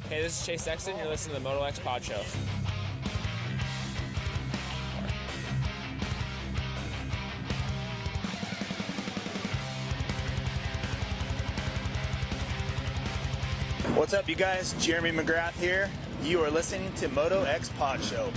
Hey, this is Chase Sexton. You're listening to the MotoXpod show. What's up, you guys? Jeremy McGrath here. You are listening to MotoXpod show.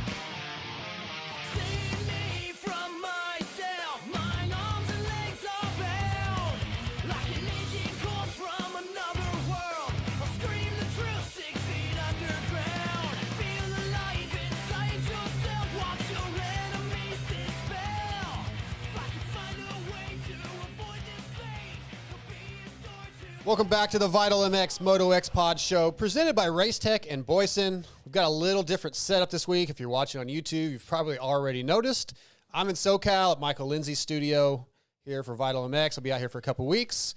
Welcome back to the Vital MX MotoXpod show, presented by Racetech and Boyson. We've got a little different setup this week. If you're watching on YouTube, you've probably already noticed. I'm in SoCal at Michael Lindsay's studio here for Vital MX. I'll be out here for a couple weeks.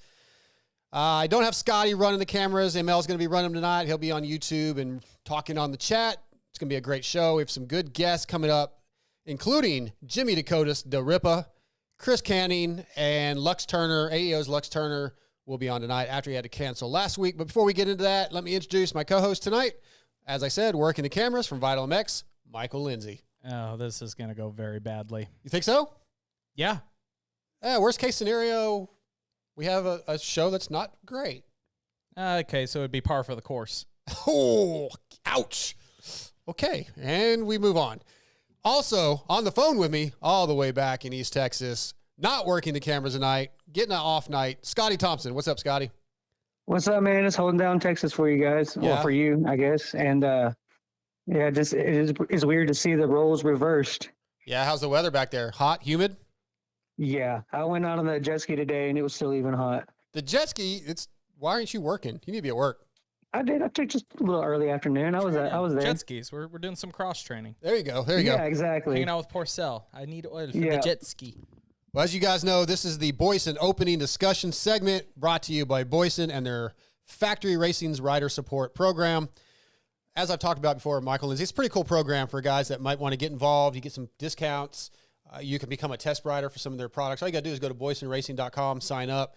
I don't have Scotty running the cameras. ML's going to be running them tonight. He'll be on YouTube and talking on the chat. It's going to be a great show. We have some good guests coming up, including Jimmy Decotis, the Rippa, Chris Canning, and Lux Turner, AEO's Lux Turner, will be on tonight after he had to cancel last week. But before we get into that, let me introduce my co-host tonight. As I said, working the cameras from Vital MX, Michael Lindsay. Oh, this is going to go very badly. You think so? Yeah. Worst case scenario, we have a show that's not great. Okay, so it'd be par for the course. Oh, ouch. Okay, and we move on. Also, on the phone with me, all the way back in East Texas, not working the cameras tonight, getting an off night, Scotty Thompson. What's up, Scotty? What's up, man? It's holding down Texas for you guys. Yeah. Well, for you, I guess. And it's weird to see the roles reversed. Yeah, how's the weather back there? Hot, humid? Yeah, I went out on the jet ski today, and it was still even hot. The jet ski, why aren't you working? You need to be at work. I did. I took just a little early afternoon. I was there. Jet skis. We're doing some cross training. There you go. Yeah, exactly. Hanging out with Porcel. I need oil for the jet ski. Well, as you guys know, this is the Boyson opening discussion segment brought to you by Boyson and their Factory Racing's Rider Support Program. As I've talked about before, Michael Lindsay, it's a pretty cool program for guys that might want to get involved. You get some discounts. You can become a test rider for some of their products. All you got to do is go to boysonracing.com, sign up,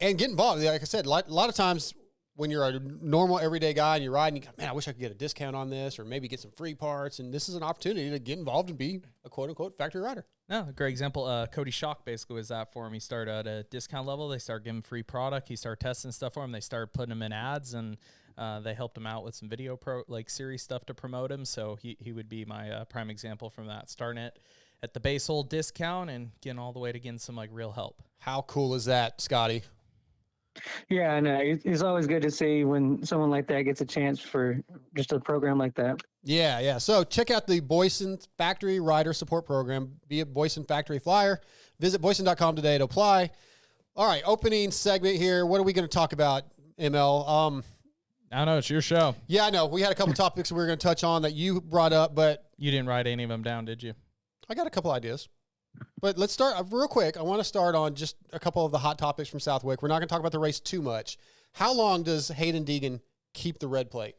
and get involved. Like I said, a lot of times when you're a normal everyday guy and you're riding, you go, man, I wish I could get a discount on this or maybe get some free parts. And this is an opportunity to get involved and be a quote-unquote factory rider. No, a great example. Cody Schock basically was that for him. He started at a discount level. They started giving free product. He started testing stuff for him. They started putting him in ads, and they helped him out with some video series stuff to promote him. So he would be my prime example from that. Starting it at the base old discount and getting all the way to getting some real help. How cool is that, Scotty? Yeah, I know. It's always good to see when someone like that gets a chance for just a program like that. Yeah. So check out the Boyson Factory Rider Support Program. Be a Boyson Factory Flyer. Visit boyson.com today to apply. All right, opening segment here. What are we going to talk about, ML? I don't know. It's your show. Yeah, I know. We had a couple topics we were going to touch on that you brought up, but You didn't write any of them down, did you? I got a couple ideas. But let's start real quick. I want to start on just a couple of the hot topics from Southwick. We're not going to talk about the race too much. How long does Hayden Deegan keep the red plate?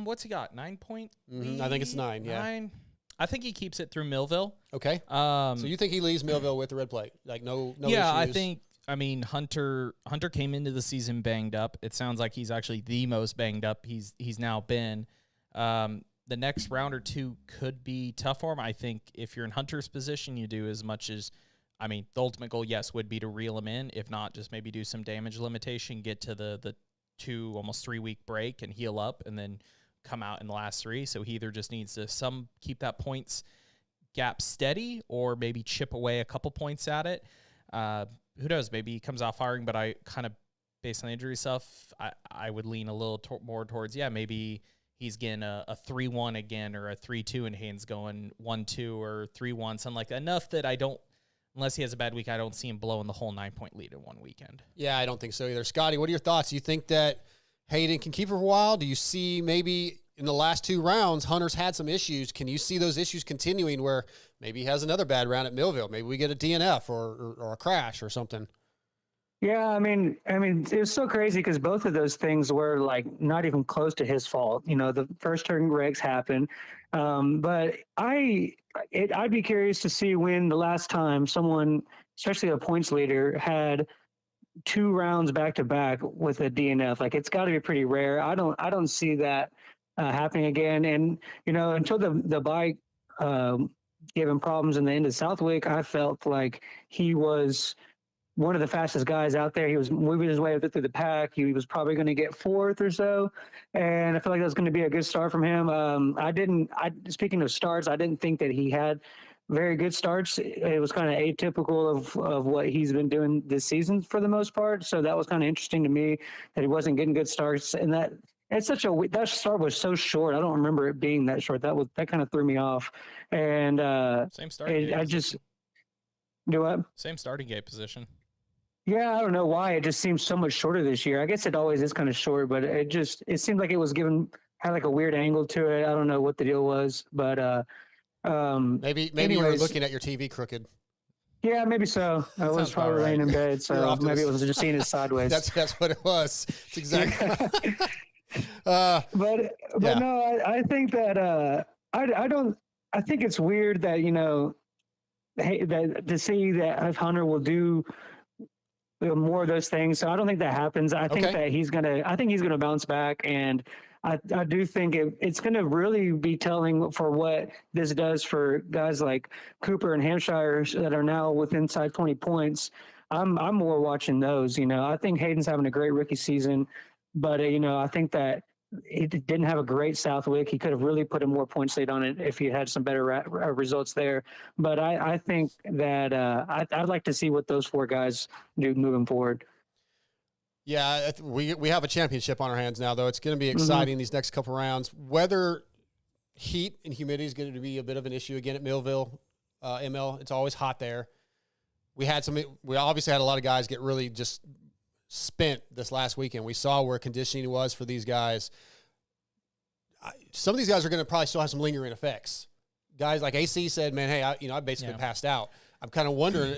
What's he got? 9 point? I think it's 9, yeah. 9. I think he keeps it through Millville. Okay. So you think he leaves Millville with the red plate? Like no yeah, issues? I mean, Hunter came into the season banged up. It sounds like he's actually the most banged up he's now been. The next round or two could be tough for him. I think if you're in Hunter's position, you do as much as, the ultimate goal, yes, would be to reel him in. If not, just maybe do some damage limitation, get to the 2, almost 3 week break and heal up and then come out in the last 3. So he either just needs to keep that points gap steady or maybe chip away a couple points at it. Who knows? Maybe he comes off firing, but I kind of, based on the injury stuff, I would lean a little more towards, maybe he's getting a 3-1 again or a 3-2 and Hayden's going 1-2 or 3-1, something like that. Enough that unless he has a bad week, I don't see him blowing the whole 9-point lead in one weekend. Yeah, I don't think so either. Scotty, what are your thoughts? Do you think that Hayden can keep it for a while? Do you see maybe in the last 2 rounds, Hunter's had some issues? Can you see those issues continuing where maybe he has another bad round at Millville? Maybe we get a DNF or a crash or something. Yeah, I mean, it was so crazy because both of those things were not even close to his fault. The first turn wrecks happened, but I'd be curious to see when the last time someone, especially a points leader, had 2 rounds back to back with a DNF. Like, it's got to be pretty rare. I don't see that happening again. And until the bike gave him problems in the end of Southwick, I felt like he was one of the fastest guys out there. He was moving his way through the pack. He was probably going to get 4th or so. And I feel like that was going to be a good start from him. Speaking of starts, I didn't think that he had very good starts. It was kind of atypical of what he's been doing this season for the most part. So that was kind of interesting to me that he wasn't getting good starts. And that start was so short. I don't remember it being that short. That kind of threw me off. And same starting gate. I just do what? Same starting gate position. Yeah, I don't know why it just seems so much shorter this year. I guess it always is kind of short, but it seemed like it was had like a weird angle to it. I don't know what the deal was, but maybe you were looking at your TV crooked. Yeah, maybe so. I was probably laying in bed, so maybe it was just seeing it sideways. That's what it was. It's exactly. But no, I think that I think it's weird that that to see that if Hunter will do more of those things. So I don't think that happens. I think that he's gonna bounce back, and I do think it's gonna really be telling for what this does for guys like Cooper and Hampshire that are now within inside 20 points. I'm more watching those. I think Hayden's having a great rookie season, but I think that he didn't have a great Southwick. He could have really put a more point lead on it if he had some better results there. But I think that I'd like to see what those 4 guys do moving forward. Yeah, we have a championship on our hands now, though. It's going to be exciting these next couple rounds. Weather, heat, and humidity is going to be a bit of an issue again at Millville. ML, it's always hot there. We obviously had a lot of guys get really just spent this last weekend. We saw where conditioning was for these guys. Some of these guys are going to probably still have some lingering effects. Guys like AC said, man, hey, I basically passed out. I'm kind of wondering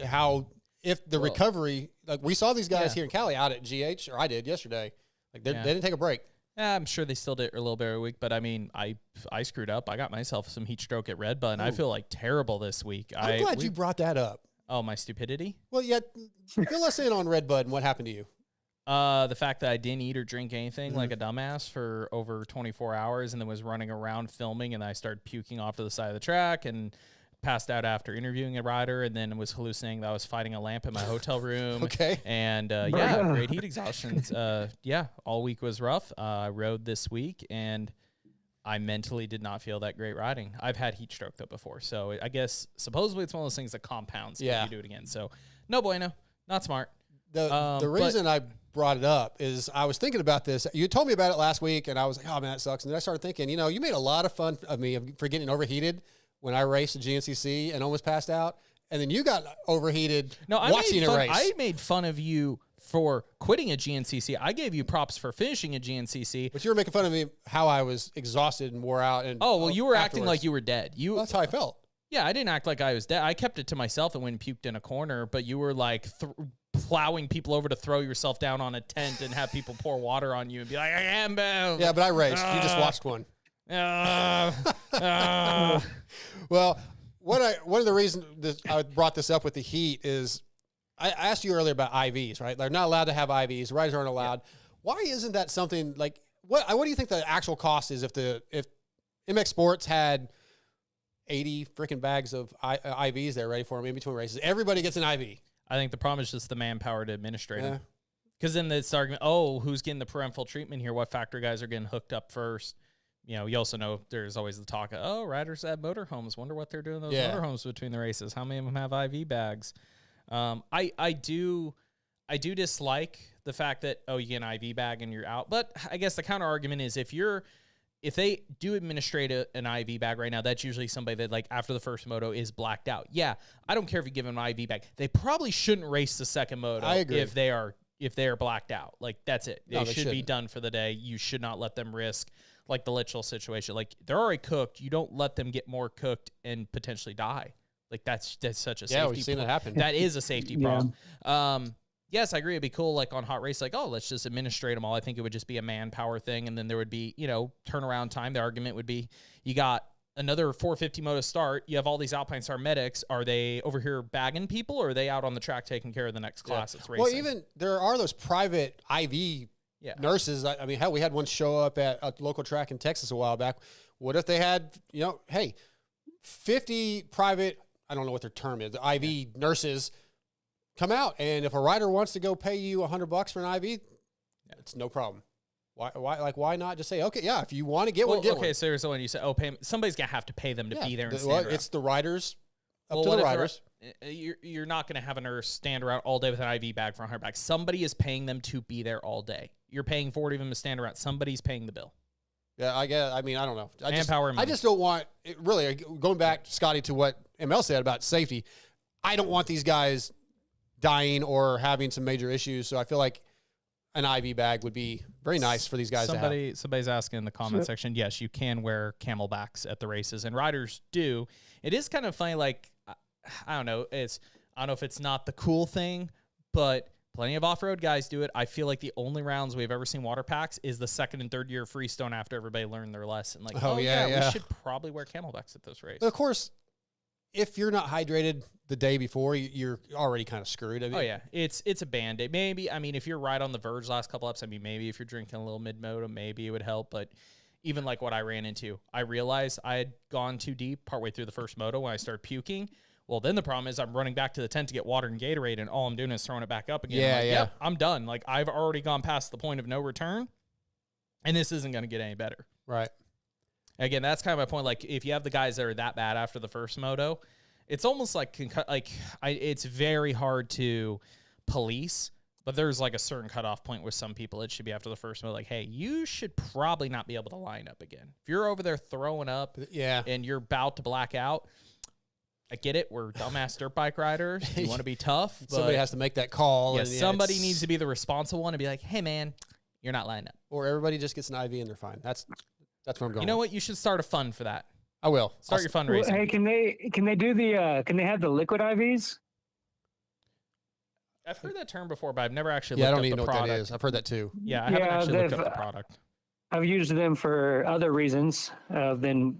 if the recovery, like we saw these guys here in Cali out at GH, or I did yesterday. Like they didn't take a break. Yeah, I'm sure they still did a little bit every week, but I mean, I screwed up. I got myself some heat stroke at Red Bud, and I feel like terrible this week. I'm glad you brought that up. Oh, my stupidity? Well, yeah, fill us in on Red Bud and what happened to you. The fact that I didn't eat or drink anything like a dumbass for over 24 hours and then was running around filming, and I started puking off to the side of the track and passed out after interviewing a rider, and then was hallucinating that I was fighting a lamp in my hotel room. And great heat exhaustions. All week was rough. I rode this week, and I mentally did not feel that great riding. I've had heat stroke though before, so I guess supposedly it's one of those things that compounds if you do it again. So no bueno, not smart. The reason I brought it up is I was thinking about this. You told me about it last week, and I was like, oh, man, that sucks. And then I started thinking, you made a lot of fun of me for getting overheated when I raced at GNCC and almost passed out. And then you got overheated watching a race. I made fun of you for quitting at GNCC. I gave you props for finishing at GNCC. But you were making fun of me how I was exhausted and wore out. And you were acting like you were dead. That's how I felt. Yeah, I didn't act like I was dead. I kept it to myself and went and puked in a corner, but you were like plowing people over to throw yourself down on a tent and have people pour water on you and be like, I am bound. Yeah, but I raced. You just watched one. Well, one of the reasons that I brought this up with the heat is I asked you earlier about IVs, right? They're not allowed to have IVs. Riders aren't allowed. Yeah. Why isn't that something like what do you think the actual cost is if MX Sports had 80 freaking bags of IVs there ready for them in between races? Everybody gets an IV. I think the problem is just the manpower to administrate them. Because then it's argument, who's getting the parental treatment here? What factory guys are getting hooked up first? You also know there's always the talk of, riders at motorhomes. Wonder what they're doing in those motorhomes between the races. How many of them have IV bags? I do dislike the fact that, you get an IV bag and you're out. But I guess the counter argument is if they do administrate an IV bag right now, that's usually somebody that, like, after the first moto is blacked out. Yeah, I don't care if you give them an IV bag. They probably shouldn't race the second moto if they are blacked out. Like, that's it. They should be done for the day. You should not let them risk, like, the Litchell situation. Like, they're already cooked. You don't let them get more cooked and potentially die. Like, that's such a safety we've seen that happen. That is a safety problem. Yes, I agree. It'd be cool, like on hot race, like, let's just administrate them all. I think it would just be a manpower thing, and then there would be, turnaround time. The argument would be you got another 450 moto start. You have all these Alpine Star medics. Are they over here bagging people, or are they out on the track taking care of the next class that's racing? Well, even there are those private IV nurses. I mean, hell, we had one show up at a local track in Texas a while back. What if they had, 50 private, I don't know what their term is, the IV nurses come out, and if a rider wants to go pay you $100 for an IV, it's no problem. Why not just say, okay, yeah, if you want to get one, get one. Okay, so when you say, somebody's going to have to pay them to be there and stand around. It's the riders, up to the riders. You're not going to have a nurse stand around all day with an IV bag for $100. Somebody is paying them to be there all day. You're paying for it even to stand around. Somebody's paying the bill. Yeah, I guess. I mean, I don't know. Manpower. I just don't want, really, going back, Scotty, to what ML said about safety, I don't want these guys dying or having some major issues. So I feel like an IV bag would be very nice for these guys to have. Somebody's asking in the comment section, yes, you can wear camelbacks at the races, and riders do. It is kind of funny, like, I don't know. I don't know if it's not the cool thing, but plenty of off-road guys do it. I feel like the only rounds we've ever seen water packs is the second and third year of Freestone after everybody learned their lesson. Like, we should probably wear camelbacks at this race. But of course, if you're not hydrated the day before, you're already kind of screwed. I mean, it's a Band-Aid. Maybe, I mean, if you're right on the verge last couple laps, I mean, maybe if you're drinking a little mid-moto, maybe it would help. But even like what I ran into, I realized I had gone too deep partway through the first moto when I started puking. Well, then the problem is I'm running back to the tent to get water and Gatorade, and all I'm doing is throwing it back up again. Yeah, I'm done. Like, I've already gone past the point of no return, and this isn't going to get any better. Right. Again, that's kind of my point. Like, if you have the guys that are that bad after the first moto, it's almost like it's very hard to police, but there's like a certain cutoff point with some people. It should be after the first moto. Like, hey, you should probably not be able to line up again. If you're over there throwing up and you're about to black out, I get it. We're dumbass dirt bike riders. You want to be tough. Somebody has to make that call. Yeah, somebody needs to be the responsible one and be like, hey, man, you're not lining up. Or everybody just gets an IV and they're fine. That's where I'm going. You know what? You should start a fund for that. I will. Start your fundraising. Well, hey, can they do the can they have the liquid IVs? I've heard that term before, but I've never actually looked up the product. I don't even know what that is. I've heard that too. Yeah, I haven't actually looked up the product. I've used them for other reasons than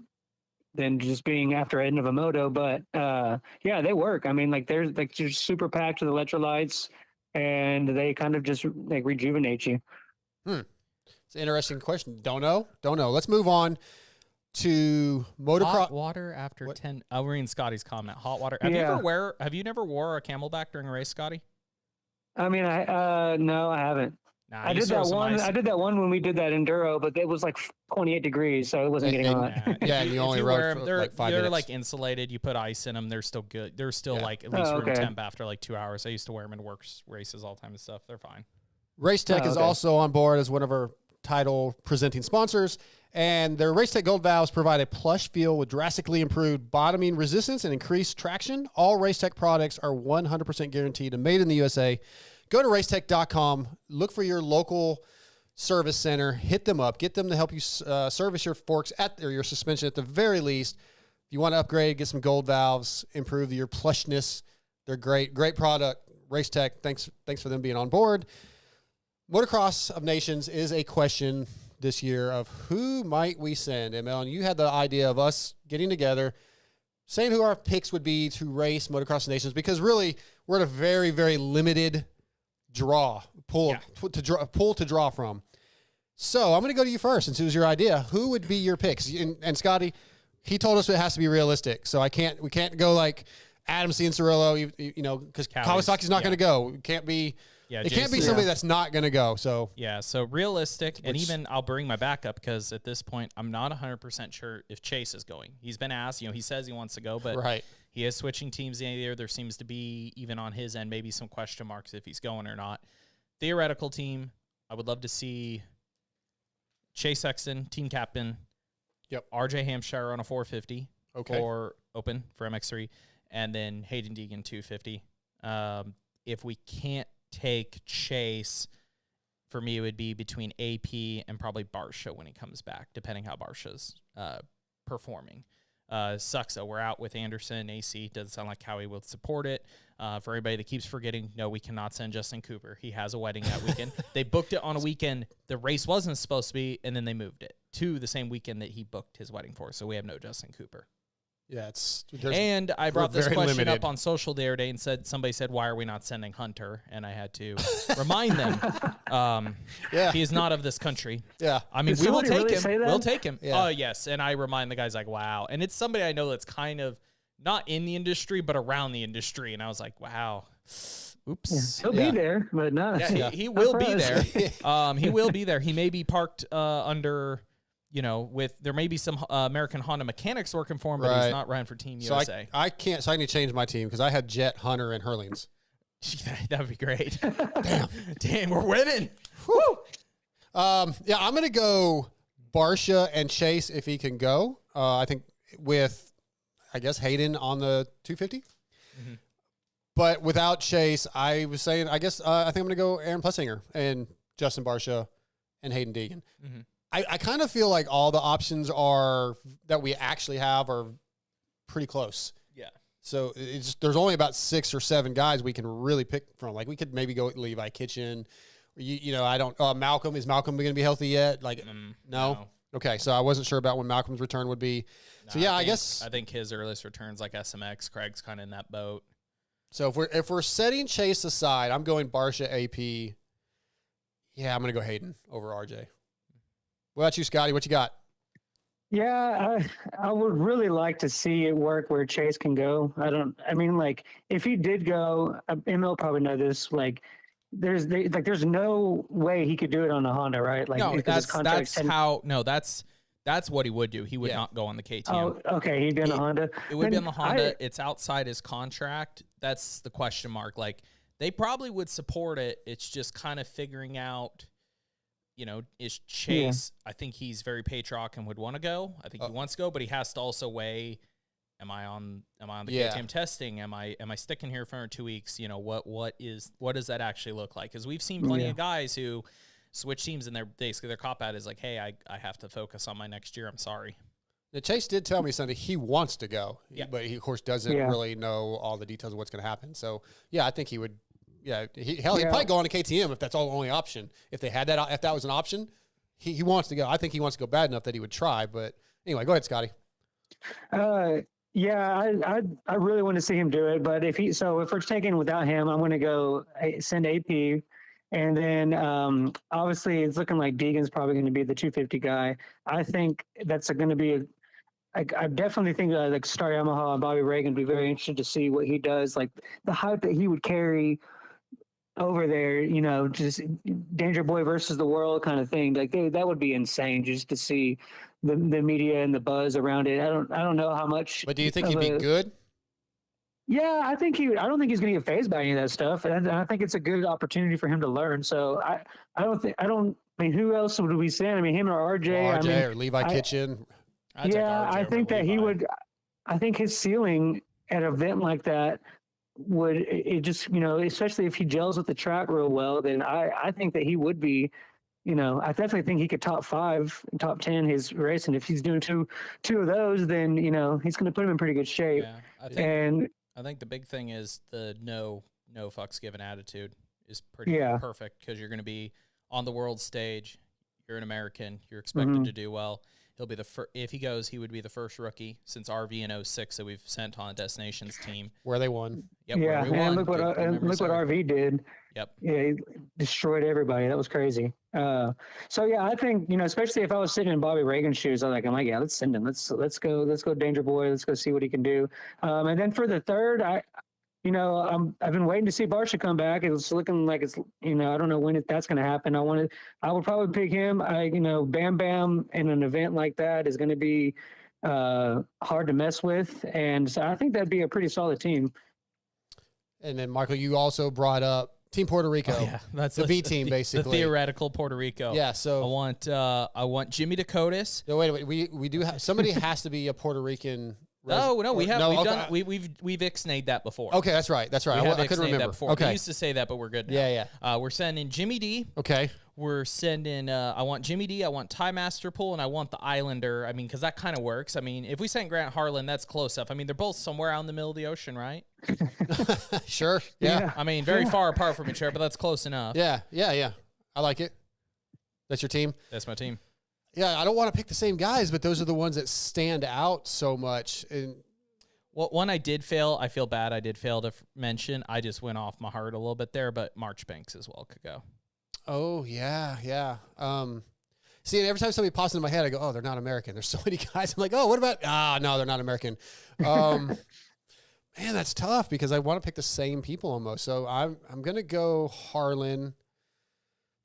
just being after end of a moto, but they work. I mean, like they're just super packed with electrolytes, and they kind of just like rejuvenate you. It's an interesting question. Don't know. Let's move on to motocross. Hot water after 10. I'll read Scotty's comment. Hot water. Have you never wore a camelback during a race, Scotty? I mean, no, I haven't. Nah, I did that one. I did that one when we did that enduro, but it was like 28 degrees, so it wasn't getting hot. Yeah, and you only rode for like 5 minutes. They're like insulated. You put ice in them. They're still good. They're still like at least room temp after like 2 hours. I used to wear them in works races all the time and stuff. They're fine. Race Tech is also on board as one of our title presenting sponsors, and their Race Tech Gold valves provide a plush feel with drastically improved bottoming resistance and increased traction. All Race Tech products are 100% guaranteed and made in the USA. Go to racetech.com, look for your local service center, hit them up, get them to help you service your forks or your suspension at the very least. If you want to upgrade, get some gold valves, improve your plushness. They're great product. Race Tech, thanks for them being on board. Motocross of Nations is a question this year of who might we send, ML, and you had the idea of us getting together, saying who our picks would be to race Motocross of Nations, because really we're at a very, very limited pool to draw from. So I'm going to go to you first, since it was your idea. Who would be your picks? And Scotty, he told us it has to be realistic, so we can't go like Adam Cianciarulo, because Kawasaki's not going to go. It can't be. It can't be somebody that's not going to go. So so realistic, and even I'll bring my backup, because at this point I'm not 100% sure if Chase is going. He's been asked, he says he wants to go, but he is switching teams in the year. There seems to be, even on his end, maybe some question marks if he's going or not. Theoretical team, I would love to see Chase Sexton, team captain. Yep. RJ Hampshire on a 450 for open for MX3, and then Hayden Deegan 250. If we can't take Chase, for me it would be between AP and probably Barsha when he comes back, depending how Barsha's performing. Sucks though, we're out with Anderson. AC doesn't sound like how he will support it. For everybody that keeps forgetting, no, we cannot send Justin Cooper. He has a wedding that weekend. They booked it on a weekend the race wasn't supposed to be, and then they moved it to the same weekend that he booked his wedding for. So we have no Justin Cooper. Yeah, and I brought this question limited. up on social the other day and somebody said, why are we not sending Hunter? And I had to remind them, he is not of this country. Yeah. I mean, Did we will somebody take really him. say that? We'll take him. Yeah. Oh, yes. And I remind the guys like, wow. And it's somebody I know that's kind of not in the industry, but around the industry. And I was like, wow. Oops. He'll be there, but not. Yeah, he will be there. He will be there. He may be parked under... there may be some American Honda mechanics working for him, but he's not running for Team USA. I can't. So I need to change my team because I had Jet, Hunter, and Hurlings. That would be great. Damn, we're winning. Woo! I'm going to go Barsha and Chase if he can go. I think with, Hayden on the 250. Mm-hmm. But without Chase, I was saying, I think I'm going to go Aaron Plessinger and Justin Barsha and Hayden Deegan. Mm-hmm. I kind of feel like all the options that we actually have are pretty close. Yeah. So there's only about 6 or 7 guys we can really pick from. Like we could maybe go Levi Kitchen. Malcolm, is Malcolm going to be healthy yet? No. Okay. So I wasn't sure about when Malcolm's return would be. I think his earliest return's like SMX. Craig's kind of in that boat. So if we're setting Chase aside, I'm going Barsha AP. Yeah, I'm going to go Hayden over RJ. What about you, Scotty? What you got? Yeah, I would really like to see it work where Chase can go. If he did go, Emil probably know this, there's no way he could do it on a Honda, right? That's what he would do. He would not go on the KTM. Oh, okay. He'd be on the Honda. It would be on the Honda. It's outside his contract. That's the question mark. They probably would support it. It's just kind of figuring out, is Chase, I think he's very patriotic and would want to go. I think he wants to go, but he has to also weigh, am I on the KTM testing? Am I sticking here for 2 weeks? What does that actually look like? Because we've seen plenty of guys who switch teams and their cop out is like, hey, I have to focus on my next year. I'm sorry. Now, Chase did tell me Sunday he wants to go, but he of course doesn't really know all the details of what's going to happen. So I think he would. Yeah, he'd probably go on to KTM if that's all the only option. If they had that, if that was an option, he wants to go. I think he wants to go bad enough that he would try. But anyway, go ahead, Scotty. I really want to see him do it. But if we're taking without him, I'm going to go send AP, and then obviously it's looking like Deegan's probably going to be the 250 guy. I think that's going to be I definitely think Star Yamaha and Bobby Reagan would be very interested to see what he does. Like the hype that he would carry over there, just Danger Boy versus the world kind of thing. That would be insane just to see the media and the buzz around it. I don't know how much. But do you think he'd be good? Yeah, I think I don't think he's going to get fazed by any of that stuff, and I think it's a good opportunity for him to learn. So I mean, who else would we send? Him or RJ? Or Levi Kitchen. I think that he would. I think his ceiling at an event like that especially if he gels with the track real well, then I think that he would be, I definitely think he could top 5, top 10 his race. And if he's doing two of those, then, he's going to put him in pretty good shape. Yeah, I think the big thing is the no fucks given attitude is pretty perfect because you're going to be on the world stage. You're an American. You're expected to do well. He'll be if he goes, he would be the first rookie since RV in 06 that we've sent on a destinations team where they won. Yep, yeah, and look what RV did. Yep. Yeah, he destroyed everybody. That was crazy. I think especially if I was sitting in Bobby Reagan's shoes, I'm like, yeah, let's send him. Let's go Danger Boy. Let's go see what he can do. And then for the third, I've been waiting to see Barsha come back. It's looking like it's, I don't know when that's going to happen. I would probably pick him. Bam Bam in an event like that is going to be hard to mess with. And so I think that'd be a pretty solid team. And then, Michael, you also brought up Team Puerto Rico. Oh, yeah, that's the B team, basically. The theoretical Puerto Rico. Yeah, so I want Jimmy Decotis. No, wait. We do have somebody has to be a Puerto Rican. We've ixnayed that before. Okay, that's right. I couldn't remember. That before. Okay. We used to say that, but we're good now. Yeah. We're sending Jimmy D. Okay. we're sending, I want Jimmy D, I want Ty Masterpool, and I want the Islander. I mean, because that kind of works. I mean, if we sent Grant Harlan, that's close enough. I mean, they're both somewhere out in the middle of the ocean, right? Sure. Yeah. I mean, very far apart from each other, but that's close enough. Yeah. I like it. That's your team? That's my team. Yeah, I don't want to pick the same guys, but those are the ones that stand out so much. And well, one I did fail. I feel bad. I did fail to mention. I just went off my heart a little bit there, but Marchbanks as well could go. Oh, yeah. See, every time somebody pops into my head, I go, oh, they're not American. There's so many guys. I'm like, oh, what about, no, they're not American. Man, that's tough because I want to pick the same people almost. So I'm going to go Harlan.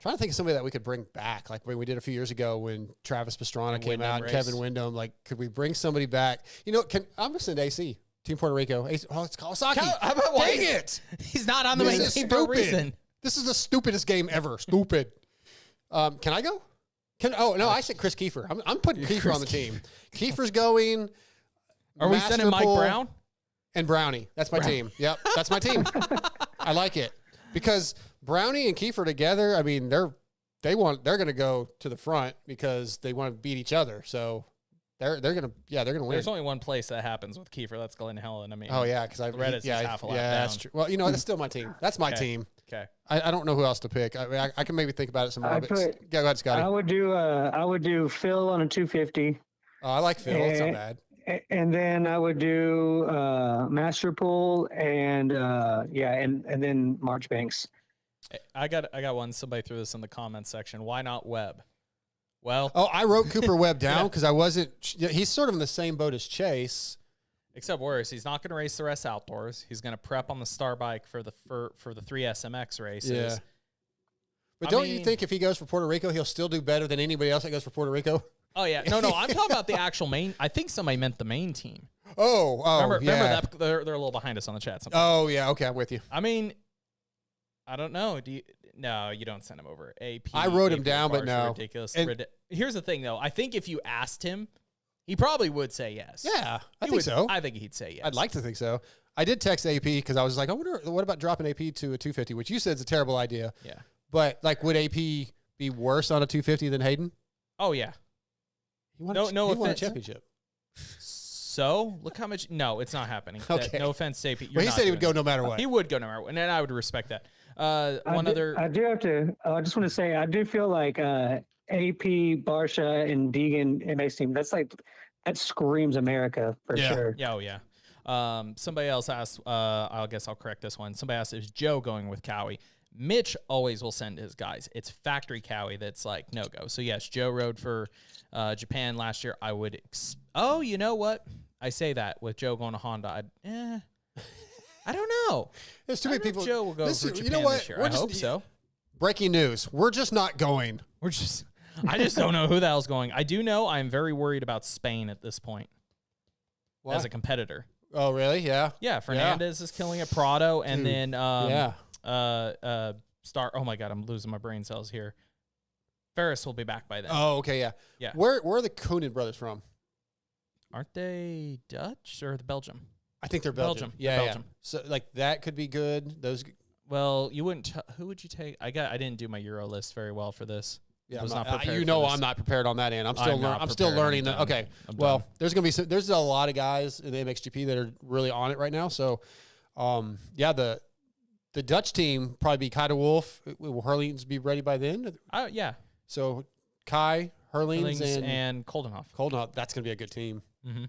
Trying to think of somebody that we could bring back, like when we did a few years ago when Travis Pastrana came out and Kevin Windham. Like, could we bring somebody back? I'm going to send AC, Team Puerto Rico. AC, it's Kawasaki. How about Dang it. He's not on the main team for a reason. This is the stupidest game ever. Stupid. Can I go? I said Chris Kiefer. I'm putting Kiefer on the team. Kiefer's going. Are we sending Mike Brown? And Brownie. That's my team. Yep, that's my team. I like it. Because Brownie and Kiefer together, I mean, they're going to go to the front because they want to beat each other. So they're going to win. There's only one place that happens with Kiefer. That's Glen Helen. I mean, because I've read it half a lap down. That's true. Well, that's still my team. That's my team. Okay. I don't know who else to pick. I can maybe think about it some more. Go ahead, Scotty. I would do Phil on a 250. Oh, I like Phil. It's not bad. And then I would do Masterpool and then Marchbanks. I got one. Somebody threw this in the comments section. Why not Webb? Well, I wrote Cooper Webb down because I wasn't. He's sort of in the same boat as Chase, except worse. He's not going to race the rest outdoors. He's going to prep on the Star Bike for the 3 SMX races. Yeah. But don't you think if he goes for Puerto Rico, he'll still do better than anybody else that goes for Puerto Rico? Oh yeah, no. I'm talking about the actual main. I think somebody meant the main team. Remember that they're a little behind us on the chat. Sometimes. Oh yeah, okay, I'm with you. I mean, I don't know. No, you don't send him over. AP. I wrote him down, but no. Ridiculous. Here's the thing, though. I think if you asked him, he probably would say yes. Yeah, I think so. I think he'd say yes. I'd like to think so. I did text AP because I was like, I wonder, what about dropping AP to a 250, which you said is a terrible idea. Yeah. But, like, would AP be worse on a 250 than Hayden? Oh, yeah. He won a championship. So, look how much. No, it's not happening. Okay. No offense to AP. Well, he said he would go no matter what. He would go no matter what, and I would respect that. I just want to say, I do feel like AP, Barsha, and Deegan MX team, that screams America for sure. Yeah, oh, yeah. Somebody else asked, I guess I'll correct this one. Somebody asked, is Joe going with Cowie? Mitch always will send his guys. It's factory Cowie that's like no-go. So, yes, Joe rode for Japan last year. I would you know what? I say that with Joe going to Honda. I don't know. There's too many people. Joe will go for Japan this year. I hope so. Breaking news. We're just not going. I just don't know who the hell's going. I do know I'm very worried about Spain at this point. Why? As a competitor. Oh, really? Yeah. Yeah, Fernandez is killing it. Prado, and then Star. Oh my God, I'm losing my brain cells here. Ferris will be back by then. Oh, okay, yeah. Yeah. Where are the Koenig brothers from? Aren't they Dutch or the Belgium? I think they're Belgium. Yeah, Belgium. Yeah. So like that could be good. Those. Well, you wouldn't. Who would you take? I didn't do my Euro list very well for this. Yeah, I was not prepared. I'm not prepared on that end. I'm still learning. Okay. Well, there's gonna be there's a lot of guys in the MXGP that are really on it right now. So, the Dutch team probably be Kai de Wolf. Will Herlings be ready by then? Yeah. So Kai, Herlings, and Koldenhoff. Koldenhoff. That's gonna be a good team. Mm-hmm.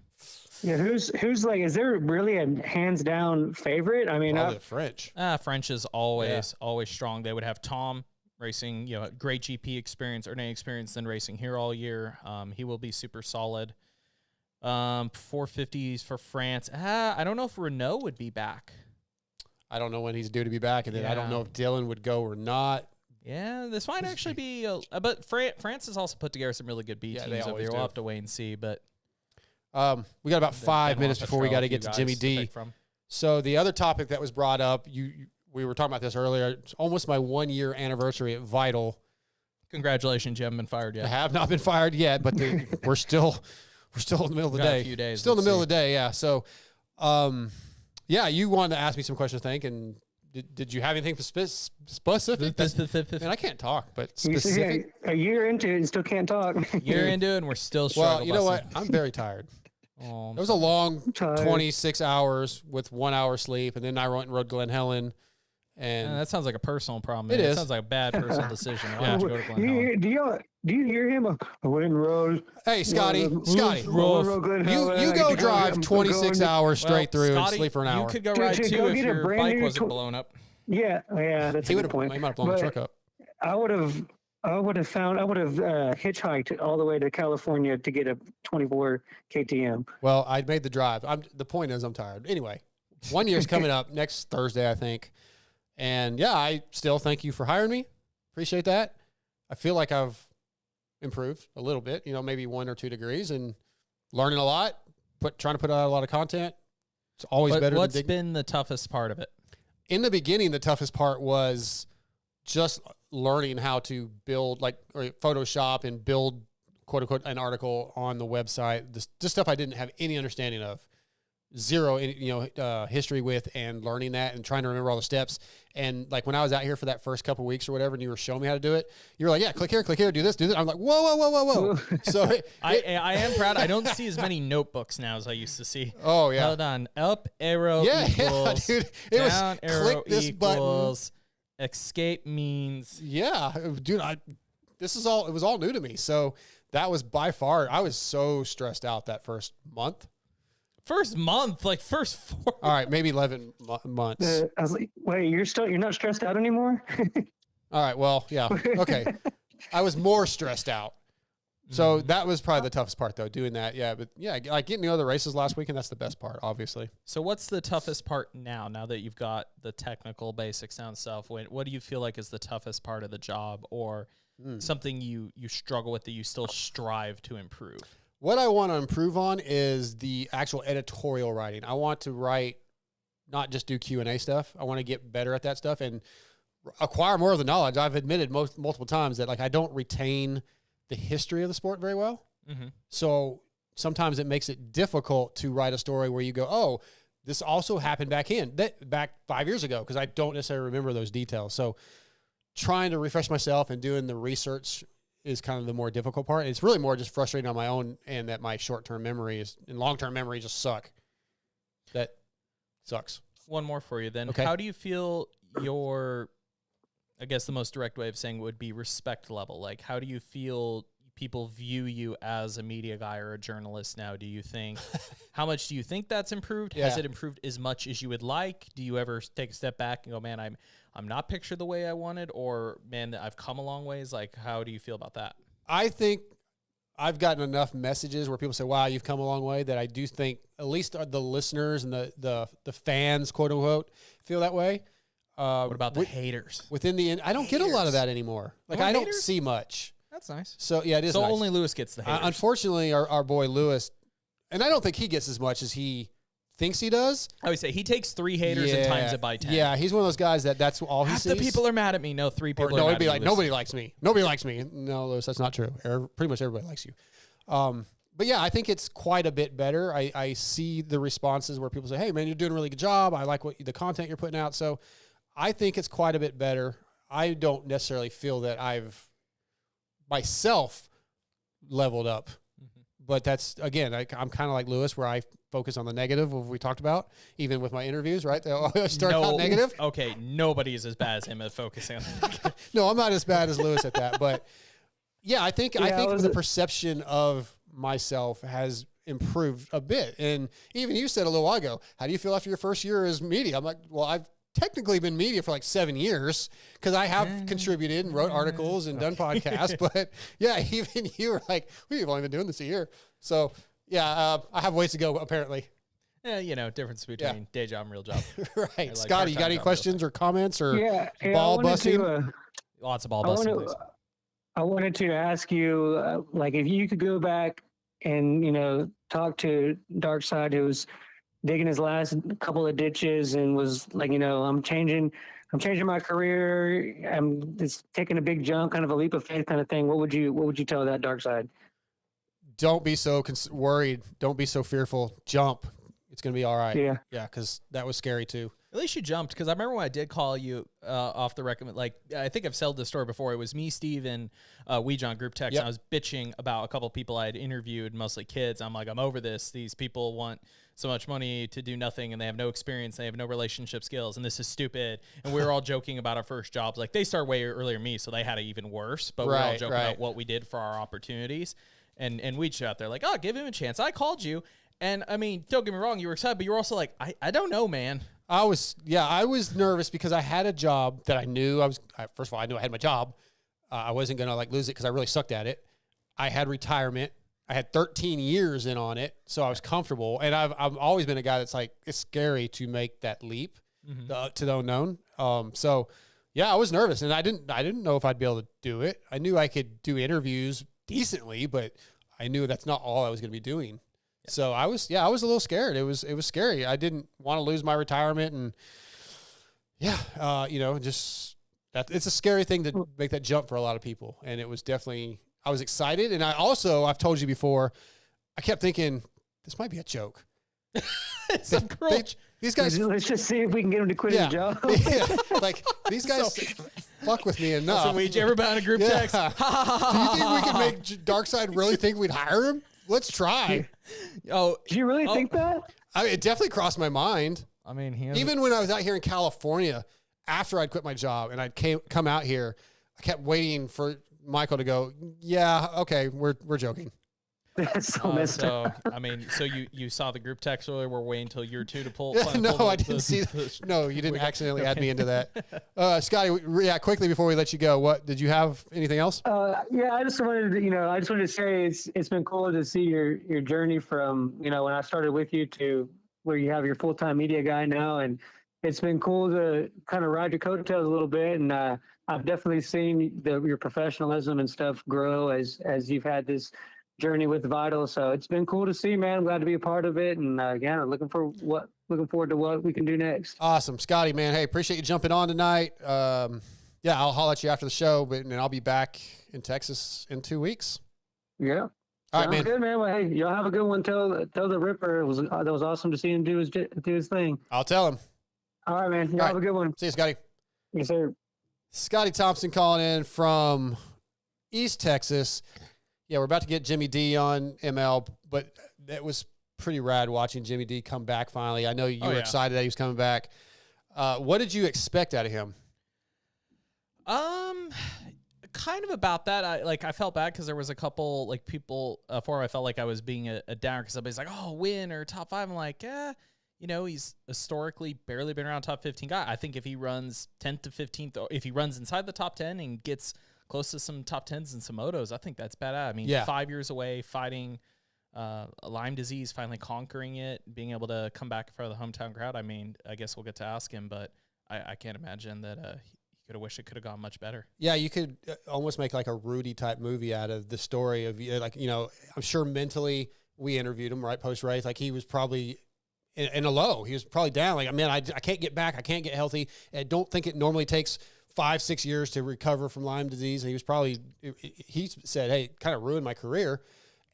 Yeah, who's like? Is there really a hands down favorite? I mean, probably French. French is always strong. They would have Tom racing, great GP experience, or any experience than racing here all year. He will be super solid. 450s for France. I don't know if Renault would be back. I don't know when he's due to be back, and then I don't know if Dylan would go or not. Yeah, this might actually be. But France has also put together some really good B teams over there. We'll have to wait and see, but. We got about 5 minutes before we got to get to Jimmy D. So the other topic that was brought up, we were talking about this earlier. It's almost my 1 year anniversary at Vital. Congratulations, you haven't been fired yet. I have not been fired yet, but we're still in the middle of the day. A few days. Still in the middle of the day, yeah. So, you wanted to ask me some questions, I think, and Did you have anything specific? Man, I can't talk, but specific. A year into it, and still can't talk. You're into it, and we're still struggling. Well, you know what? I'm very tired. It was a long 26 hours with 1 hour sleep, and then I went and rode Glen Helen. And that sounds like a personal problem. It is. Sounds like a bad personal decision. Why don't you go to Glen Helen? Do you hear him? I went and rode. Hey, Scotty, you you go drive 26 hours straight through Scotty, and sleep for an hour. You could go ride too if your bike wasn't blown up. Yeah, that's a good point. He might have blown the truck up. I would have hitchhiked all the way to California to get a 24 KTM. Well, I made the drive. The point is I'm tired. Anyway, 1 year's coming up next Thursday, I think. And yeah, I still thank you for hiring me. Appreciate that. I feel like I've improved a little bit, maybe 1 or 2 degrees, and learning a lot, trying to put out a lot of content. It's always better. What's been the toughest part of it? In the beginning, the toughest part was just learning how to build or Photoshop and build quote unquote an article on the website. Just stuff I didn't have any understanding of. Zero, history with, and learning that and trying to remember all the steps. And like when I was out here for that first couple of weeks or whatever, and you were showing me how to do it, you were like, yeah, click here, do this. I'm like, whoa. So I am proud. I don't see as many notebooks now as I used to see. Oh yeah. Hold on. Up arrow equals. Dude. It down was arrow click this equals. button. Escape means. Yeah, dude. It was all new to me. So that was by far. I was so stressed out that first month. First month, like first 4. All right, maybe 11 months. I was like, wait, you're not stressed out anymore? All right, well, yeah, okay. I was more stressed out. So that was probably the toughest part, though, doing that. Yeah, but yeah, like getting the other races last weekend, that's the best part, obviously. So what's the toughest part now that you've got the technical basics down stuff? What do you feel like is the toughest part of the job, or something you struggle with that you still strive to improve? What I want to improve on is the actual editorial writing. I want to write, not just do Q&A stuff. I want to get better at that stuff and acquire more of the knowledge. I've admitted multiple times that I don't retain the history of the sport very well. Mm-hmm. So sometimes it makes it difficult to write a story where you go, oh, this also happened back 5 years ago, because I don't necessarily remember those details. So trying to refresh myself and doing the research is kind of the more difficult part. It's really more just frustrating on my own, and that my short-term memory and long-term memory just suck. That sucks. One more for you then. Okay. How do you feel I guess the most direct way of saying it would be respect level? Like, how do you feel people view you as a media guy or a journalist now? Do you think, how much do you think that's improved? Yeah. Has it improved as much as you would like? Do you ever take a step back and go, man, I'm not pictured the way I wanted, or man, I've come a long ways? Like, how do you feel about that? I think I've gotten enough messages where people say, wow, you've come a long way, that I do think at least the listeners and the fans, quote unquote, feel that way. What about the haters? Within the end, I don't get a lot of that anymore. Like, I don't see much. That's nice. So yeah, it is so nice. Only Lewis gets the haters. Unfortunately, our boy Lewis, and I don't think he gets as much as he thinks he does. I would say he takes 3 haters and times it by 10. Yeah, he's one of those guys that's all he sees. Half the people are mad at me. No, 3 people are mad he'd at be me. like, nobody likes me. Nobody likes me. No, Lewis, that's not true. Pretty much everybody likes you. But yeah, I think it's quite a bit better. I see the responses where people say, hey, man, you're doing a really good job. I like the content you're putting out. So I think it's quite a bit better. I don't necessarily feel that I've myself leveled up. Mm-hmm. But that's, again, I'm kind of like Lewis, where I focus on the negative of what we talked about, even with my interviews, right? They always start out negative. Okay, nobody is as bad as him at focusing on that. No, I'm not as bad as Lewis at that. But yeah, I think the perception of myself has improved a bit. And even you said a little while ago, how do you feel after your first year as media? I'm like, well, I've technically been media for like 7 years, because I have contributed and wrote articles and done podcasts. But yeah, even you were like, we've only been doing this a year. So yeah, I have ways to go, apparently. Yeah, difference between day job and real job. Right. Like Scotty, you got any questions or comments or ball busting? Lots of ball busting. I wanted to ask you, like, if you could go back and, talk to Darkside, who was digging his last couple of ditches and was like, I'm changing my career. It's taking a big jump, kind of a leap of faith kind of thing. What would you tell that Darkside? Don't be so worried. Don't be so fearful. Jump. It's going to be all right. Yeah. Yeah. Cause that was scary too. At least you jumped, because I remember when I did call you off the recommend. Like, I think I've told this story before. It was me, Steve, and Weejon group text. Yep. And I was bitching about a couple of people I had interviewed, mostly kids. I'm like, I'm over this. These people want so much money to do nothing, and they have no experience. They have no relationship skills, and this is stupid. And we were all joking about our first jobs. Like, they start way earlier than me, so they had it even worse. But we were all joking about what we did for our opportunities. And Weejon out there like, oh, give him a chance. I called you. And, I mean, don't get me wrong, you were excited, but you were also like, I don't know, man. I was nervous because I had a job that I knew first of all, I knew I had my job. I wasn't going to like lose it because I really sucked at it. I had retirement. I had 13 years in on it, so I was comfortable. And I've always been a guy that's like, it's scary to make that leap to the unknown. So yeah, I was nervous, and I didn't know if I'd be able to do it. I knew I could do interviews decently, but I knew that's not all I was going to be doing. So I was a little scared. It was scary. I didn't want to lose my retirement, and just that it's a scary thing to make that jump for a lot of people. And it was definitely, I was excited. And I've told you before, I kept thinking this might be a joke. These guys, let's just see if we can get him to quit his job. Like these guys fuck with me enough. So we ever bound a group text? Do you think we could make Darkside really think we'd hire him? Let's try. Do you really think that? It definitely crossed my mind. I mean, even when I was out here in California, after I'd quit my job and I'd come out here, I kept waiting for Michael to go, yeah, okay, we're joking. That's so messed up. I mean, so you saw the group text earlier. We're waiting until year 2 to pull. No, I didn't see that. No, you didn't accidentally add me into that. Scotty, quickly before we let you go, what did you have? Anything else? I just wanted to say it's been cool to see your journey from when I started with you to where you have your full-time media guy now, and it's been cool to kind of ride your coattails a little bit, and I've definitely seen your professionalism and stuff grow as you've had this journey with Vital. So it's been cool to see, man. I'm glad to be a part of it, and again, looking forward to what we can do next. Awesome, Scotty, man. Hey, appreciate you jumping on tonight. I'll holler at you after the show, and I'll be back in Texas in 2 weeks. Yeah. All right, man. Good, man. Well, hey, y'all have a good one. Tell the Ripper that was awesome to see him do his thing. I'll tell him. All right, man. Y'all have a good one. See you, Scotty. Yes, sir. Scotty Thompson calling in from East Texas. Yeah, we're about to get Jimmy D on ML, but it was pretty rad watching Jimmy D come back finally. I know you were excited that he was coming back. What did you expect out of him? Kind of about that. I felt bad because there was a couple people for I felt like I was being a downer because somebody's like, oh, win or top 5. I'm like, he's historically barely been around top 15 guy. I think if he runs 10th to 15th, or if he runs inside the top 10 and gets close to some top 10s and some motos, I think that's badass. I mean, 5 years away, fighting Lyme disease, finally conquering it, being able to come back in front of the hometown crowd. I mean, I guess we'll get to ask him, but I can't imagine that he could have wished it could have gone much better. Yeah, you could almost make like a Rudy type movie out of the story of I'm sure mentally we interviewed him right post race, like he was probably in a low. He was probably down. Like, man, I can't get back. I can't get healthy. I don't think it normally takes 5-6 years to recover from Lyme disease. And he said, hey, it kind of ruined my career.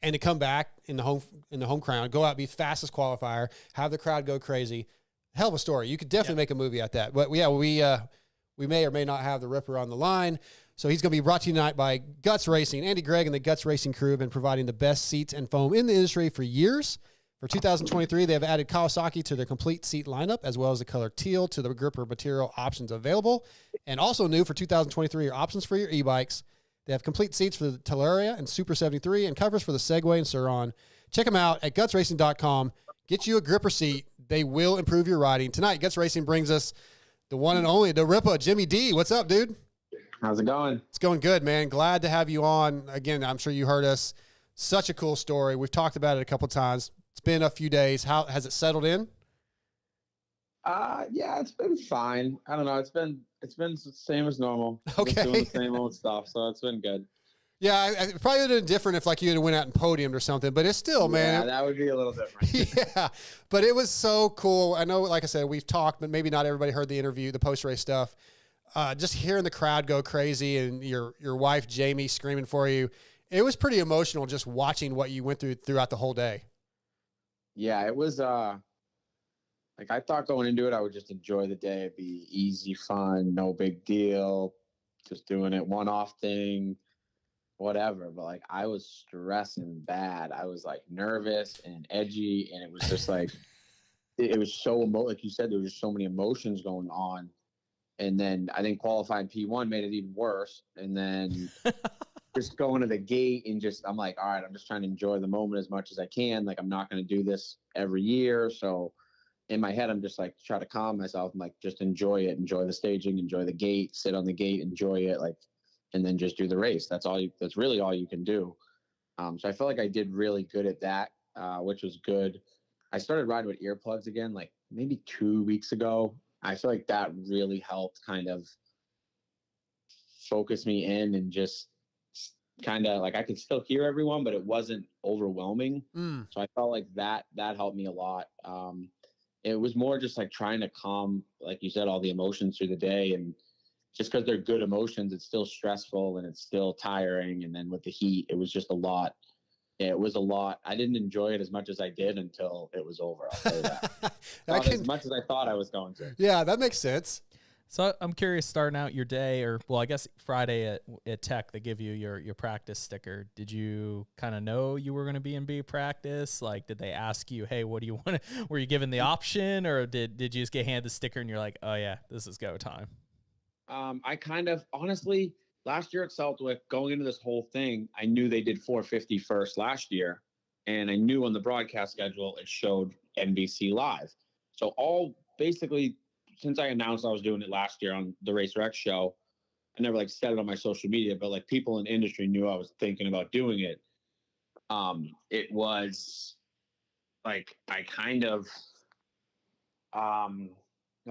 And to come back in the home crowd, go out, be fastest qualifier, have the crowd go crazy. Hell of a story. You could definitely make a movie at that. But yeah, we may or may not have the Ripper on the line. So he's going to be brought to you tonight by Guts Racing. Andy Gregg and the Guts Racing crew have been providing the best seats and foam in the industry for years. For 2023, they have added Kawasaki to their complete seat lineup, as well as the color teal to the gripper material options available. And also new for 2023 are options for your e-bikes. They have complete seats for the Telluride and Super 73 and covers for the Segway and Sur-Ron. Check them out at gutsracing.com. Get you a gripper seat. They will improve your riding. Tonight, Guts Racing brings us the one and only, the Ripper, Jimmy D. What's up, dude? How's it going? It's going good, man. Glad to have you on. Again, I'm sure you heard us. Such a cool story. We've talked about it a couple times. It's been a few days. How has it settled in? Yeah, it's been fine. I don't know. It's been the same as normal. Okay. Just doing the same old stuff, so it's been good. Yeah, it probably would have been different if you had went out and podiumed or something, but it's still, man. Yeah, that would be a little different. Yeah, but it was so cool. I know, like I said, we've talked, but maybe not everybody heard the interview, the post-race stuff. Just hearing the crowd go crazy and your wife, Jamie, screaming for you. It was pretty emotional just watching what you went through throughout the whole day. Yeah, it was Like I thought going into it, I would just enjoy the day. It'd be easy, fun, no big deal, just doing it one-off thing, whatever. But like I was stressing bad. I was like nervous and edgy, and it was just like it was so like you said, there was just so many emotions going on. And then I think qualifying P1 made it even worse. And then just going to the gate and I'm like, all right, I'm just trying to enjoy the moment as much as I can. Like, I'm not going to do this every year. So in my head, I'm just like, try to calm myself. I'm like, just enjoy it, enjoy the staging, enjoy the gate, sit on the gate, enjoy it. Like, and then just do the race. That's really all you can do. So I felt like I did really good at that, which was good. I started riding with earplugs again, like maybe 2 weeks ago. I feel like that really helped kind of focus me in and just kind of like I could still hear everyone, but it wasn't overwhelming. So I felt like that helped me a lot. It was more just like trying to calm, like you said, all the emotions through the day. And just because they're good emotions, it's still stressful and it's still tiring. And then with the heat, it was just a lot. It was a lot. I didn't enjoy it as much as I did until it was over. I'll tell you that. Not as much as I thought I was going to. Yeah, that makes sense. So I'm curious, starting out your day, or well, I guess Friday at Tech, they give you your practice sticker. Did you kind of know you were going to be in B practice? Like, did they ask you, hey, what do you want? Were you given the option, or did you just get handed the sticker and you're like, oh yeah, this is go time? I kind of honestly. Last year at Southwick, going into this whole thing, I knew they did 450 first last year, and I knew on the broadcast schedule it showed NBC Live. So basically, since I announced I was doing it last year on the Racer X show, I never like said it on my social media, but like people in the industry knew I was thinking about doing it. It was like I kind of, I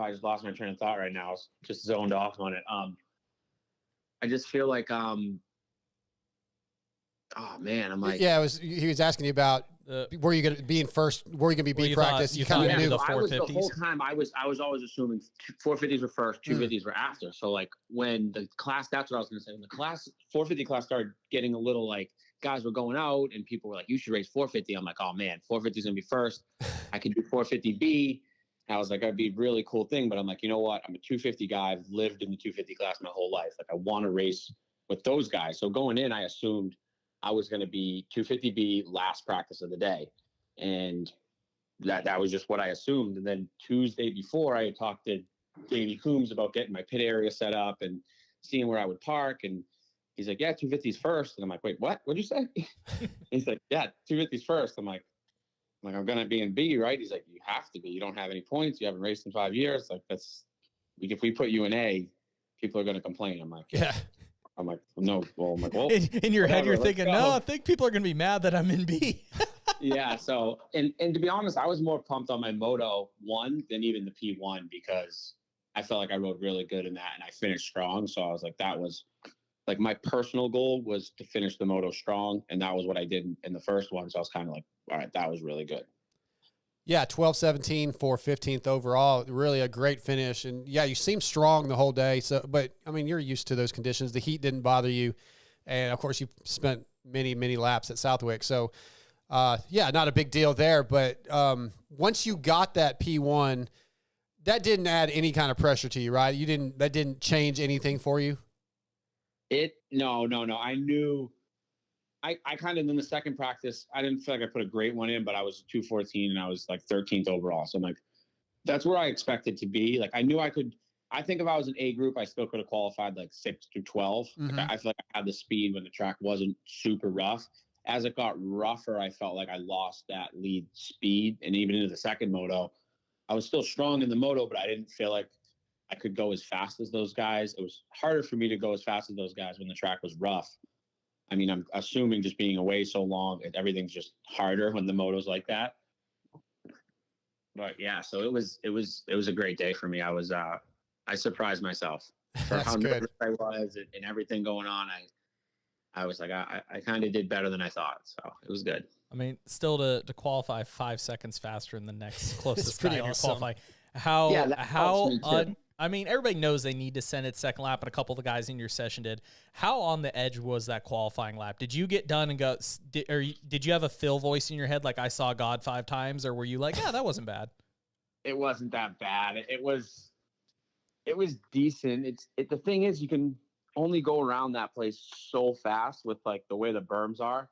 just lost my train of thought right now. I was just zoned off on it. I just feel like, oh man, I'm like, yeah, he was asking you about were you going to be in first? Were you going to be B practice? You kind of knew the 450s. The whole time I was always assuming 450s were first, 250s were after. So like when the class, that's what I was going to say. When the class 450 class started getting a little like guys were going out and people were like, you should race 450. I'm like, oh man, 450 is going to be first. I could do 450B. I was like, that'd be a really cool thing. But I'm like, you know what? I'm a 250 guy. I've lived in the 250 class my whole life. Like I want to race with those guys. So going in, I assumed I was going to be 250B last practice of the day. And that was just what I assumed. And then Tuesday before, I had talked to Davey Coombs about getting my pit area set up and seeing where I would park. And he's like, yeah, 250's first. And I'm like, wait, what? What'd you say? He's like, yeah, 250's first. I'm like, I'm going to be in B, right? He's like, you have to be. You don't have any points. You haven't raced in 5 years. Like, if we put you in A, people are going to complain. I'm like, yeah. I'm like, no. Well, I'm like, well. In your head, you're thinking, no, I think people are going to be mad that I'm in B. Yeah. So, and to be honest, I was more pumped on my Moto 1 than even the P1 because I felt like I rode really good in that and I finished strong. So I was like, that was like my personal goal was to finish the Moto strong. And that was what I did in the first one. So I was kind of like, all right, that was really good. Yeah, 12-17 for 15th overall. Really a great finish. And, yeah, you seem strong the whole day. So, but, I mean, you're used to those conditions. The heat didn't bother you. And, of course, you spent many, many laps at Southwick. So, yeah, not a big deal there. But once you got that P1, that didn't add any kind of pressure to you, right? That didn't change anything for you? No. I knew I kind of in the second practice, I didn't feel like I put a great one in, but I was 214 and I was like 13th overall. So I'm like, that's where I expected to be. Like I knew I could. I think if I was an A group, I still could have qualified like 6 through 12. Mm-hmm. Like I feel like I had the speed when the track wasn't super rough. As it got rougher, I felt like I lost that lead speed. And even into the second moto, I was still strong in the moto, but I didn't feel like I could go as fast as those guys. It was harder for me to go as fast as those guys when the track was rough. I mean, I'm assuming just being away so long, everything's just harder when the moto's like that. But yeah, so it was a great day for me. I surprised myself for how nervous I was and everything going on. I was like, I kind of did better than I thought. So it was good. I mean, still to qualify 5 seconds faster than the next closest pretty guy awesome. qualify. I mean, everybody knows they need to send it second lap, and a couple of the guys in your session did. How on the edge was that qualifying lap? Did you get done and go, or did you have a Phil voice in your head like I saw God 5 times, or were you like, yeah, that wasn't bad? it wasn't that bad. It was decent. The thing is, you can only go around that place so fast with like the way the berms are.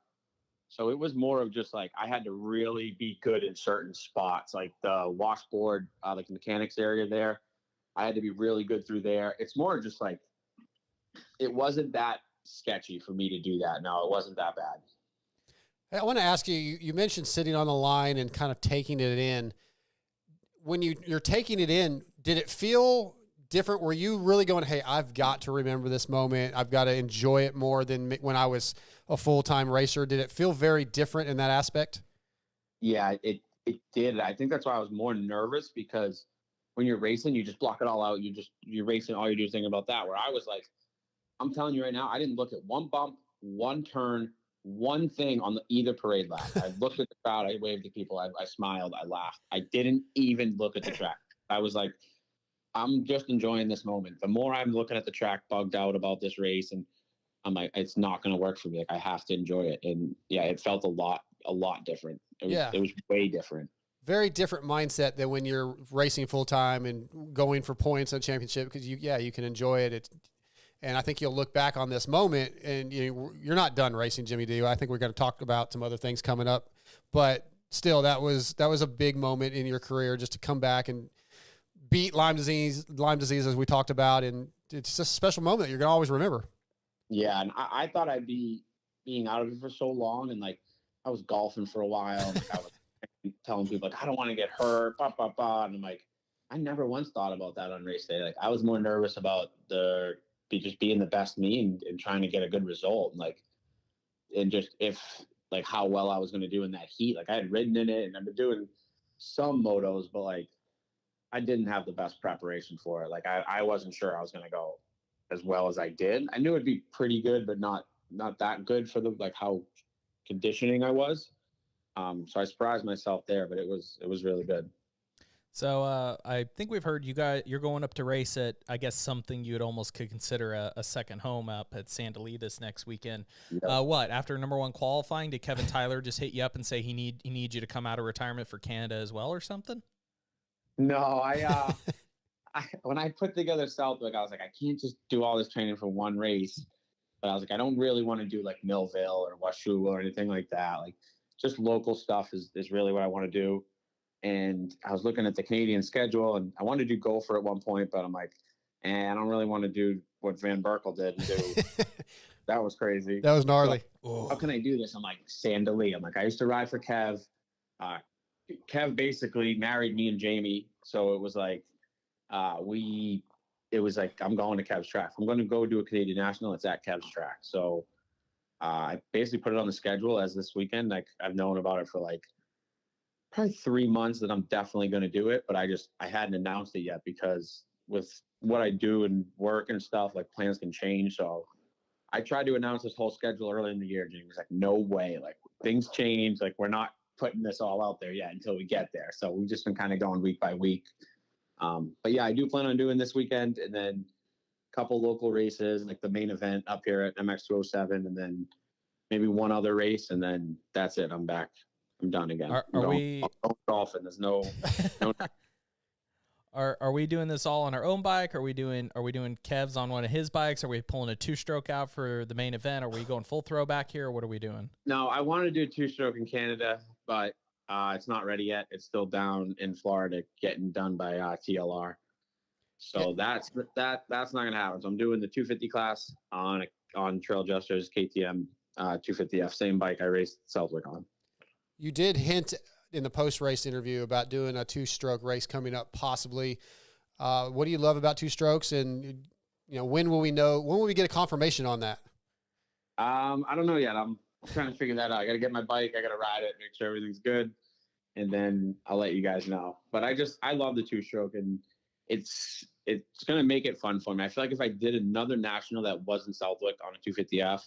So it was more of just like I had to really be good in certain spots, like the washboard, like the mechanics area there. I had to be really good through there. It's more just like it wasn't that sketchy for me to do that. No, it wasn't that bad. Hey, I want to ask you, you mentioned sitting on the line and kind of taking it in. When you're taking it in, did it feel different? Were you really going, hey, I've got to remember this moment. I've got to enjoy it more than when I was a full-time racer? Did it feel very different in that aspect? Yeah, it did. I think that's why I was more nervous, because when you're racing, you just block it all out. You're racing. All you do is thinking about that. Where I was like, I'm telling you right now, I didn't look at one bump, one turn, one thing on either parade lap. I looked at the crowd. I waved to people. I smiled. I laughed. I didn't even look at the track. I was like, I'm just enjoying this moment. The more I'm looking at the track, bugged out about this race, and I'm like, it's not going to work for me. Like, I have to enjoy it. And yeah, it felt a lot different. It was way different. Very different mindset than when you're racing full time and going for points on championship, because you can enjoy it. And I think you'll look back on this moment, and you're not done racing, Jimmy D. I think we're going to talk about some other things coming up, but still, that was a big moment in your career, just to come back and beat Lyme disease as we talked about, and it's just a special moment that you're going to always remember. Yeah, and I thought I'd be being out of it for so long, and like I was golfing for a while, and like, I was telling people like I don't want to get hurt, and I'm like, I never once thought about that on race day. Like I was more nervous about just being the best me and trying to get a good result, and just if like how well I was going to do in that heat. Like I had ridden in it and I've been doing some motos, but like I didn't have the best preparation for it. Like I wasn't sure I was going to go as well as I did. I knew it'd be pretty good, but not that good for like how conditioning I was. So I surprised myself there, but it was really good. So I think we've heard you're going up to race at, I guess, something you'd almost could consider a second home up at Santa this next weekend. Yep. What, after number one qualifying, did Kevin Tyler just hit you up and say he needs you to come out of retirement for Canada as well or something? No, when I put together Southwick, I was like, I can't just do all this training for one race. But I was like, I don't really want to do like Millville or Washougal or anything like that. Like just local stuff is really what I want to do. And I was looking at the Canadian schedule, and I wanted to do Gopher at one point, but I'm like, I don't really want to do what Van Berkel did and do. That was crazy. That was gnarly. So, how can I do this? I'm like, Santa Lee. I'm like, I used to ride for Kev. Kev basically married me and Jamie. So it was like, it was like, I'm going to Kev's track. I'm going to go do a Canadian National. It's at Kev's track. So I basically put it on the schedule as this weekend. Like I've known about it for like probably 3 months that I'm definitely going to do it, but I hadn't announced it yet because with what I do and work and stuff, like plans can change. So I tried to announce this whole schedule early in the year. Jamie was like, no way. Like things change. Like we're not putting this all out there yet until we get there. So we've just been kind of going week by week. But yeah, I do plan on doing this weekend and then a couple local races, like the main event up here at MX207, and then maybe one other race. And then that's it. I'm back. I'm done again. Are we golfing? There's no. Are we doing this all on our own bike? Are we doing Kev's on one of his bikes? Are we pulling a 2-stroke out for the main event? Are we going full throwback here? Or what are we doing? No, I want to do 2-stroke in Canada, but it's not ready yet. It's still down in Florida, getting done by TLR. So that's not going to happen. So I'm doing the 250 class on Trail Jesters KTM 250F, same bike I raced Southwick on. You did hint in the post-race interview about doing a 2-stroke race coming up, possibly. What do you love about 2-strokes, and when will we get a confirmation on that? I don't know yet. I'm trying to figure that out. I got to get my bike. I got to ride it, make sure everything's good, and then I'll let you guys know. But I love the 2-stroke, and it's going to make it fun for me. I feel like if I did another national that wasn't Southwick on a 250F,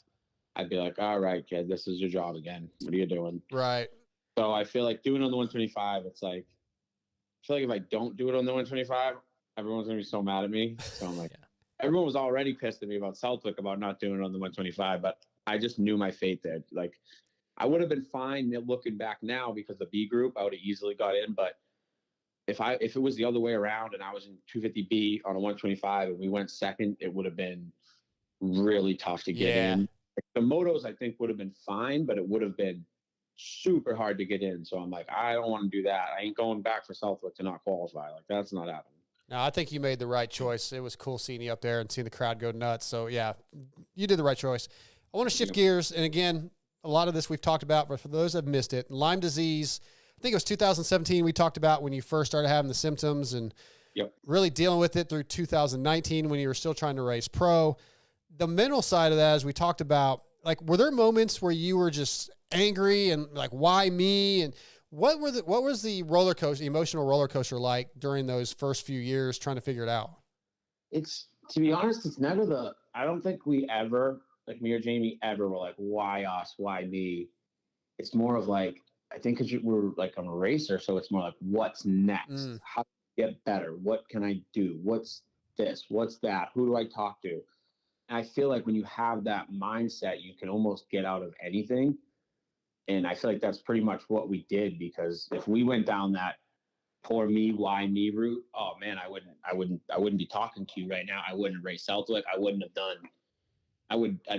I'd be like, all right, kid, this is your job again. What are you doing? Right. So I feel like doing it on the 125, it's like, I feel like if I don't do it on the 125, everyone's going to be so mad at me. So I'm like, everyone was already pissed at me about Southwick about not doing it on the 125, but I just knew my fate there. Like, I would have been fine looking back now because the B group, I would have easily got in, but if it was the other way around and I was in 250B on a 125 and we went second, it would have been really tough to get in. The motos I think would have been fine, but it would have been super hard to get in. So I'm like, I don't want to do that. I ain't going back for Southwick to not qualify. Like, that's not happening. No, I think you made the right choice. It was cool seeing you up there and seeing the crowd go nuts. So, yeah, you did the right choice. I want to shift gears. And, again, a lot of this we've talked about, but for those that have missed it, Lyme disease, I think it was 2017 we talked about when you first started having the symptoms and really dealing with it through 2019 when you were still trying to race pro. The mental side of that, as we talked about, like, were there moments where you were just angry and like, why me? And what was the roller coaster, emotional roller coaster like during those first few years trying to figure it out? It's, to be honest, it's never I don't think we ever, like me or Jamie ever were like, why us? Why me? It's more of like, I think because we're like, I'm a racer. So it's more like, what's next? How do I get better? What can I do? What's this? What's that? Who do I talk to? And I feel like when you have that mindset, you can almost get out of anything. And I feel like that's pretty much what we did, because if we went down that poor me, why me route, oh man, I wouldn't be talking to you right now. I wouldn't race Southwick. I'd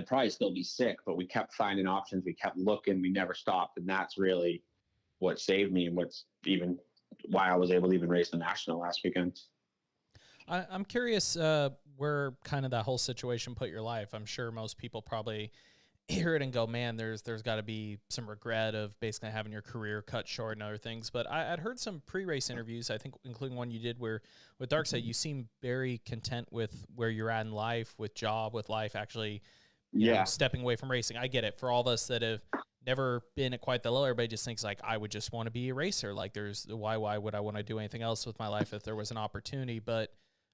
probably still be sick, but we kept finding options. We kept looking. We never stopped. And that's really what saved me and what's even why I was able to even race the national last weekend. I'm curious where kind of that whole situation put your life. I'm sure most people probably hear it and go, man, there's got to be some regret of basically having your career cut short and other things. But I'd heard some pre-race interviews, I think, including one you did where with Darkside, you seem very content with where you're at in life, with job, with life, actually, you know, stepping away from racing. I get it. For all of us that have never been at quite the level, everybody just thinks like, I would just want to be a racer. Like, why would I want to do anything else with my life if there was an opportunity? But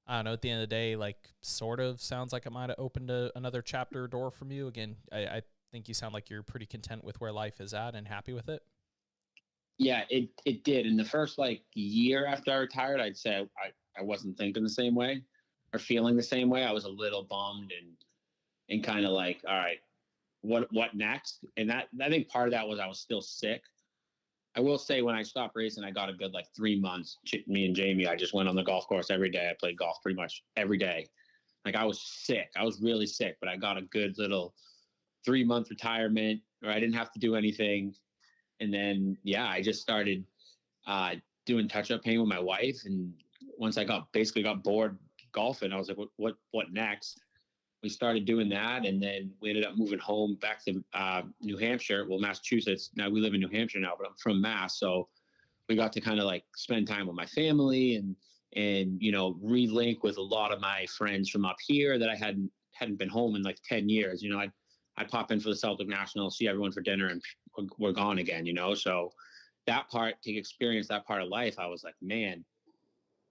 I don't know, at the end of the day, like, sort of sounds like it might have opened another chapter or door from you. Again, I think you sound like you're pretty content with where life is at and happy with it. Yeah, it did. In the first like year after I retired, I'd say I wasn't thinking the same way or feeling the same way. I was a little bummed and kind of like, all right, what next? And that, I think part of that was I was still sick. I will say when I stopped racing, I got a good like 3 months. Me and Jamie, I just went on the golf course every day. I played golf pretty much every day. Like, I was sick. I was really sick, but I got a good little 3-month retirement where I didn't have to do anything. And then, I just started doing touch-up paint with my wife. And once I got bored golfing, I was like, what next? We started doing that, and then we ended up moving home back to New Hampshire. Well, Massachusetts. Now we live in New Hampshire now, but I'm from Mass, so we got to kind of like spend time with my family and you know, relink with a lot of my friends from up here that I hadn't been home in like 10 years. You know, I'd pop in for the Southwick National, see everyone for dinner, and we're gone again. You know, so that part, to experience that part of life, I was like, man,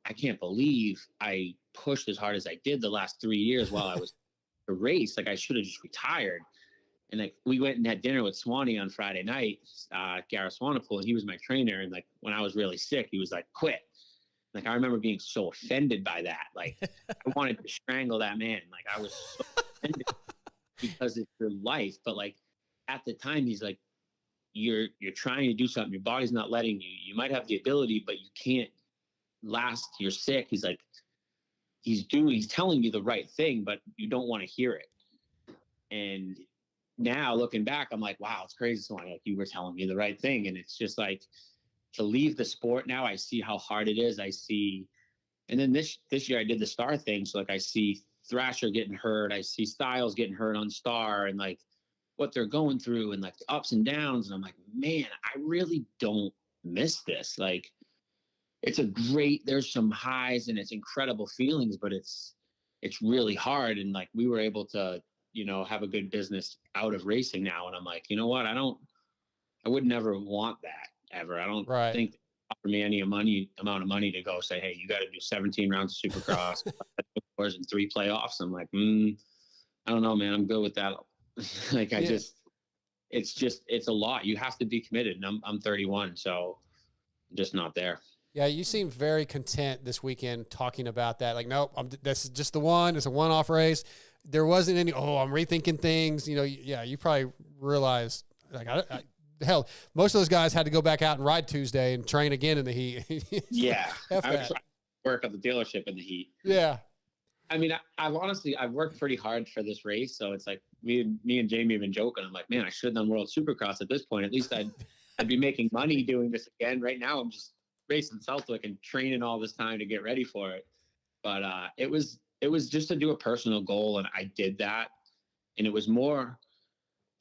I can't believe I pushed as hard as I did the last 3 years while I was a race. Like, I should have just retired. And like, we went and had dinner with Swanee on Friday night, Gareth Swanepoel, and he was my trainer. And like, when I was really sick, he was like, quit. Like, I remember being so offended by that. Like, I wanted to strangle that man. Like, I was so offended because it's your life. But like, at the time, he's like, you're trying to do something. Your body's not letting you. You might have the ability, but you can't last. You're sick. He's like, he's telling you the right thing, but you don't want to hear it. And now looking back, I'm like, wow, it's crazy. So like, you were telling me the right thing. And it's just like, to leave the sport now, I see how hard it is. I see, and then this year I did the Star thing. So like, I see Thrasher getting hurt. I see Styles getting hurt on Star, and like what they're going through and like the ups and downs. And I'm like, man, I really don't miss this. Like, there's some highs and it's incredible feelings, but it's really hard. And like, we were able to, you know, have a good business out of racing now. And I'm like, you know what? I would never want that ever. I don't think they offer me any amount of money to go say, hey, you got to do 17 rounds of Supercross and 3 playoffs. I'm like, I don't know, man. I'm good with that. Like, it's a lot. You have to be committed. And I'm 31, so I'm just not there. Yeah, you seem very content this weekend talking about that. Like, nope, this is just the one. It's a one-off race. There wasn't any, I'm rethinking things. You know, you probably realized, like, hell, most of those guys had to go back out and ride Tuesday and train again in the heat. Yeah. F I that. was trying to work at the dealership in the heat. Yeah. I mean, I've worked pretty hard for this race. So it's like me and Jamie have been joking. I'm like, man, I should have done World Supercross at this point. At least I'd be making money doing this again. Right now, I'm just racing Southwick and training all this time to get ready for it. But it was just to do a personal goal, and I did that. And it was more,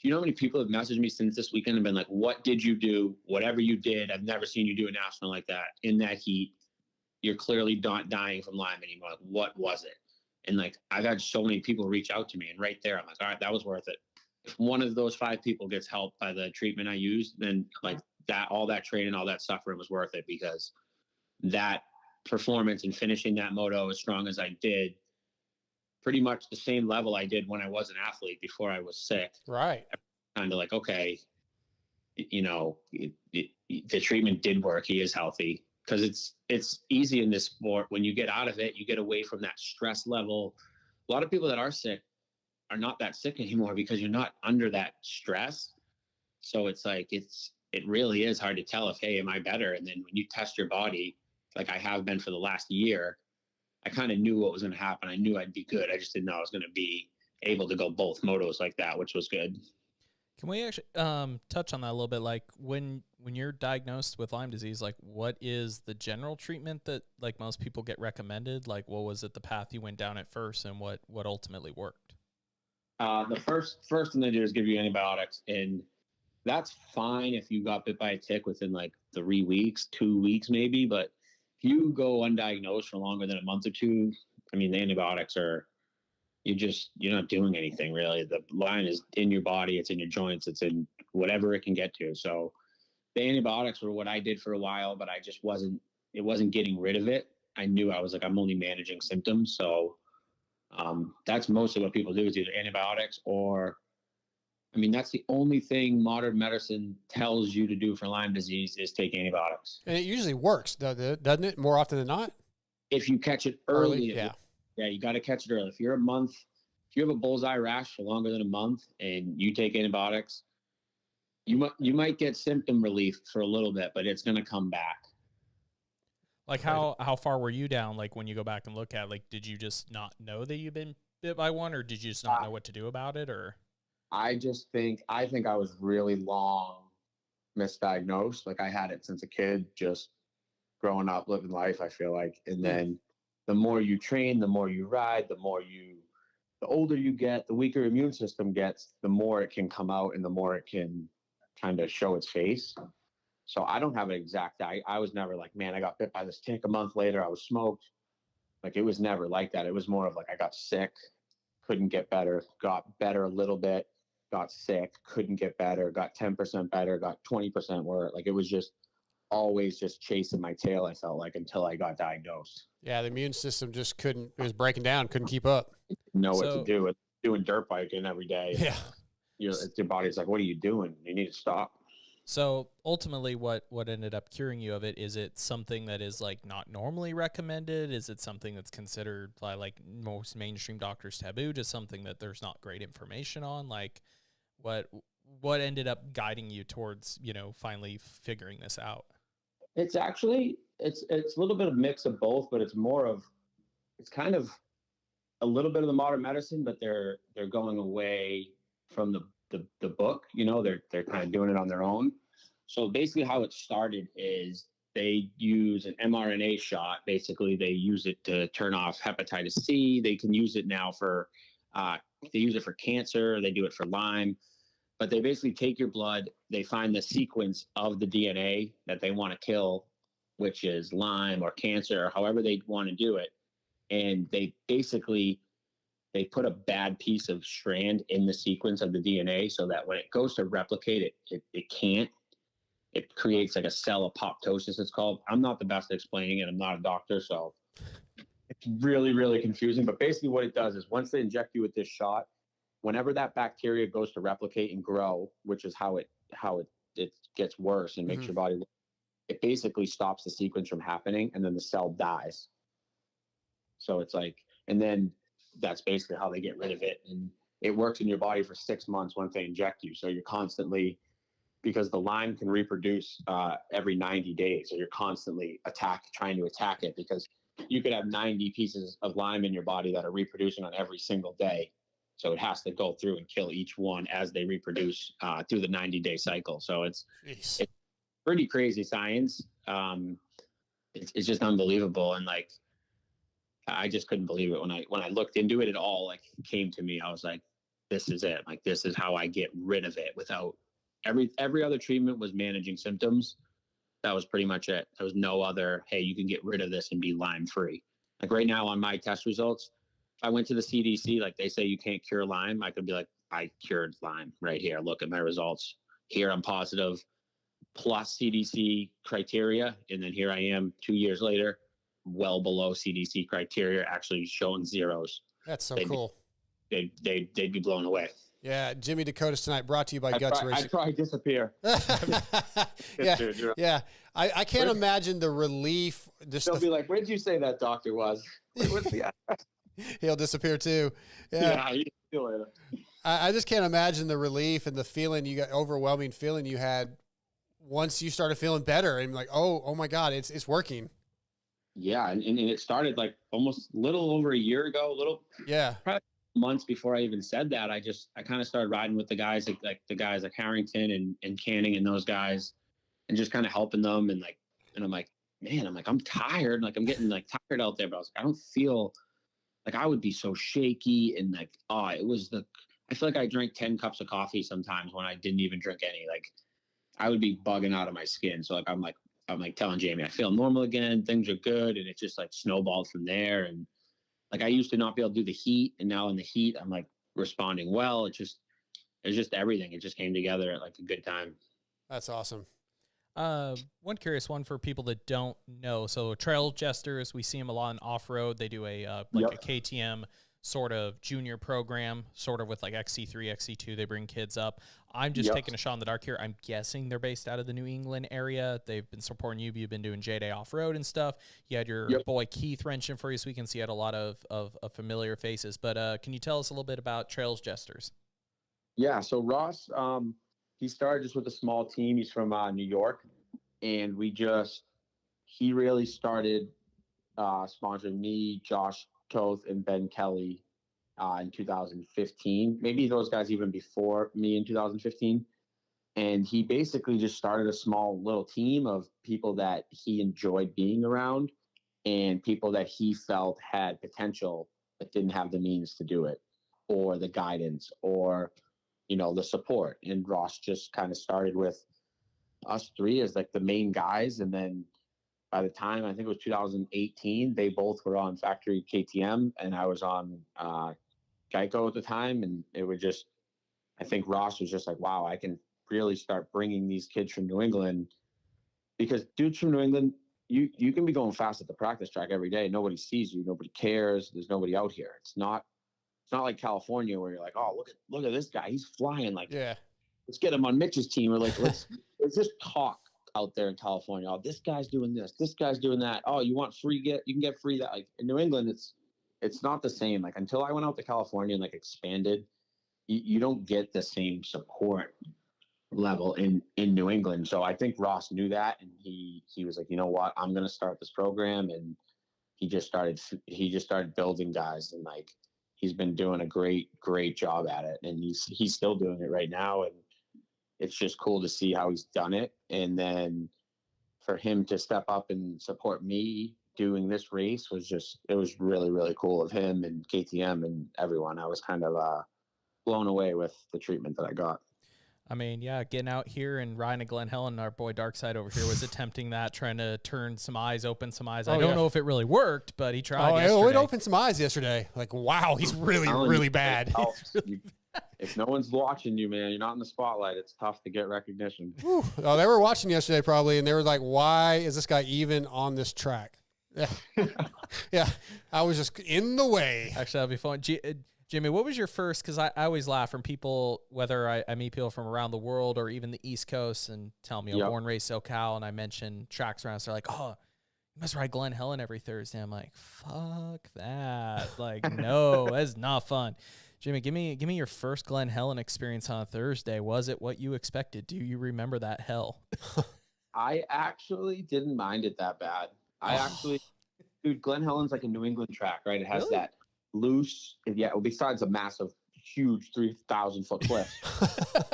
do you know how many people have messaged me since this weekend and been like, what did you do? Whatever you did, I've never seen you do a national like that in that heat. You're clearly not dying from Lyme anymore. Like, what was it? And like, I've had so many people reach out to me, and right there, I'm like, all right, that was worth it. If one of those 5 people gets helped by the treatment I used, then like that, all that training, all that suffering was worth it, because that performance and finishing that moto as strong as I did, pretty much the same level I did when I was an athlete before I was sick. Right. Kind of like, okay, you know, the treatment did work. He is healthy, because it's easy in this sport. When you get out of it, you get away from that stress level. A lot of people that are sick are not that sick anymore because you're not under that stress. So it's like, it really is hard to tell if, hey, am I better? And then when you test your body, like I have been for the last year, I kind of knew what was going to happen. I knew I'd be good. I just didn't know I was going to be able to go both motos like that, which was good. Can we actually touch on that a little bit? Like when you're diagnosed with Lyme disease, like what is the general treatment that like most people get recommended? Like what was it, the path you went down at first, and what ultimately worked? The first thing they do is give you antibiotics, and that's fine if you got bit by a tick within like 3 weeks, 2 weeks maybe. But if you go undiagnosed for longer than a month or two, I mean, the antibiotics are, you're not doing anything really. The Lyme is in your body, it's in your joints, it's in whatever it can get to. So the antibiotics were what I did for a while, but it wasn't getting rid of it. I knew I was like, I'm only managing symptoms. So that's mostly what people do, is either antibiotics or, I mean, that's the only thing modern medicine tells you to do for Lyme disease is take antibiotics. And it usually works, doesn't it? More often than not. If you catch it early, Yeah. Yeah, you got to catch it early. If you have a bullseye rash for longer than a month and you take antibiotics, you might get symptom relief for a little bit, but it's going to come back. Like how far were you down? Like when you go back and look at, like, did you just not know that you've been bit by one, or did you just not know what to do about it? Or I think I was really long misdiagnosed. Like I had it since a kid, just growing up, living life, I feel like. And then the more you train, the more you ride, the older you get, the weaker immune system gets, the more it can come out and the more it can kind of show its face. So I don't have an exact, I was never like, man, I got bit by this tick. A month later, I was smoked. Like it was never like that. It was more of like, I got sick, couldn't get better, got better a little bit, got sick, couldn't get better, got 10% better, got 20% worse. Like it was just always just chasing my tail, I felt like, until I got diagnosed. Yeah, the immune system just it was breaking down, couldn't keep up. Know what to do. It's doing dirt biking every day. Yeah. Your body's like, what are you doing? You need to stop. so ultimately, what ended up curing you of it? Is it something that is like not normally recommended? Is it something that's considered by like most mainstream doctors taboo? Just something that there's not great information on? Like what ended up guiding you towards, finally figuring this out? It's actually, it's a little bit of mix of both, but it's kind of a little bit of the modern medicine, but they're going away from the book, they're kind of doing it on their own. So basically how it started is they use an mRNA shot. Basically they use it to turn off hepatitis C. They can use it now they use it for cancer. They do it for Lyme, but they basically take your blood, they find the sequence of the DNA that they want to kill, which is Lyme or cancer, or however they want to do it. And they put a bad piece of strand in the sequence of the DNA so that when it goes to replicate it can't. It creates like a cell apoptosis, it's called. I'm not the best at explaining it. I'm not a doctor, so it's really, really confusing. But basically what it does is once they inject you with this shot, whenever that bacteria goes to replicate and grow, which is how it gets worse and makes your body, it basically stops the sequence from happening, and then the cell dies. So it's like, and then that's basically how they get rid of it. And it works in your body for 6 months once they inject you. So you're constantly, because the Lyme can reproduce every 90 days. So you're constantly trying to attack it, because you could have 90 pieces of Lyme in your body that are reproducing on every single day. So it has to go through and kill each one as they reproduce through the 90-day cycle. So it's pretty crazy science. It's just unbelievable. And like, I just couldn't believe it when I looked into it. It all like came to me. I was like, this is it. Like, this is how I get rid of it. Without every other treatment was managing symptoms. That was pretty much it. There was no other, hey, you can get rid of this and be Lyme free. Like right now on my test results, if I went to the CDC, like they say you can't cure Lyme, I could be like, I cured Lyme right here. Look at my results. Here I'm positive plus CDC criteria. And then here I am 2 years later, well below CDC criteria, actually showing zeros. That's so cool. They'd be blown away. Yeah, Jimmy Decotis tonight, brought to you by Guts Racing. I'd probably disappear. Yeah. I can't imagine the relief. They'll be like, where'd you say that doctor was? What's the He'll disappear too. Yeah. See you later. I just can't imagine the relief and the feeling overwhelming feeling you had once you started feeling better and like, oh my God, it's working. Yeah. And it started like almost little over a year ago, probably months before I even said that. I kind of started riding with the guys, like the guys like Harrington and Canning and those guys, and just kind of helping them. And I'm like, man, I'm tired. Like I'm getting like tired out there, but I was like, I don't feel like I would be so shaky. And like, I feel like I drank 10 cups of coffee sometimes when I didn't even drink any. Like I would be bugging out of my skin. So like, I'm like telling Jamie, I feel normal again. Things are good. And it just like snowballed from there. And like, I used to not be able to do the heat. And now in the heat, I'm like responding well. It's just everything. It just came together at like a good time. That's awesome. One curious one for people that don't know. So trail jesters, we see them a lot in off-road. They do a KTM sort of junior program, sort of with like XC3, XC2. They bring kids up. I'm just taking a shot in the dark here. I'm guessing they're based out of the New England area. They've been supporting you. You've been doing J-Day off-road and stuff. You had your boy Keith wrenching for you this weekend, so you had a lot of familiar faces. But can you tell us a little bit about Trails Jesters? Yeah, so Ross, he started just with a small team. He's from New York, and he really started sponsoring me, Josh Toth, and Ben Kelly in 2015. Maybe those guys even before me in 2015. And he basically just started a small little team of people that he enjoyed being around and people that he felt had potential but didn't have the means to do it, or the guidance, or the support. And Ross just kind of started with us three as like the main guys. And then by the time, I think it was 2018, they both were on factory KTM and I was on Geico at the time. And it would I think Ross was just like, wow, I can really start bringing these kids from New England, because dudes from New England, you can be going fast at the practice track every day. Nobody sees you. Nobody cares. There's nobody out here. It's not like California where you're like, oh, look at this guy. He's flying. Like, let's get him on Mitch's team. Or like, let's just talk out there in California. Oh, this guy's doing this. This guy's doing that. Oh, you want free you can get free that. Like in New England, it's not the same. Like until I went out to California and like expanded, you don't get the same support level in New England. So I think Ross knew that, and he was like, you know what, I'm going to start this program. And he just started building guys, and like, he's been doing a great job at it, and he's still doing it right now. And it's just cool to see how he's done it. And then for him to step up and support me doing this race it was really, really cool of him and KTM and everyone. I was kind of blown away with the treatment that I got. I mean, yeah, getting out here and riding a Glen Helen, our boy Darkside over here was attempting that, trying to open some eyes. I don't know if it really worked, but he tried yesterday. It opened some eyes yesterday. Like, wow, he's really, really bad. If no one's watching you, man, you're not in the spotlight, it's tough to get recognition. Oh, they were watching yesterday probably, and they were like, why is this guy even on this track? Yeah. Yeah, I was just in the way. Actually, that'll be fun. Jimmy, what was your first, because I always laugh from people, whether I meet people from around the world or even the East Coast, and tell me, born, raised SoCal, and I mention tracks around, so they're like, oh, you must ride Glen Helen every Thursday. I'm like, fuck that. Like, no, that's not fun. Jimmy, give me your first Glen Helen experience on a Thursday. Was it what you expected? Do you remember that hell? I actually didn't mind it that bad. Dude, Glen Helen's like a New England track, right? It has Really? that loose, besides a massive, huge 3,000-foot cliff.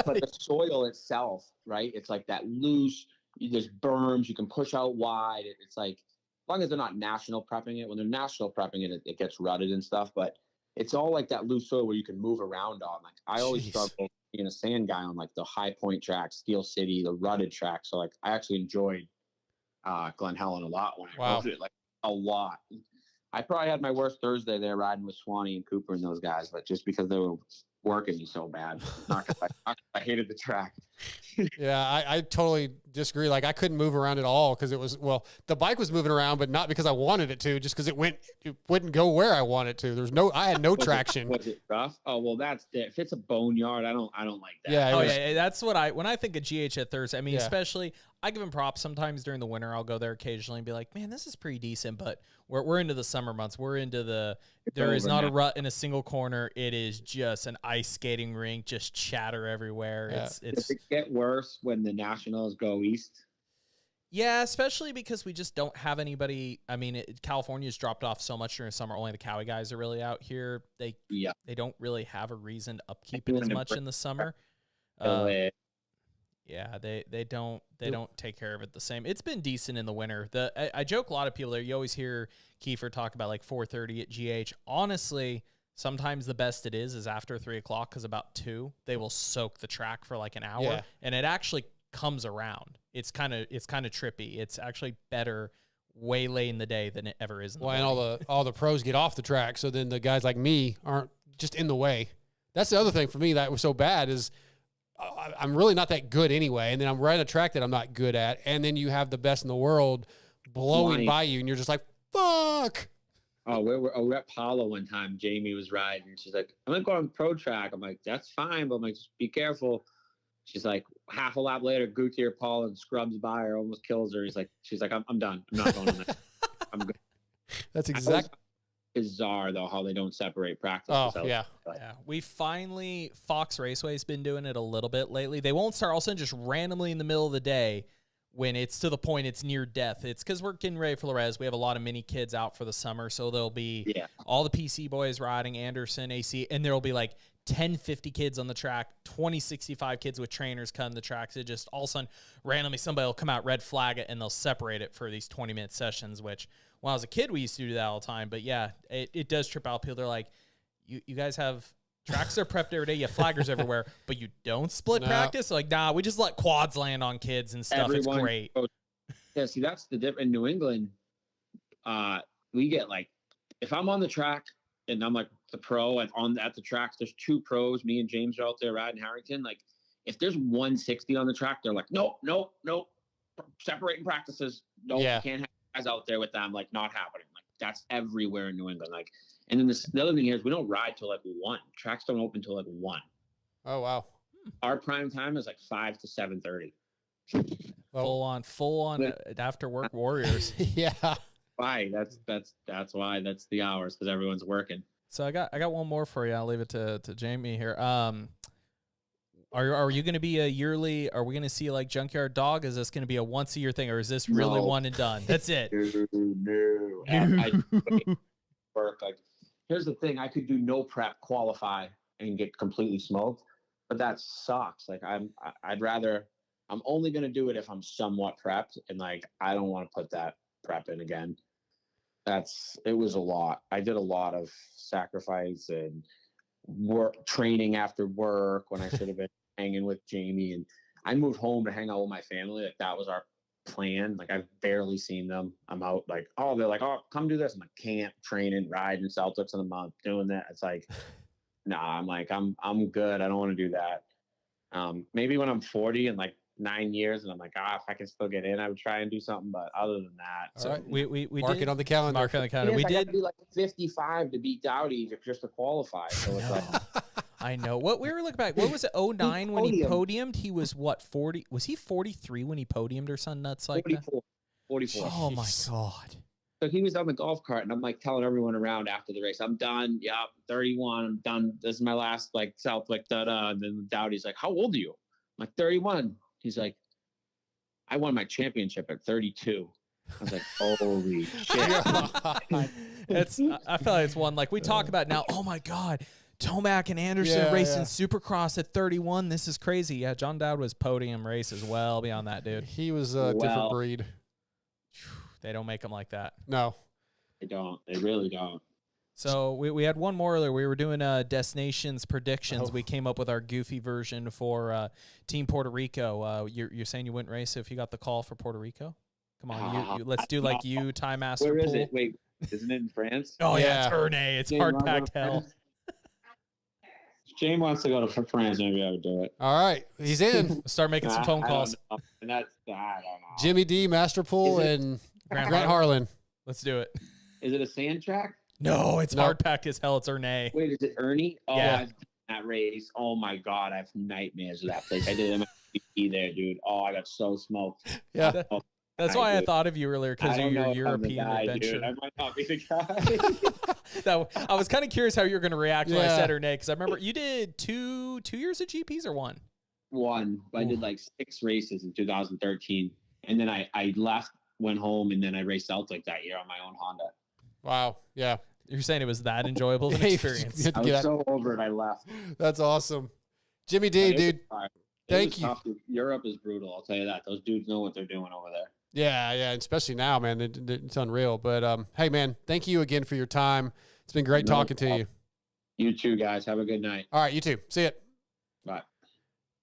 But the soil itself, right? It's like that loose, there's berms, you can push out wide. It's like, as long as they're not national prepping it, when they're national prepping it, it gets rutted and stuff. But it's all like that loose soil where you can move around on. Like I always struggle being a sand guy on like the High Point track, Steel City, the rutted track. So like I actually enjoyed Glen Helen a lot when I rode it, like a lot. I probably had my worst Thursday there riding with Swanee and Cooper and those guys, but just because they were working me so bad, not 'cause I hated the track. Yeah, I totally disagree. Like I couldn't move around at all because the bike was moving around, but not because I wanted it to, just because it wouldn't go where I wanted to. I had no traction. Was it rough? Oh well, if it's a boneyard, I don't like that. Yeah, that's what when I think of GH at Thursday. I mean, Yeah. especially I give him props sometimes during the winter. I'll go there occasionally and be like, man, this is pretty decent. But we're into the summer months. We're into there is not a rut in a single corner. It is just an ice skating rink, just chatter everywhere. Yeah. Does it get worse when the Nationals go east? Yeah, especially because we just don't have anybody. I mean, California's dropped off so much during the summer. Only the Cowie guys are really out here. They don't really have a reason to upkeep it as much in the summer. Yeah, they don't take care of it the same. It's been decent in the winter. I joke a lot of people there. You always hear Kiefer talk about like 4:30 at GH. Honestly, sometimes the best it is after 3 o'clock because about 2 they will soak the track for like an hour, and it actually comes around. It's kind of trippy. It's actually better way late in the day than it ever is in the morning. And all the pros get off the track, so then the guys like me aren't just in the way. That's the other thing for me that was so bad is I'm really not that good anyway, and then I'm riding a track that I'm not good at, and then you have the best in the world blowing by you, and you're just like, fuck. Oh, we're at Palo one time. Jamie was riding. She's like, I'm going to go on pro track. I'm like, that's fine, but I'm like, just be careful. She's like, half a lap later, Gutier Paul and scrubs by her, almost kills her. She's like, I'm done. I'm not going on that. I'm good. That's exactly. Bizarre though how they don't separate practice. Yeah. We finally Fox Raceway's been doing it a little bit lately. They won't start all of a sudden just randomly in the middle of the day when it's to the point it's near death. It's because we're getting ready for Lorez. We have a lot of mini kids out for the summer, so there'll be all the PC boys riding, Anderson, AC, and there'll be like 10, 50 kids on the track, 20, 65 kids with trainers cutting the tracks. It just all of a sudden randomly somebody will come out, red flag it, and they'll separate it for these 20-minute sessions, which when I was a kid, we used to do that all the time. But yeah, it does trip out people. They're like, you guys have tracks that are prepped every day. You have flaggers everywhere, but you don't split practice? Like, nah, we just let quads land on kids and stuff. It's great. Yeah, see, that's the difference. In New England, we get like, if I'm on the track and I'm like the pro and at the tracks, there's 2 pros. Me and James are out there riding Harrington. Like, if there's 160 on the track, they're like, nope, separating practices. No, you can't have guys out there with them, like not happening. Like that's everywhere in New England. Like, and then the other thing here is we don't ride till like 1. Tracks don't open till like 1. Oh wow. Our prime time is like 5 to 7:30. Full on after work warriors. Yeah. Why? That's why. That's the hours because everyone's working. So I got one more for you. I'll leave it to Jamie here. Are you going to be a yearly? Are we going to see like Junkyard Dog? Is this going to be a once a year thing, or is this really one and done? That's it. No. I work like. Here's the thing: I could do no prep, qualify, and get completely smoked, but that sucks. Like I'd rather. I'm only going to do it if I'm somewhat prepped, and like I don't want to put that prep in again. It was a lot. I did a lot of sacrifice and work training after work when I should have been hanging with Jamie, and I moved home to hang out with my family. Like that was our plan. Like I've barely seen them. I'm out like, oh, they're like, oh, come do this. I'm like, camp, training, riding Celtics in a month, doing that. It's like, nah, I'm like, I'm good. I don't want to do that. Maybe when I'm 40 and like 9 years and I'm like, if I can still get in, I would try and do something. But other than that, so right. we mark it on the calendar. Mark on the calendar. We did do like 55 to beat Dowdy just to qualify. So it's like. I know. What we were looking back. What was it? 09 when he podiumed? He was what, 40? Was he 43 when he podiumed or something nuts like 44. that? 44. Oh my God. So he was on the golf cart, and I'm like telling everyone around after the race, I'm done. Yep, 31. I'm done. This is my last like Southwick. And then Dowdy's like, how old are you? I'm like 31. He's like, I won my championship at 32. I was like, holy shit. I feel like it's one like we talk about now. Oh my God, Tomac and Anderson racing Supercross at 31. This is crazy. Yeah, John Dowd was podium race as well. Beyond that, dude, he was a different breed. They don't make them like that. No, they don't. They really don't. So we had one more earlier. We were doing destinations predictions. We came up with our goofy version for Team Puerto Rico. You're saying you wouldn't race if you got the call for Puerto Rico? Come on, let's do like you, Time Master. Where is it? Wait, isn't it in France? Oh yeah, it's Ernay. It's hard-packed hell. Shane wants to go to France. Maybe I would do it. All right, he's in. Start making some phone calls. And that's I don't know. Jimmy D, Masterpool, and Grant Harlan. Let's do it. Is it a sand track? No, it's hard-packed as hell. It's Ernay. Wait, is it Ernie? Oh, yeah. I've done that race. Oh my God, I have nightmares of that place. I did MXGP there, dude. Oh, I got so smoked. Yeah. That's why I thought of you earlier because of your European adventure. Dude. I might not be the guy. I was kind of curious how you were going to react when I said Ernay because I remember you did two years of GPs or one? One. I did like 6 races in 2013. And then I left, went home, and then I raced Southwick that year on my own Honda. Wow. Yeah. You're saying it was that enjoyable of an experience. I was so over it, I left. That's awesome. Jimmy D, dude. Thank you. Europe is brutal, I'll tell you that. Those dudes know what they're doing over there. Yeah, especially now, man. It's unreal. But, hey, man, thank you again for your time. It's been great talking to you. You too, guys. Have a good night. All right, you too. See it. Bye.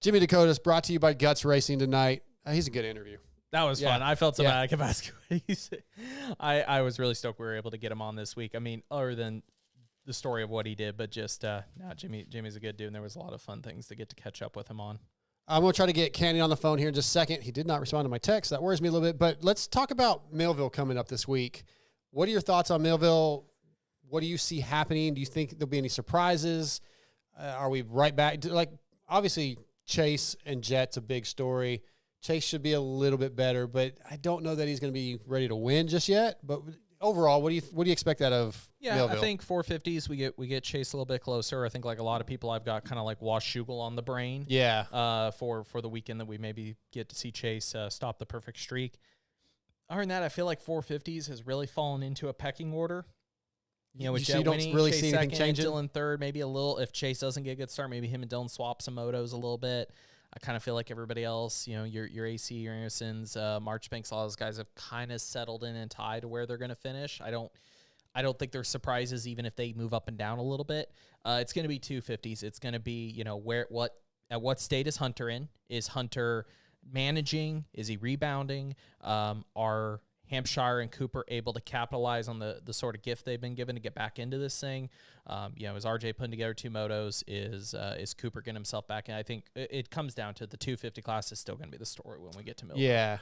Jimmy Decotis, brought to you by Guts Racing tonight. He's a good interview. That was fun. I felt so bad I kept asking what he said. I was really stoked we were able to get him on this week. I mean, other than the story of what he did, but just Jimmy's a good dude, and there was a lot of fun things to get to catch up with him on. I'm going to try to get Candy on the phone here in just a second. He did not respond to my text. That worries me a little bit. But let's talk about Millville coming up this week. What are your thoughts on Millville? What do you see happening? Do you think there'll be any surprises? Are we right back? Like, obviously, Chase and Jet's a big story. Chase should be a little bit better, but I don't know that he's going to be ready to win just yet. But overall, what do you expect out of Millville? I think 450s we get Chase a little bit closer. I think like a lot of people I've got kind of like Washougal on the brain. Yeah. For the weekend that we maybe get to see Chase stop the perfect streak. Other than that, I feel like 450s has really fallen into a pecking order. You know, with Jet winning, really Chase see anything second, changing? Dylan third, maybe a little. If Chase doesn't get a good start, maybe him and Dylan swap some motos a little bit. I kind of feel like everybody else, you know, your AC, your Andersons, Marchbanks, all those guys have kind of settled in and tied to where they're going to finish. I don't think there's surprises even if they move up and down a little bit. It's going to be 250s. It's going to be, you know, at what state is Hunter in? Is Hunter managing? Is he rebounding? Are Hampshire and Cooper able to capitalize on the sort of gift they've been given to get back into this thing? You know, is RJ putting together 2 motos? Is Cooper getting himself back in? I think it comes down to the 250 class is still going to be the story when we get to Millville.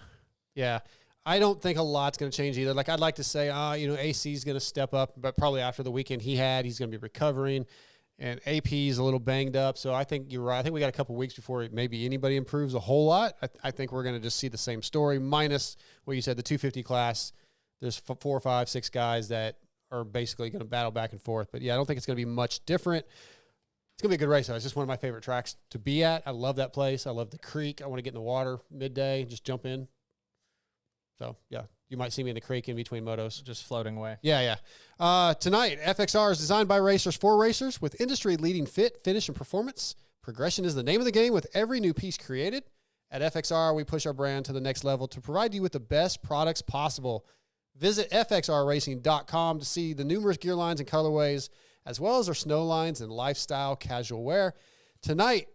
Yeah. I don't think a lot's going to change either. Like, I'd like to say, you know, AC is going to step up, but probably after the weekend he's going to be recovering, and AP is a little banged up. So I think you're right. I think we got a couple weeks before maybe anybody improves a whole lot. I think we're going to just see the same story, minus what you said, the 250 class. There's 4, 5, 6 guys that are basically going to battle back and forth. But, yeah, I don't think it's going to be much different. It's going to be a good race, though. It's just one of my favorite tracks to be at. I love that place. I love the creek. I want to get in the water midday and just jump in. So, yeah, you might see me in the creek in between motos. Just floating away. Yeah. Tonight, FXR is designed by racers for racers with industry-leading fit, finish, and performance. Progression is the name of the game with every new piece created. At FXR, we push our brand to the next level to provide you with the best products possible. Visit fxrracing.com to see the numerous gear lines and colorways, as well as our snow lines and lifestyle casual wear. Tonight,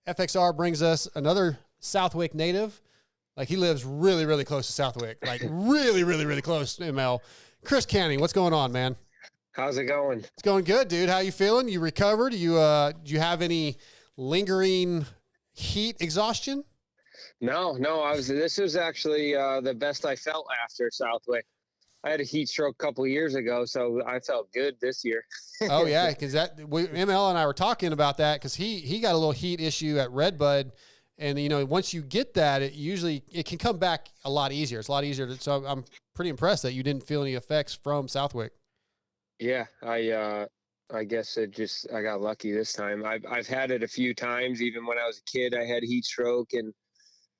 FXR brings us another Southwick native. Like, he lives really, really close to Southwick. Like, really, really, really close to ML. Chris Canning, what's going on, man? How's it going? It's going good, dude. How you feeling? You recovered? Do you have any lingering heat exhaustion? No. This was actually the best I felt after Southwick. I had a heat stroke a couple of years ago, so I felt good this year. Oh yeah, because ML and I were talking about that because he got a little heat issue at Redbud. And, you know, once you get that, it can come back a lot easier. It's a lot easier. So I'm pretty impressed that you didn't feel any effects from Southwick. Yeah, I guess I got lucky this time. I've had it a few times. Even when I was a kid, I had heat stroke, and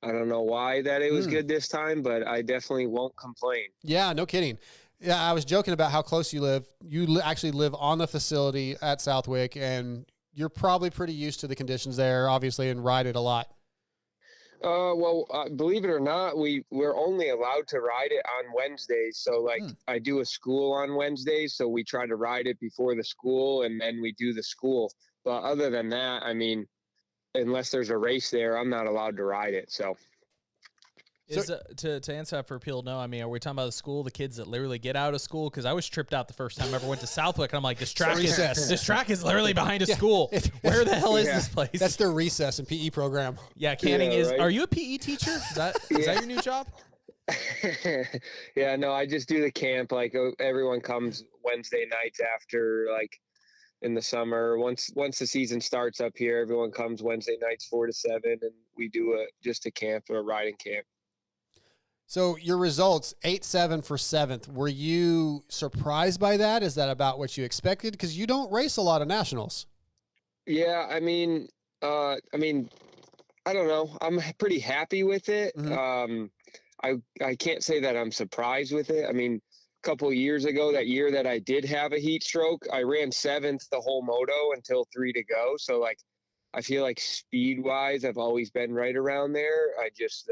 I don't know why that it was good this time, but I definitely won't complain. Yeah, no kidding. Yeah, I was joking about how close you live. You actually live on the facility at Southwick, and you're probably pretty used to the conditions there, obviously, and ride it a lot. Well, believe it or not, we're only allowed to ride it on Wednesdays. So I do a school on Wednesdays, so we try to ride it before the school, and then we do the school. But other than that, I mean, unless there's a race there, I'm not allowed to ride it. So. To answer that for people to know, I mean, are we talking about the school, the kids that literally get out of school? Because I was tripped out the first time I ever went to Southwick, and I'm like, this track is literally behind a school. Where the hell is this place? That's their recess and PE program. Yeah, Canning is. Right? Are you a PE teacher? Is that your new job? Yeah, no, I just do the camp. Like everyone comes Wednesday nights after, like in the summer. Once the season starts up here, everyone comes Wednesday nights 4 to 7, and we do just a camp or a riding camp. So your results, 8-7 for 7th. Were you surprised by that? Is that about what you expected? Because you don't race a lot of nationals. Yeah, I mean, I don't know. I'm pretty happy with it. Mm-hmm. I can't say that I'm surprised with it. I mean, a couple of years ago, that year that I did have a heat stroke, I ran 7th the whole moto until 3 to go. So like, I feel like speed wise, I've always been right around there. I just,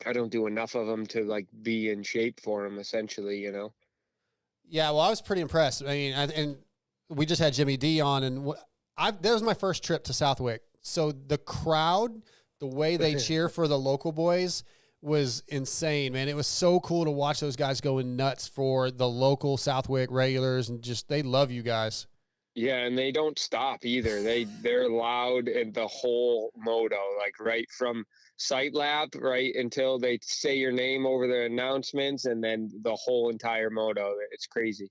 I don't do enough of them to like be in shape for them, essentially, you know? Yeah, well, I was pretty impressed. I mean, and we just had Jimmy D on, and that was my first trip to Southwick. So the crowd, the way they cheer for the local boys was insane, man. It was so cool to watch those guys going nuts for the local Southwick regulars, and just, they love you guys. Yeah, and they don't stop either. They're loud in the whole moto, like right from sight lap right until they say your name over the announcements, and then the whole entire moto. It's crazy.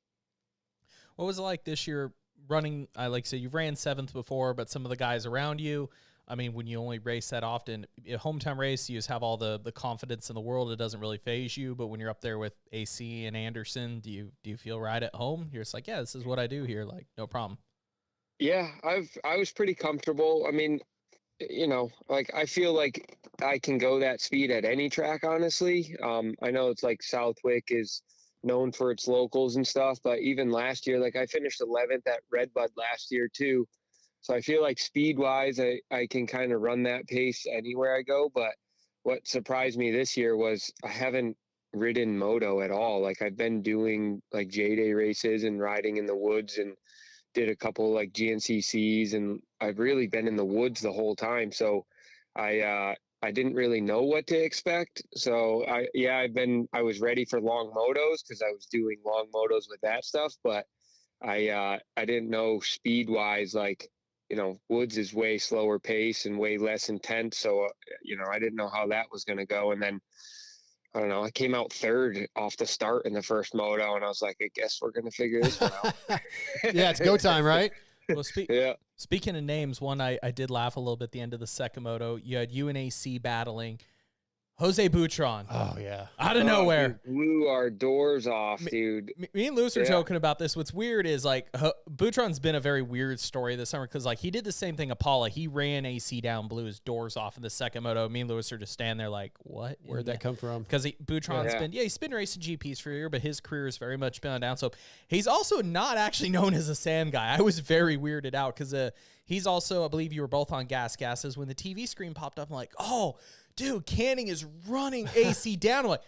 What was it like this year running? I like say you've ran 7th before, but some of the guys around you, I mean, when you only race that often, a hometown race, you just have all the confidence in the world. It doesn't really phase you. But when you're up there with AC and Anderson, do you feel right at home? You're just like, yeah, this is what I do here. Like, no problem. Yeah, I was pretty comfortable. I mean, you know, like I feel like I can go that speed at any track, honestly. I know it's like Southwick is known for its locals and stuff, but even last year, like I finished 11th at Redbud last year too. So I feel like speed wise, I can kind of run that pace anywhere I go. But what surprised me this year was I haven't ridden moto at all. Like I've been doing like J-Day races and riding in the woods, and did a couple like GNCCs, and I've really been in the woods the whole time. So I didn't really know what to expect. So I was ready for long motos because I was doing long motos with that stuff, but I didn't know speed wise, like, you know, woods is way slower pace and way less intense. So, you know, I didn't know how that was going to go. And then, I don't know, I came out 3rd off the start in the first moto, and I was like, I guess we're going to figure this one out. Yeah, it's go time, right? Well, speaking of names, one I did laugh a little bit at the end of the second moto. You had UNAC battling Jose Butron. Oh, yeah. Out of nowhere. Dude, blew our doors off, dude. Me and Lewis are joking about this. What's weird is, like, Butron's been a very weird story this summer because, like, he did the same thing Apollo. He ran AC down, blew his doors off in the second moto. Me and Lewis are just standing there like, what? Where'd that come from? Because Butron's he's been racing GPs for a year, but his career has very much been on down slope. He's also not actually known as a sand guy. I was very weirded out because he's also, I believe you were both on gases. When the TV screen popped up, I'm like, oh, dude, Canning is running AC down. I'm like,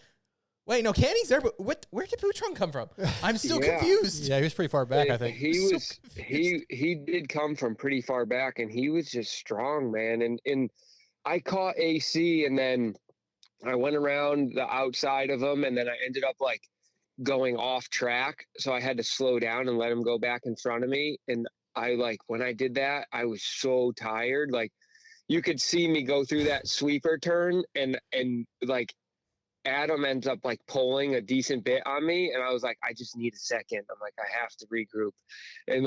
wait, no, Canning's there, but where did Butron come from? I'm still confused. Yeah, he was pretty far back, I think. He did come from pretty far back, and he was just strong, man. And I caught AC, and then I went around the outside of him, and then I ended up like going off track. So I had to slow down and let him go back in front of me. And when I did that, I was so tired. Like, you could see me go through that sweeper turn, and like Adam ends up like pulling a decent bit on me, and I was like, I just need a second. I'm like, I have to regroup. And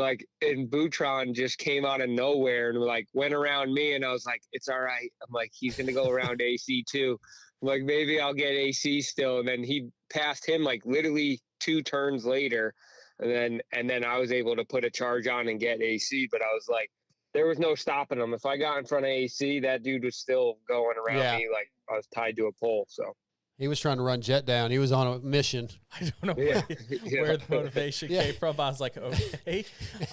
Boutron just came out of nowhere and like went around me, and I was like, it's all right. I'm like, he's gonna go around AC too. I'm like, maybe I'll get AC still. And then he passed him like literally 2 turns later, and then I was able to put a charge on and get AC. But I was like, there was no stopping him. If I got in front of AC, that dude was still going around me like I was tied to a pole. So he was trying to run Jet down. He was on a mission. I don't know where the motivation came from. I was like, okay.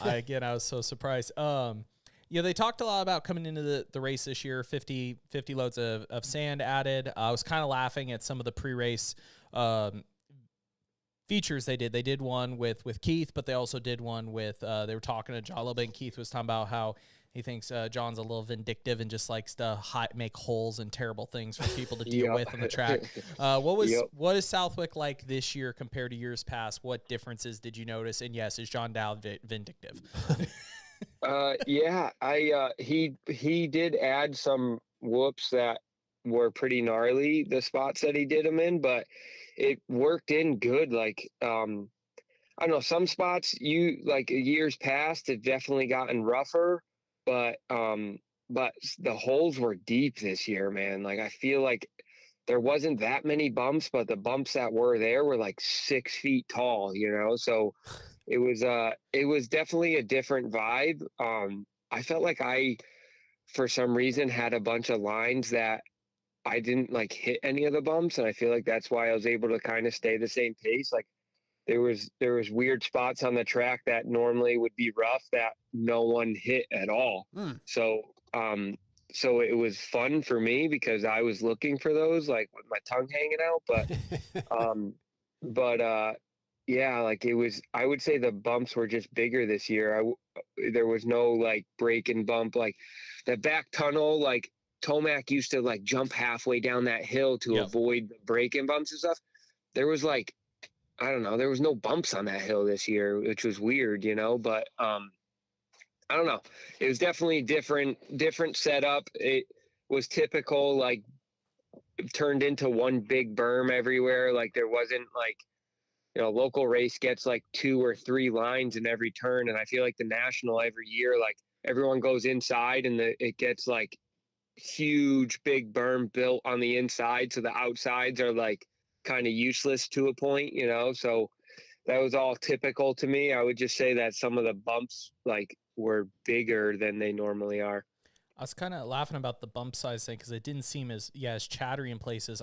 I was so surprised. They talked a lot about coming into the race this year, 50 loads of sand added. I was kind of laughing at some of the pre-race features they did. They did one with Keith, but they also did one with, they were talking to John a little bit, and Keith was talking about how he thinks John's a little vindictive and just likes to make holes and terrible things for people to deal with on the track. What is Southwick like this year compared to years past? What differences did you notice? And yes, is John Dowd vindictive? He did add some whoops that were pretty gnarly, the spots that he did them in, but it worked in good. Like, I don't know, some spots years past have definitely gotten rougher, but the holes were deep this year, man. Like, I feel like there wasn't that many bumps, but the bumps that were there were like 6 feet tall, so it was definitely a different vibe. I felt like I, for some reason, had a bunch of lines that I didn't like hit any of the bumps, and I feel like that's why I was able to kind of stay the same pace. Like, there was weird spots on the track that normally would be rough that no one hit at all. So it was fun for me because I was looking for those, like with my tongue hanging out. But yeah, like it was, I would say the bumps were just bigger this year. There was no like break and bump, like the back tunnel, like Tomac used to like jump halfway down that hill to avoid the break and bumps and stuff. There was like, I don't know, there was no bumps on that hill this year, which was weird, but I don't know. It was definitely different setup. It was typical, like turned into one big berm everywhere. Like there wasn't like, local race gets like 2 or 3 lines in every turn. And I feel like the national every year, like everyone goes inside and it gets like huge big berm built on the inside. So the outsides are like kind of useless to a point, so that was all typical to me. I would just say that some of the bumps like were bigger than they normally are. I was kind of laughing about the bump size thing because it didn't seem as chattery in places.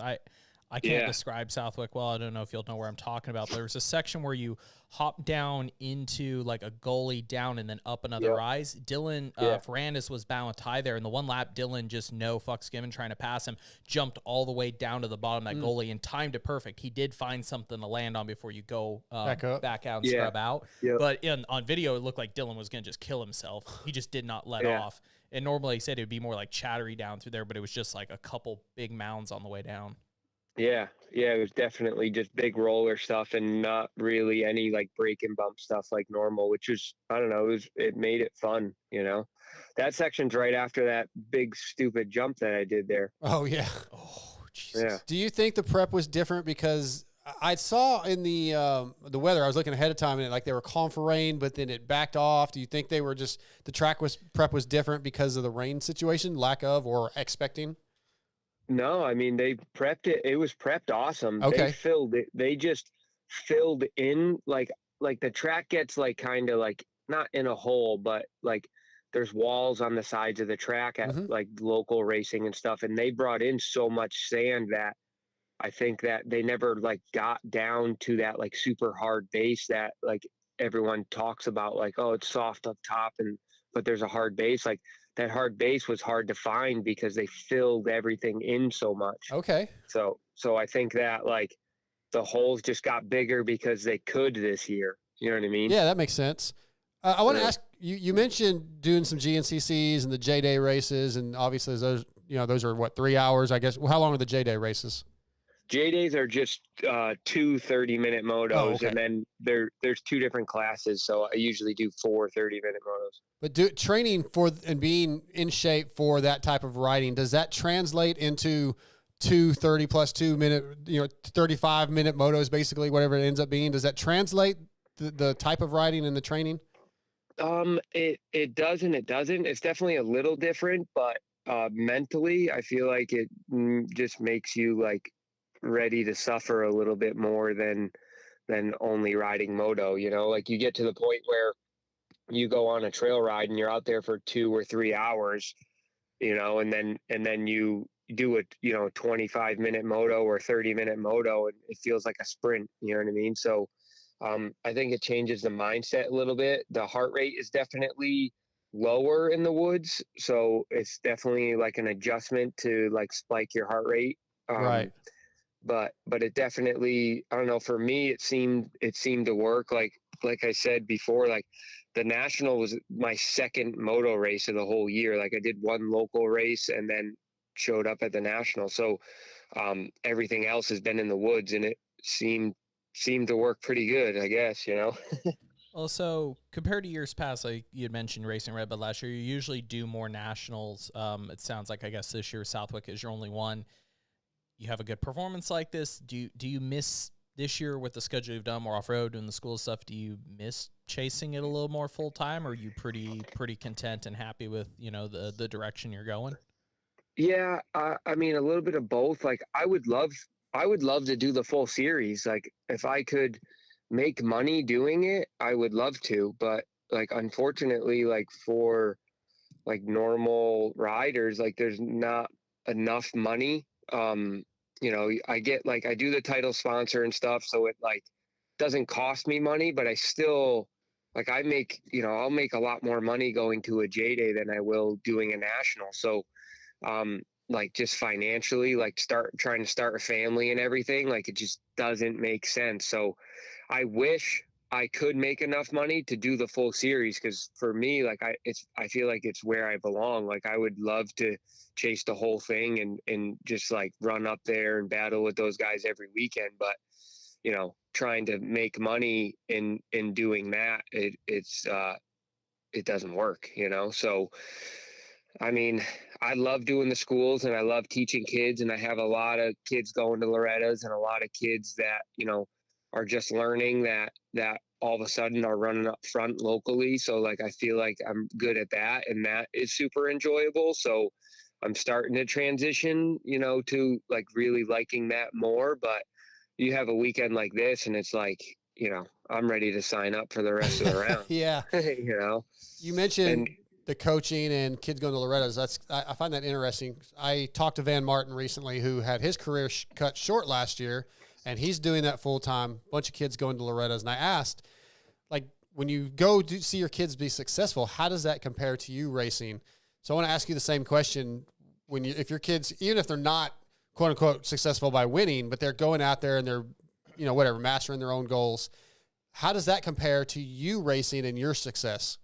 I can't describe Southwick well. I don't know if you'll know where I'm talking about. But there was a section where you hop down into like a gully down and then up another rise. Dylan Ferandis was bound to tie there. And the one lap, Dylan just no fucks given trying to pass him, jumped all the way down to the bottom of that gully and timed it perfect. He did find something to land on before you go back out and scrub out. Yep. But on video, it looked like Dylan was going to just kill himself. He just did not let off. And normally he said it would be more like chattery down through there, but it was just like a couple big mounds on the way down. Yeah, it was definitely just big roller stuff and not really any like break and bump stuff like normal, which was, I don't know, it made it fun, That section's right after that big stupid jump that I did there. Oh yeah. Oh Jesus. Yeah. Do you think the prep was different because I saw in the weather, I was looking ahead of time and they were calling for rain, but then it backed off. Do you think they were just the prep was different because of the rain situation, lack of or expecting? No, I mean, they prepped it. It was prepped awesome. Okay. They filled it. They just filled in like the track gets like kind of like not in a hole, but like there's walls on the sides of the track at like local racing and stuff. And they brought in so much sand that I think that they never like got down to that like super hard base that like everyone talks about, like, oh, it's soft up top but there's a hard base. Like that hard base was hard to find because they filled everything in so much. Okay. So I think that like the holes just got bigger because they could this year. You know what I mean? Yeah, that makes sense. I want to ask you mentioned doing some GNCCs and the J-Day races, and obviously those are what, 3 hours, I guess. Well, how long are the J-Day races? J-Days are just 2 30-minute motos, and then there's 2 different classes, so I usually do 4 30-minute motos. But training for and being in shape for that type of riding, does that translate into two 30 plus 2 minute, 35-minute motos, basically, whatever it ends up being. Does that translate the type of riding and the training? It does and it doesn't. It's definitely a little different, but mentally, I feel like it just makes you like ready to suffer a little bit more than only riding moto. Like you get to the point where you go on a trail ride and you're out there for 2 or 3 hours, and then you do a 25-minute moto or 30-minute moto, and it feels like a sprint. You know what I mean? So I think it changes the mindset a little bit. The heart rate is definitely lower in the woods, so it's definitely like an adjustment to like spike your heart rate. Right. But it definitely, I don't know, for me, it seemed to work. Like I said before, like the National was my second moto race of the whole year. Like I did one local race and then showed up at the National. So everything else has been in the woods, and it seemed to work pretty good, I guess, Also, compared to years past, like you had mentioned racing Red Bud last year, you usually do more nationals. It sounds like, I guess this year Southwick is your only one. You have a good performance like this. Do you miss this year with the schedule you've done more off-road and the school stuff? Do you miss chasing it a little more full-time, or are you pretty content and happy with, the direction you're going? Yeah, I mean, a little bit of both. Like I would love to do the full series. Like if I could make money doing it, I would love to, but like unfortunately, like for like normal riders, like there's not enough money. I get like I do the title sponsor and stuff, so it like doesn't cost me money, but I still like I'll make a lot more money going to a J Day than I will doing a national. So like just financially, like trying to start a family and everything, like it just doesn't make sense. So I wish I could make enough money to do the full series, because for me, like I feel like it's where I belong. Like I would love to chase the whole thing and just like run up there and battle with those guys every weekend. But trying to make money in doing that, it doesn't work. So I mean, I love doing the schools and I love teaching kids, and I have a lot of kids going to Loretta's and a lot of kids that, are just learning that all of a sudden are running up front locally. So like, I feel like I'm good at that, and that is super enjoyable. So I'm starting to transition, to like really liking that more. But you have a weekend like this and it's like, I'm ready to sign up for the rest of the round. Yeah. You mentioned the coaching and kids going to Loretta's. I find that interesting. I talked to Van Martin recently, who had his career cut short last year, and he's doing that full time. Bunch of kids going to Loretta's, and I asked, like, when you go to see your kids be successful, how does that compare to you racing? So I want to ask you the same question. If your kids, even if they're not quote unquote successful by winning, but they're going out there and they're, mastering their own goals, how does that compare to you racing and your success?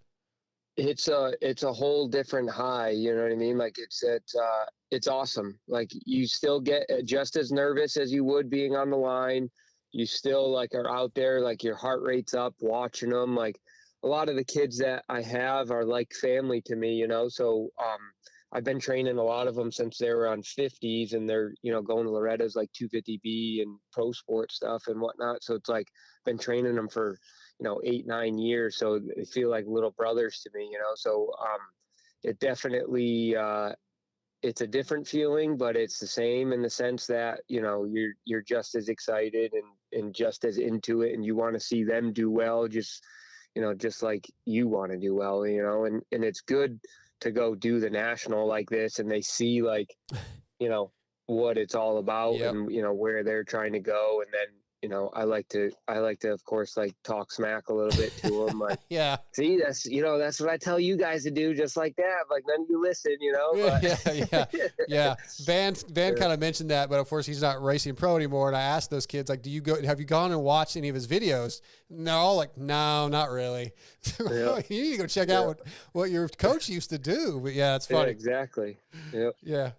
It's a whole different high, you know what I mean? Like it's awesome. Like you still get just as nervous as you would being on the line. You still like are out there, like your heart rate's up watching them. Like a lot of the kids that I have are like family to me, So I've been training a lot of them since they were on 50s, and they're, going to Loretta's like 250B and pro sport stuff and whatnot. So it's like been training them for 8-9 years, so they feel like little brothers to me, So it definitely it's a different feeling, but it's the same in the sense that you're just as excited and just as into it, and you want to see them do well, just like you want to do well, and it's good to go do the national like this, and they see like what it's all about. Yep. And where they're trying to go, and then I like to of course like talk smack a little bit to them, like yeah, see, that's that's what I tell you guys to do, just like that, like none of you listen, but. yeah Van kind of mentioned that, but of course he's not racing pro anymore, and I asked those kids, like, have you gone and watched any of his videos? And they're all like, no, not really. Yeah. You need to go check out what your coach used to do. But yeah, it's funny. Yeah, exactly. Yep. Yeah.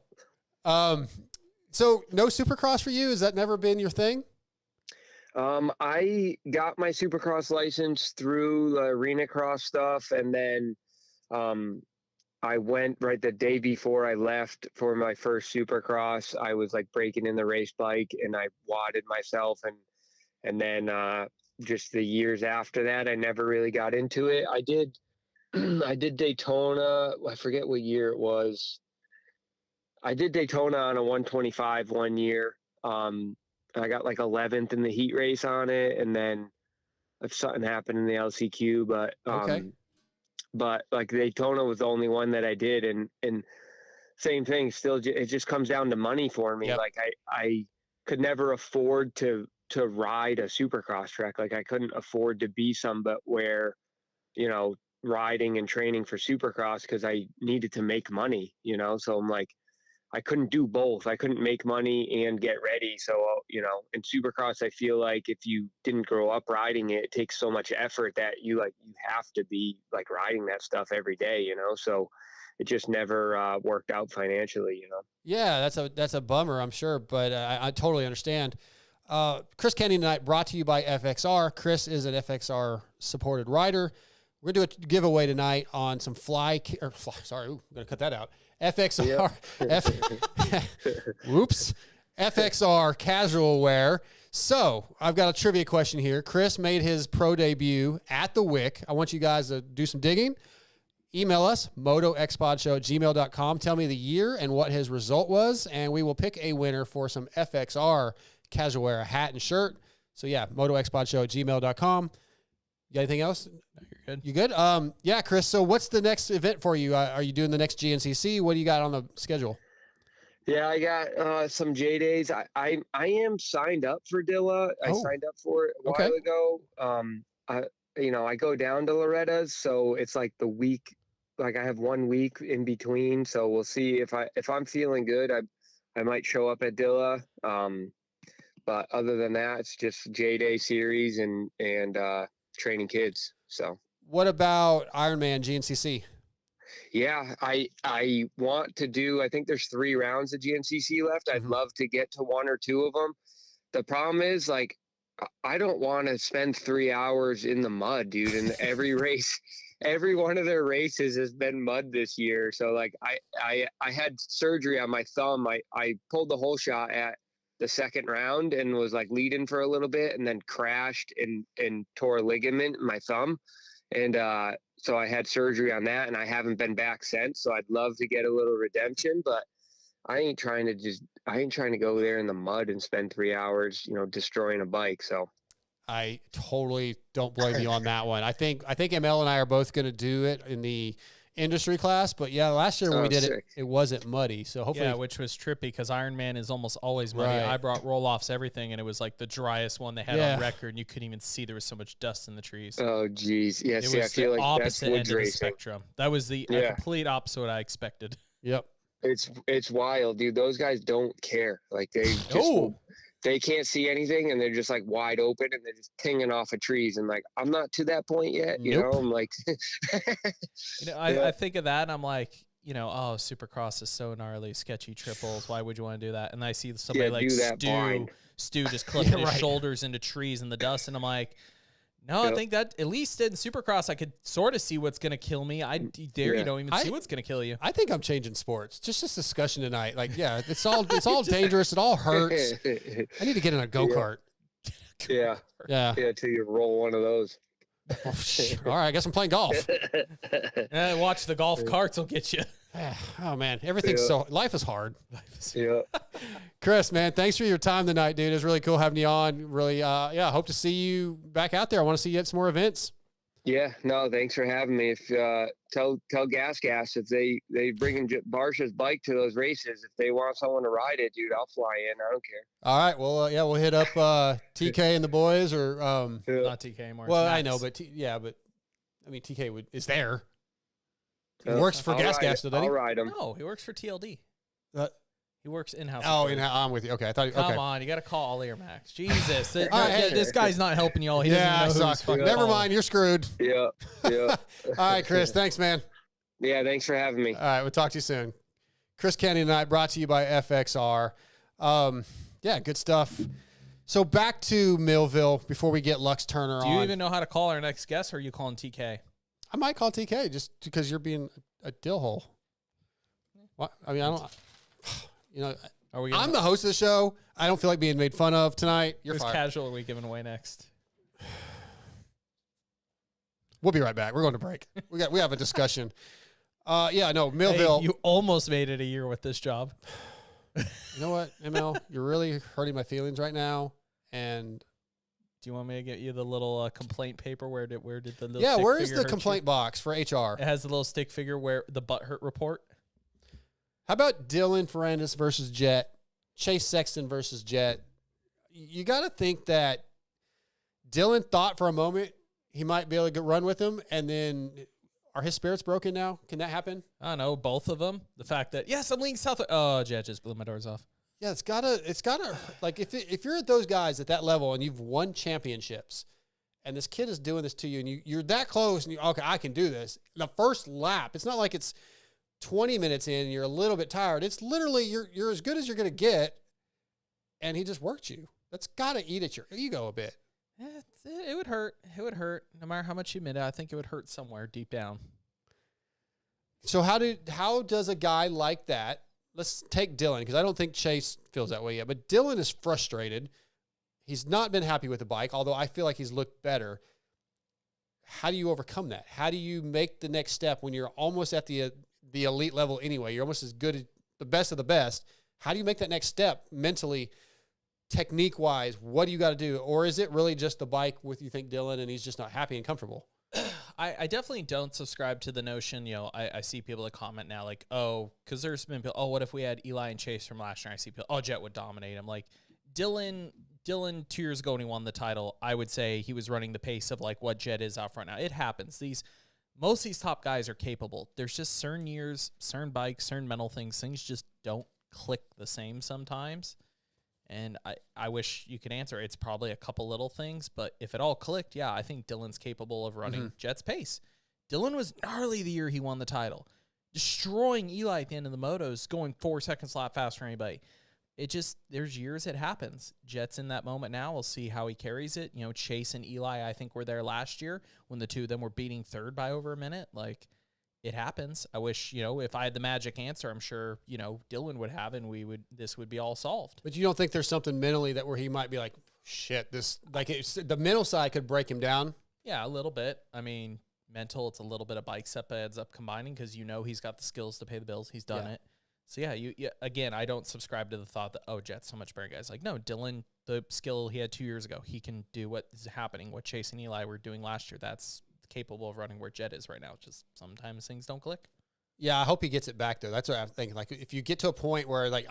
So no Supercross for you? Has that never been your thing? I got my Supercross license through the arena cross stuff, and then I went right the day before I left for my first Supercross. I was like breaking in the race bike, and I wadded myself, and then just the years after that, I never really got into it. I did I did Daytona. I forget what year it was. I did Daytona on a 125 one year. I got like 11th in the heat race on it, and then if something happened in the LCQ, but like Daytona was the only one that I did, and same thing. Still, it just comes down to money for me. Yep. Like I could never afford to ride a Supercross track. Like I couldn't afford to be somebody where, you know, riding and training for Supercross because I needed to make money. You know, so I'm like, I couldn't do both. I couldn't make money and get ready. So, you know, in Supercross, I feel like if you didn't grow up riding it, it takes so much effort that you have to be like riding that stuff every day, you know? So it just never worked out financially, you know? Yeah, that's a bummer, I'm sure, but I totally understand. Chris Kenny tonight brought to you by FXR. Chris is an FXR supported rider. We're going to do a giveaway tonight on some sorry, I'm going to cut that out. FXR, whoops, FXR casual wear. So I've got a trivia question here. Chris made his pro debut at the Wick. I want you guys to do some digging. Email us, MotoXpodShow@gmail.com. Tell me the year and what his result was, and we will pick a winner for some FXR casual wear, a hat and shirt. So yeah, MotoXpodShow@gmail.com. You got anything else? No, you're good. You good? Yeah, Chris. So what's the next event for you? Are you doing the next GNCC? What do you got on the schedule? Yeah, I got some J days. I am signed up for Dilla. I signed up for it a while ago. I go down to Loretta's, so it's like the week. Like I have 1 week in between, so we'll see if I'm feeling good. I might show up at Dilla. But other than that, it's just J Day series and training kids. So what about Ironman GNCC? Yeah, I want to do, I think there's 3 rounds of GNCC left. I'd love to get to 1 or 2 of them. The problem is, like, I don't want to spend 3 hours in the mud, dude. And every race, every one of their races has been mud this year. So like I had surgery on my thumb. I pulled the whole shot at the second round and was like leading for a little bit and then crashed and tore a ligament in my thumb. And so I had surgery on that and I haven't been back since. So I'd love to get a little redemption, but I ain't trying to go there in the mud and spend 3 hours, destroying a bike. So I totally don't blame you on that one. I think ML and I are both going to do it in the industry class, but yeah, last year when we did it, it wasn't muddy. So hopefully, which was trippy because Ironman is almost always muddy. Right. I brought roll-offs, everything, and it was like the driest one they had on record, and you couldn't even see there was so much dust in the trees. Oh, geez. Yeah, it was I feel the like opposite that's woods end of the racing. spectrum. That was the complete opposite what I expected. Yep. It's wild, dude. Those guys don't care. Like they they can't see anything and they're just like wide open and they're just pinging off of trees. And like, I'm not to that point yet. You know, I'm like, I think of that and I'm like, oh, Supercross is so gnarly, sketchy triples. Why would you want to do that? And I see somebody like Stu just clipping his shoulders into trees in the dust. And I'm like, no, I think that at least in Supercross, I could sort of see what's going to kill me. You don't even see what's going to kill you. I think I'm changing sports. Just this discussion tonight. Like, yeah, it's all dangerous. It all hurts. I need to get in a go-kart. Yeah. Till you roll one of those. All right, I guess I'm playing golf. Watch the golf carts will get you. Oh man, life is hard. Yeah. Chris, man, thanks for your time tonight, dude. It was really cool having you on. Really, I hope to see you back out there. I want to see you at some more events. Yeah, no, thanks for having me. If tell Gas if they bring in Barsha's bike to those races, if they want someone to ride it, dude, I'll fly in. I don't care. All right, well, we'll hit up TK and the boys, or not TK anymore. Well, I know, but TK is there. He works for Gas, doesn't he? I'll ride him. No, he works for TLD. He works in-house. Oh, I'm with you. Okay, I thought. Come on, you got to call Ollie or Max. Jesus, this guy's not helping y'all. He doesn't know who's Never mind, you're screwed. Yeah. All right, Chris. Thanks, man. Yeah, thanks for having me. All right, we'll talk to you soon. Chris Kenny tonight, brought to you by FXR. Good stuff. So back to Millville before we get Lux Turner on. Do you even know how to call our next guest, or are you calling TK? I might call TK just because you're being a dill hole. What? I mean, I don't. You know, Are I'm the host of the show. I don't feel like being made fun of tonight. You're Who's fired. casual are we giving away next? We'll be right back. We're going to break. We have a discussion. Millville. Hey, you almost made it a year with this job. You know what, ML? You're really hurting my feelings right now. And do you want me to get you the little complaint paper? Where did the little where is figure the hurt complaint you? box for HR? It has the little stick figure where the butt hurt report. How about Dylan Ferandis versus Jet? Chase Sexton versus Jet? You got to think that Dylan thought for a moment he might be able to run with him, and then are his spirits broken now? Can that happen? I don't know, both of them. The fact that, yes, I'm leading Southwick. Oh, Jet just blew my doors off. Yeah, it's gotta like if you're at those guys at that level and you've won championships, and this kid is doing this to you, and you're that close, and okay, I can do this. The first lap, it's not like it's 20 minutes in, and you're a little bit tired. It's literally you're as good as you're gonna get, and he just worked you. That's gotta eat at your ego a bit. It would hurt. It would hurt. No matter how much you admit it, I think it would hurt somewhere deep down. So how does a guy like that? Let's take Dylan, because I don't think Chase feels that way yet. But Dylan is frustrated. He's not been happy with the bike, although I feel like he's looked better. How do you overcome that? How do you make the next step when you're almost at the elite level anyway? You're almost as good as the best of the best. How do you make that next step mentally, technique-wise? What do you got to do? Or is it really just the bike with, you think, Dylan, and he's just not happy and comfortable? I definitely don't subscribe to the notion, I see people that comment now like, oh, because there's been people, oh, what if we had Eli and Chase from last year? I see people, oh, Jet would dominate him. Like, Dylan 2 years ago when he won the title, I would say he was running the pace of like what Jet is out front now. It happens. Most of these top guys are capable. There's just certain years, certain bikes, certain mental things just don't click the same sometimes. And I wish you could answer. It's probably a couple little things, but if it all clicked, yeah, I think Dylan's capable of running Jet's pace. Dylan was gnarly the year he won the title, destroying Eli at the end of the motos, going 4 seconds lap faster than anybody. There's years it happens. Jet's in that moment now. We'll see how he carries it. Chase and Eli, I think, were there last year when the two of them were beating third by over a minute. Like, it happens. I wish, if I had the magic answer, I'm sure, Dylan would have, and this would be all solved. But you don't think there's something mentally where he might be like, shit, the mental side could break him down? Yeah, a little bit. I mean, mental, it's a little bit of bike step that ends up combining because he's got the skills to pay the bills. He's done it. So, yeah, again, I don't subscribe to the thought that, oh, Jet's so much better, guys. Like, no, Dylan, the skill he had 2 years ago, he can do what is happening, what Chase and Eli were doing last year. That's capable of running where Jet is right now. Just sometimes things don't click. Yeah, I hope he gets it back, though. That's what I'm thinking. Like, if you get to a point where, like,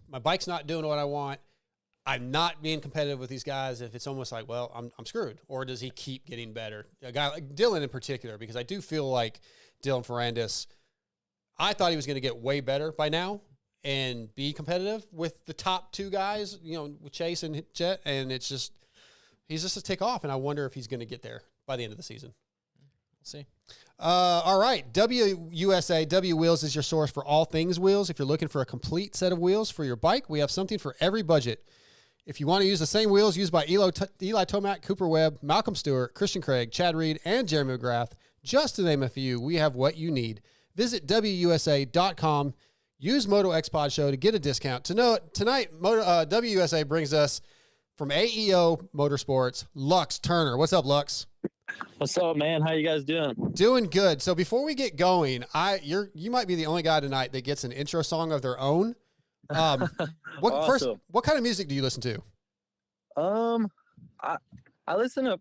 my bike's not doing what I want, I'm not being competitive with these guys, if it's almost like, well, I'm screwed. Or does he keep getting better? A guy like Dylan in particular, because I do feel like Dylan Ferandis, I thought he was going to get way better by now and be competitive with the top two guys, with Chase and Jet, and he's just a tick off, and I wonder if he's going to get there by the end of the season. See. All right. WUSA, W Wheels is your source for all things wheels. If you're looking for a complete set of wheels for your bike, we have something for every budget. If you want to use the same wheels used by Eli Tomac, Cooper Webb, Malcolm Stewart, Christian Craig, Chad Reed, and Jeremy McGrath, just to name a few, we have what you need. Visit WUSA.com. Use MotoXpod Show to get a discount. Tonight, WUSA brings us from AEO Motorsports, Lux Turner. What's up, Lux? What's up, man? How you guys doing? Doing good. So before we get going, you might be the only guy tonight that gets an intro song of their own. Awesome. What kind of music do you listen to? I listen to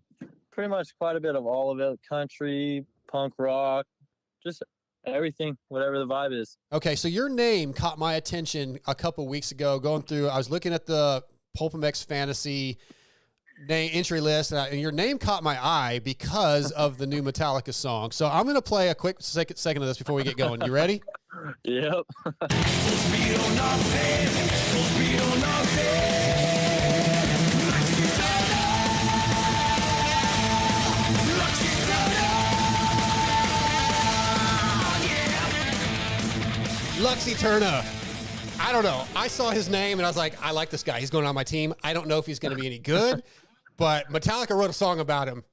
pretty much quite a bit of all of it: country, punk rock, just everything, whatever the vibe is. Okay, so your name caught my attention a couple weeks ago. I was looking at the Pulpamex Fantasy entry list, and your name caught my eye because of the new Metallica song. So I'm going to play a quick second of this before we get going. You ready? Yep. Luxy Turner. I don't know. I saw his name and I was like, I like this guy. He's going on my team. I don't know if he's going to be any good, but Metallica wrote a song about him.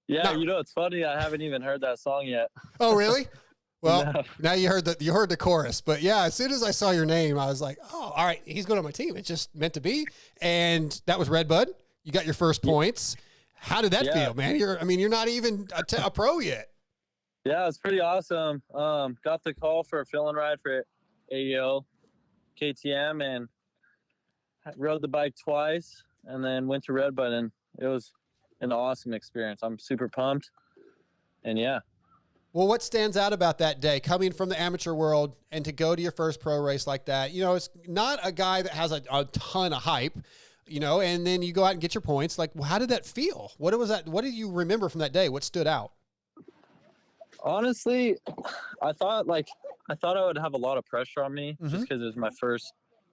Yeah, it's funny. I haven't even heard that song yet. Oh, really? Well, now you heard the chorus, but yeah, as soon as I saw your name, I was like, oh, all right, he's going on my team. It's just meant to be. And that was Redbud. You got your first points. How did that feel, man? You're not even a pro yet. Yeah, it's pretty awesome. Got the call for a fill-in ride for AEO KTM and rode the bike twice and then went to Redbud, and it was an awesome experience. I'm super pumped. And yeah. Well, what stands out about that day, coming from the amateur world and to go to your first pro race like that? You know, it's not a guy that has a ton of hype, you know, and then you go out and get your points. Like, well, how did that feel? What was that? What do you remember from that day? What stood out? Honestly, I thought I would have a lot of pressure on me just because it was my first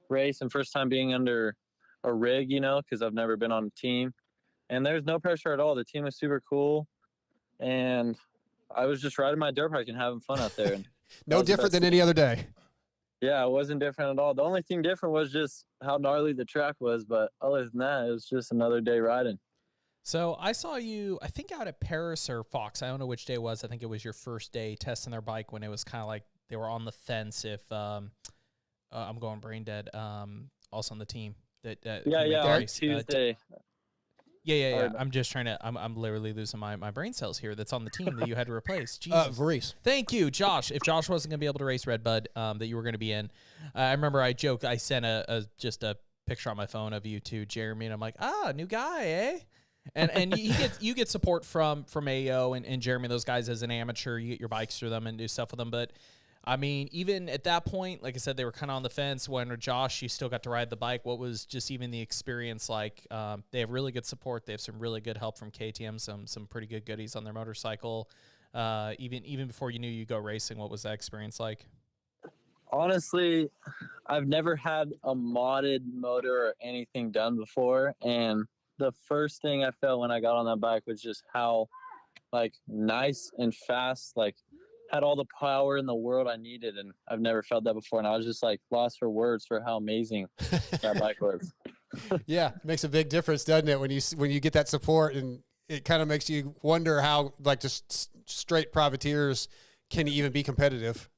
race and first time being under a rig, you know, because I've never been on a team. And there's no pressure at all. The team was super cool. And I was just riding my dirt bike and having fun out there. And no different than any other day. Yeah, it wasn't different at all. The only thing different was just how gnarly the track was. But other than that, it was just another day riding. So I saw you, I think out at Paris or Fox. I don't know which day it was. I think it was your first day testing their bike when it was kind of like they were on the fence if I'm going brain dead, also on the team. On Tuesday. Yeah. I'm just trying to. I'm literally losing my brain cells here. That's on the team that you had to replace. Jesus. Varice. Thank you, Josh. If Josh wasn't going to be able to race Redbud, that you were going to be in. I remember I joked. I sent just a picture on my phone of you to Jeremy, and I'm like, new guy, eh? And you get support from AO and Jeremy, those guys as an amateur. You get your bikes through them and do stuff with them, but. I mean, even at that point, like I said, they were kind of on the fence. When Josh, you still got to ride the bike. What was just even the experience like? They have really good support. They have some really good help from KTM, some pretty good goodies on their motorcycle. Even before you knew you go racing, what was that experience like? Honestly, I've never had a modded motor or anything done before. And the first thing I felt when I got on that bike was just how, like, nice and fast, like, had all the power in the world I needed, and I've never felt that before. And I was just like lost for words for how amazing that bike was. Yeah, it makes a big difference, doesn't it? When you get that support, and it kind of makes you wonder how like just straight privateers can even be competitive.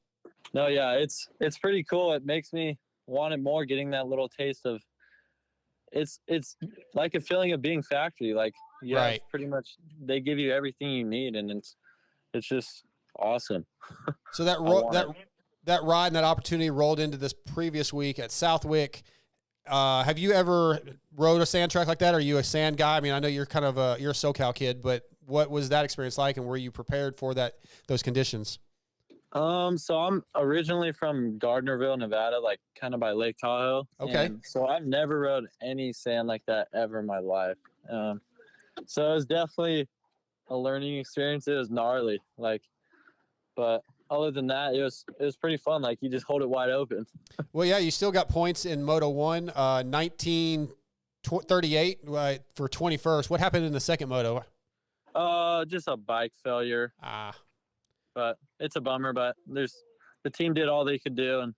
No, yeah, it's pretty cool. It makes me want it more. Getting that little taste of it's like a feeling of being factory. Like right. Pretty much they give you everything you need, and it's just awesome. So that ride and that opportunity rolled into this previous week at Southwick. Have you ever rode a sand track like that? Are you a sand guy? I mean, I know you're kind of you're a SoCal kid, but what was that experience like, and were you prepared for those conditions? So I'm originally from Gardnerville, Nevada, like kind of by Lake Tahoe. Okay. And so I've never rode any sand like that ever in my life. So it was definitely a learning experience. It was gnarly, but other than that, it was pretty fun. Like, you just hold it wide open. Well, yeah, you still got points in Moto 1, 1938 for 21st. What happened in the second Moto? Just a bike failure. But it's a bummer, but the team did all they could do, and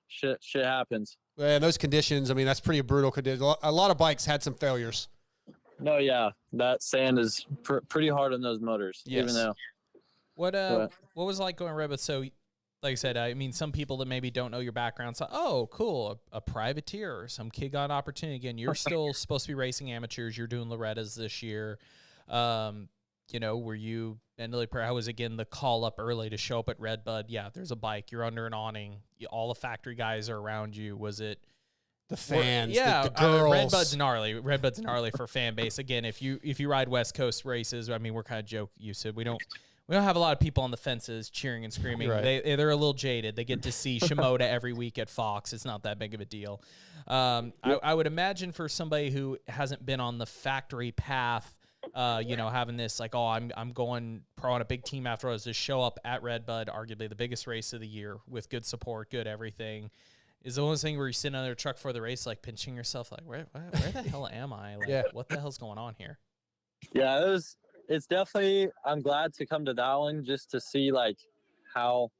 shit happens. Well, those conditions, I mean, that's pretty brutal conditions. A lot of bikes had some failures. No, yeah, that sand is pretty hard on those motors. Yes. Even though. What was it like going Redbud? So, like I said, I mean, some people that maybe don't know your background say, "Oh, cool, a privateer or some kid got an opportunity." Again, you're still supposed to be racing amateurs. You're doing Loretta's this year. You know, were you mentally prepared? How was, again, the call up early to show up at Redbud? Yeah, there's a bike. You're under an awning. All the factory guys are around you. Was it the fans? Yeah, the girls. Redbud's gnarly. Redbud's gnarly for fan base. Again, if you ride West Coast races, I mean, we're kind of joke used to. We don't have a lot of people on the fences cheering and screaming. Right. They're a little jaded. They get to see Shimoda every week at Fox. It's not that big of a deal. I would imagine for somebody who hasn't been on the factory path, having this like, oh, I'm going pro on a big team after all, is to show up at Redbud, arguably the biggest race of the year, with good support, good everything, is the only thing where you're sitting on their truck for the race, like pinching yourself, like, where the hell am I? Like, yeah. What the hell's going on here? Yeah, it's definitely, I'm glad to come to that one just to see like how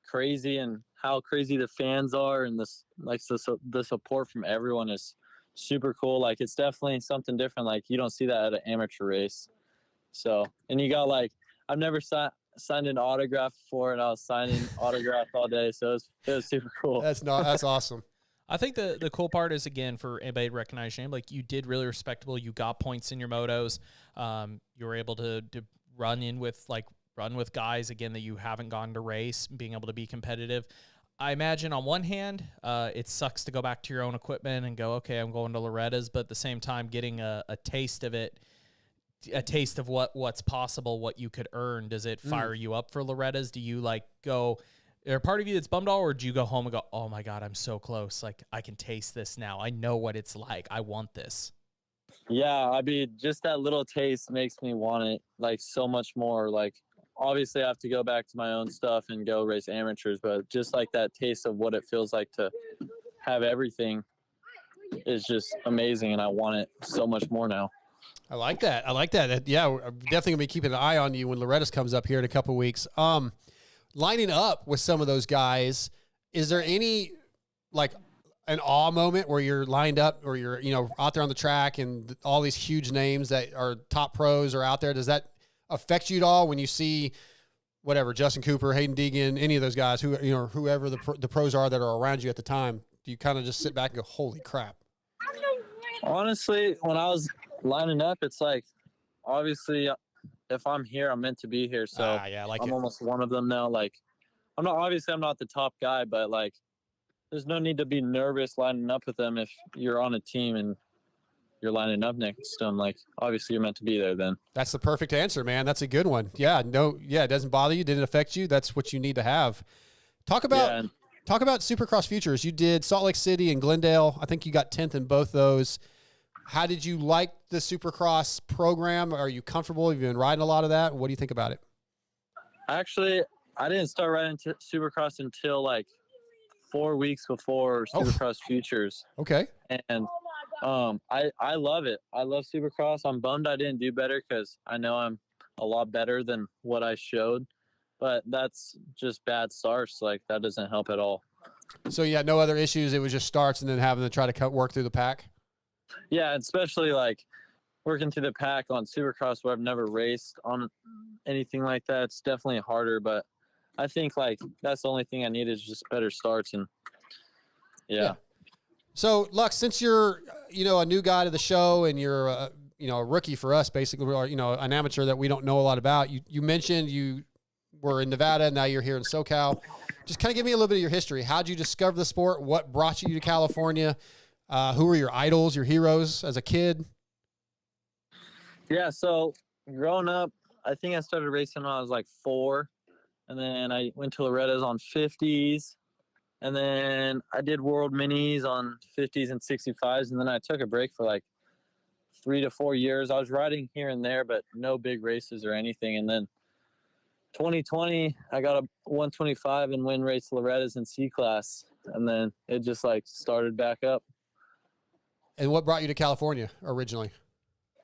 crazy the fans are, and this, like, the support from everyone is super cool. Like, it's definitely something different. Like, you don't see that at an amateur race. So, and you got like, I've never sat signed an autograph for it. And I was signing autographs all day, so it was super cool. That's awesome. I think the cool part is, again, for anybody to recognize your name, like you did really respectable. You got points in your motos. You were able to run with guys, again, that you haven't gone to race, being able to be competitive. I imagine on one hand, it sucks to go back to your own equipment and go, okay, I'm going to Loretta's, but at the same time, getting a taste of it, a taste of what's possible, what you could earn. Does it fire you up for Loretta's? Do you go... Is there a part of you that's bummed out, or do you go home and go, oh my God, I'm so close. Like, I can taste this now. I know what it's like. I want this. Yeah, I mean, just that little taste makes me want it like so much more. Like, obviously I have to go back to my own stuff and go race amateurs, but just like that taste of what it feels like to have everything is just amazing. And I want it so much more now. I like that. Yeah, I'm definitely gonna be keeping an eye on you when Loretta's comes up here in a couple of weeks. Lining up with some of those guys, is there any an awe moment where you're lined up or you're out there on the track and all these huge names that are top pros are out there? Does that affect you at all when you see whatever Justin Cooper, Hayden Deegan, any of those guys who whoever the pros are that are around you at the time? Do you kind of just sit back and go, holy crap? Honestly, when I was lining up, it's like, obviously, if I'm here, I'm meant to be here. So I'm almost one of them now. Like, I'm not the top guy, but like, there's no need to be nervous lining up with them if you're on a team and you're lining up next to them. Like, obviously you're meant to be there then. That's the perfect answer, man. That's a good one. Yeah. It doesn't bother you. Didn't affect you. That's what you need to have. Talk about Supercross Futures. You did Salt Lake City and Glendale. I think you got 10th in both those. How did you like the Supercross program? Are you comfortable? Have you been riding a lot of that? What do you think about it? Actually, I didn't start riding Supercross until like 4 weeks before Supercross Futures. Okay. And I love it. I love Supercross. I'm bummed I didn't do better because I know I'm a lot better than what I showed. But that's just bad starts. Like, that doesn't help at all. So you had no other issues. It was just starts and then having to try to work through the pack? Yeah, especially like working through the pack on Supercross where I've never raced on anything like that. It's definitely harder, but I think like that's the only thing I need is just better starts. And yeah. So Lux, since you're, a new guy to the show and you're, a rookie for us basically, or, an amateur that we don't know a lot about, you mentioned you were in Nevada. Now you're here in SoCal. Just kind of give me a little bit of your history. How'd you discover the sport? What brought you to California? Who were your idols, your heroes as a kid? Yeah, so growing up, I think I started racing when I was like 4. And then I went to Loretta's on 50s. And then I did World Minis on 50s and 65s. And then I took a break for like 3 to 4 years. I was riding here and there, but no big races or anything. And then 2020, I got a 125 and win race Loretta's in C-Class. And then it just like started back up. And what brought you to California originally?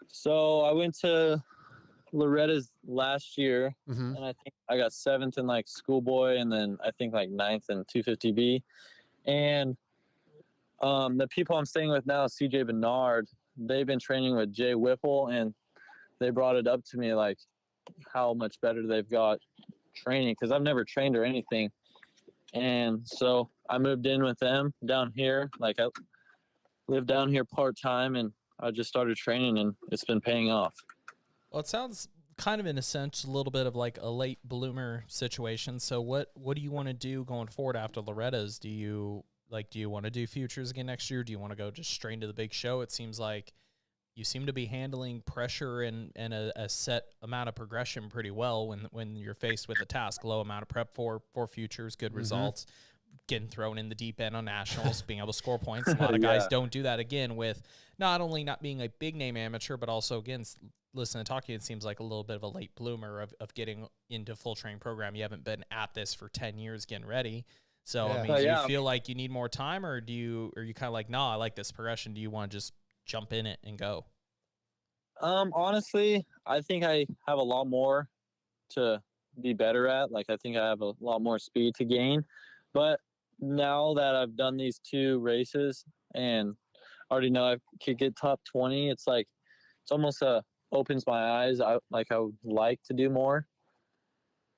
So I went to Loretta's last year, and I think I got 7th in like schoolboy, and then I think like 9th in 250B. And the people I'm staying with now, CJ Bernard, they've been training with Jay Whipple, and they brought it up to me like how much better they've got training because I've never trained or anything. And so I moved in with them down here. Like, I live down here part-time, and I just started training, and it's been paying off. Well, it sounds kind of in a sense a little bit of like a late bloomer situation. So what do you want to do going forward after Loretta's? Do you want to do futures again next year? Do you want to go just straight into the big show? It seems like you seem to be handling pressure and a set amount of progression pretty well when you're faced with a task, low amount of prep for futures, good results, getting thrown in the deep end on nationals, being able to score points. A lot of guys don't do that again with not only not being a big name amateur, but also, again, listening to talking, it seems like a little bit of a late bloomer of getting into full training program. You haven't been at this for 10 years getting ready. So, I mean, do you feel like you need more time, or are you kind of like, no, I like this progression? Do you want to just jump in it and go? Honestly, I think I have a lot more to be better at. Like, I think I have a lot more speed to gain. But now that I've done these 2 races and already know I could get top 20, it's like, it's almost opens my eyes. I would like to do more.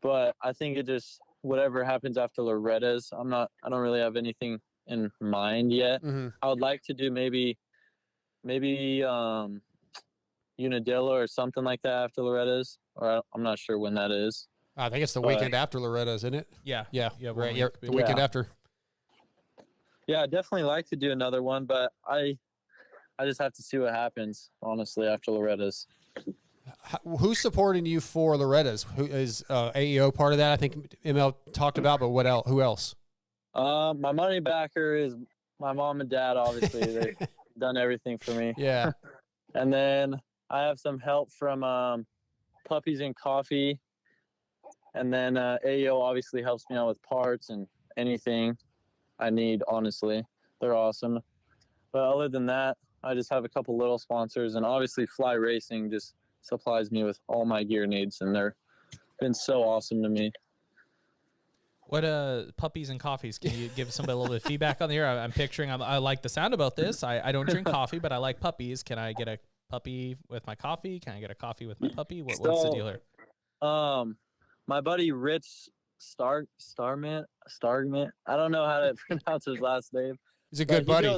but I think it just whatever happens after Loretta's. I don't really have anything in mind yet. Mm-hmm. I would like to do maybe Unadilla or something like that after Loretta's, or I'm not sure when that is. I think it's the weekend after Loretta's, isn't it? Yeah. Yeah. Yeah. Right. Yeah. The weekend after. Yeah, I'd definitely like to do another one, but I just have to see what happens, honestly, after Loretta's. Who's supporting you for Loretta's? Who is AEO part of that? I think ML talked about, but what else? Who else? My money backer is my mom and dad, obviously. They've done everything for me. Yeah. And then I have some help from Puppies and Coffee. And then AEO obviously helps me out with parts and anything I need, honestly. They're awesome. But other than that, I just have a couple little sponsors. And obviously Fly Racing just supplies me with all my gear needs. And they're been so awesome to me. What Puppies and Coffees? Can you give somebody a little bit of feedback on the air? I'm picturing. I like the sound about this. I don't drink coffee, but I like puppies. Can I get a puppy with my coffee? Can I get a coffee with my puppy? What's the deal here? My buddy Rich Starman. I don't know how to pronounce his last name. He's a good buddy.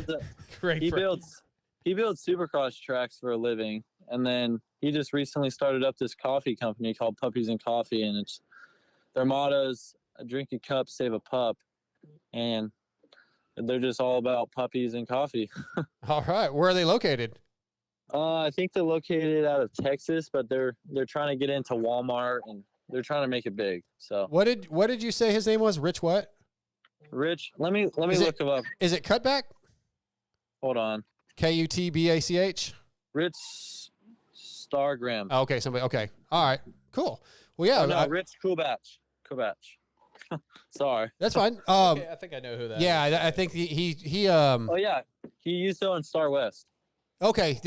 He builds supercross tracks for a living, and then he just recently started up this coffee company called Puppies and Coffee, and it's their motto's drink a cup, save a pup, and they're just all about puppies and coffee. All right, where are they located? I think they're located out of Texas, but they're trying to get into Walmart and they're trying to make it big. So what did you say his name was? Rich what? Rich. Let me look him up. Is it Cutback? Hold on. Kutbach? Rich Stargram. Oh, okay, somebody. Okay, all right, cool. Well, yeah. Oh, no, Rich Kubach. Sorry. That's fine. Okay, I think I know who that is. I think he Oh yeah, he used to own Star West. Okay,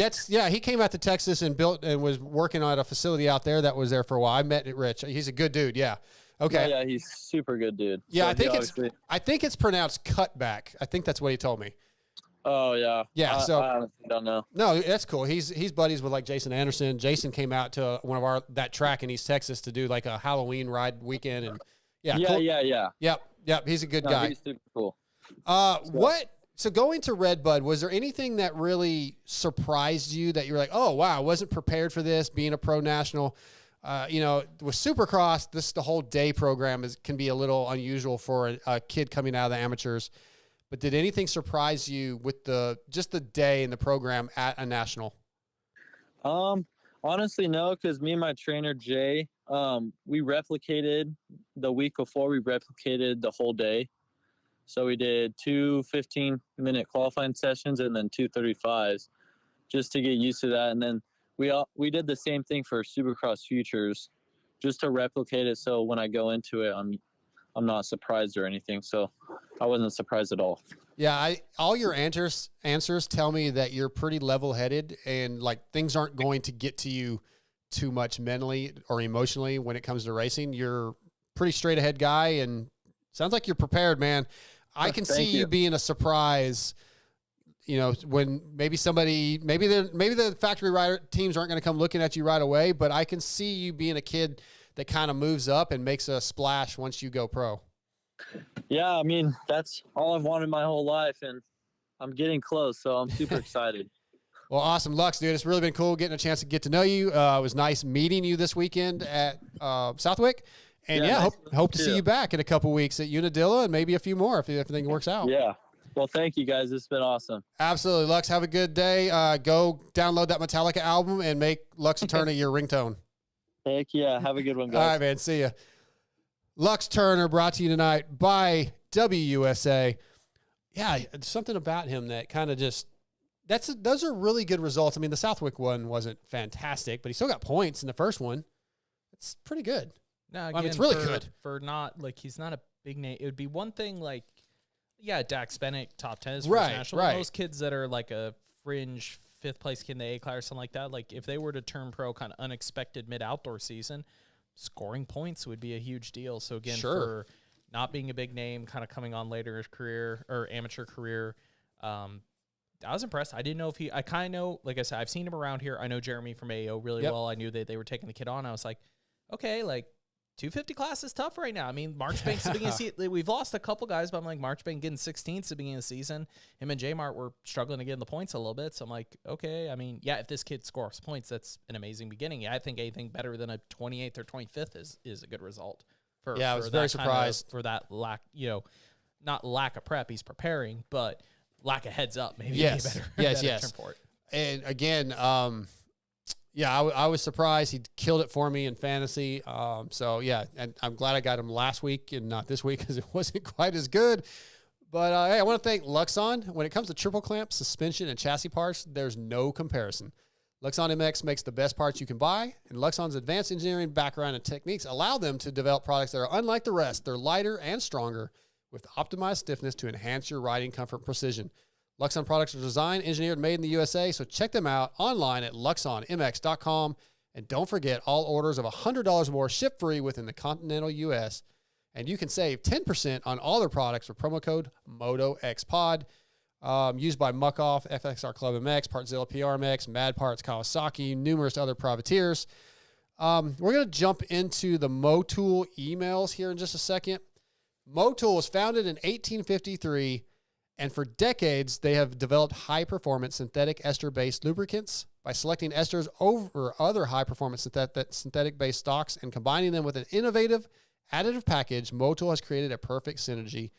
he came out to Texas and built and was working on a facility out there that was there for a while. I met Rich. He's a good dude. Yeah. Okay. Yeah, he's super good dude. Yeah, So I think it's pronounced Cutback. I think that's what he told me. Oh yeah. Yeah. I honestly don't know. No, that's cool. He's buddies with like Jason Anderson. Jason came out to one of that track in East Texas to do like a Halloween ride weekend and cool. Yeah. Yep. He's a good No, guy. he's super cool. So going to Redbud, was there anything that really surprised you that you were like, oh wow, I wasn't prepared for this? Being a pro national, with Supercross, the whole day program can be a little unusual for a kid coming out of the amateurs. But did anything surprise you with just the day and the program at a national? Honestly, no, because me and my trainer Jay, we replicated the week before. We replicated the whole day, so we did 2 15-minute qualifying sessions and then 2 35s, just to get used to that. And then we did the same thing for Supercross Futures, just to replicate it. So when I go into it, I'm not surprised or anything. So I wasn't surprised at all. Yeah, all your answers tell me that you're pretty level-headed and like things aren't going to get to you too much mentally or emotionally when it comes to racing. You're a pretty straight-ahead guy and sounds like you're prepared, man. I can see you being a surprise, when maybe the factory rider teams aren't going to come looking at you right away, but I can see you being a kid that kind of moves up and makes a splash once you go pro. Yeah, I mean, that's all I've wanted my whole life, and I'm getting close, so I'm super excited. Well, awesome. Lux, dude, it's really been cool getting a chance to get to know you. It was nice meeting you this weekend at Southwick. And hope to see you back in a couple weeks at Unadilla and maybe a few more if everything works out. Yeah. Well, thank you guys. It's been awesome. Absolutely. Lux, have a good day. Go download that Metallica album and make Lux Turner your ringtone. Heck yeah. Have a good one, guys. All right, man. See ya. Lux Turner brought to you tonight by WUSA. Yeah, something about him that kind of just those are really good results. I mean, the Southwick one wasn't fantastic, but he still got points in the first one. It's pretty good. No, again, I mean, it's really good. For not like he's not a big name. It would be one thing like, Dax Bennett top 10 is right, national. right. Those kids that are like a fringe 5th place kid in the A class or something like that. Like if they were to turn pro kind of unexpected mid outdoor season, scoring points would be a huge deal. So again, for not being a big name, kind of coming on later in his career or amateur career, I was impressed. I didn't know I kind of know, like I said, I've seen him around here. I know Jeremy from AO really well. I knew that they were taking the kid on. I was like, okay, like 250 class is tough right now. I mean, Marchbank's the beginning of the season. We've lost a couple guys, but I'm like, Marchbank getting 16th at the beginning of the season. Him and J-Mart were struggling to get in the points a little bit. So I'm like, okay, I mean, yeah, if this kid scores points, that's an amazing beginning. Yeah, I think anything better than a 28th or 25th is a good result. I was very surprised. For that lack, not lack of prep, he's preparing, but lack of heads up, maybe. Yes, yes. Term for it. And again, I was surprised. He killed it for me in fantasy. And I'm glad I got him last week and not this week because it wasn't quite as good. But hey, I want to thank Luxon. When it comes to triple clamp, suspension, and chassis parts, there's no comparison. Luxon MX makes the best parts you can buy, and Luxon's advanced engineering background and techniques allow them to develop products that are unlike the rest. They're lighter and stronger with optimized stiffness to enhance your riding comfort and precision. Luxon products are designed, engineered, made in the USA, so check them out online at luxonmx.com. And don't forget, all orders of $100 or more ship free within the continental U.S. And you can save 10% on all their products with promo code MotoXpod. Used by Muck-Off, FXR Club MX, Partzilla PRMX, Mad Parts Kawasaki, numerous other privateers. We're going to jump into the Motul emails here in just a second. Motul was founded in 1853. And for decades, they have developed high-performance synthetic ester-based lubricants by selecting esters over other high-performance synthetic-based stocks and combining them with an innovative additive package. Motul has created a perfect synergy.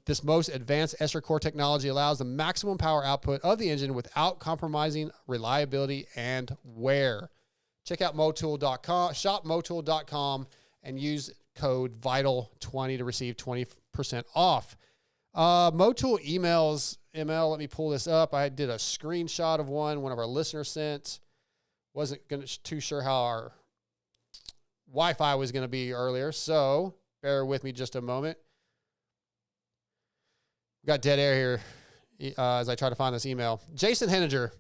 This most advanced ester core technology allows the maximum power output of the engine without compromising reliability and wear. Check out Motul.com, shopmotul.com, and use code VITAL20 to receive 20% off. Motul emails, ML, let me pull this up. I did a screenshot of one of our listeners sent. Wasn't too sure how our Wi-Fi was going to be earlier, so bear with me just a moment. We got dead air here as I try to find this email. Jason Henninger,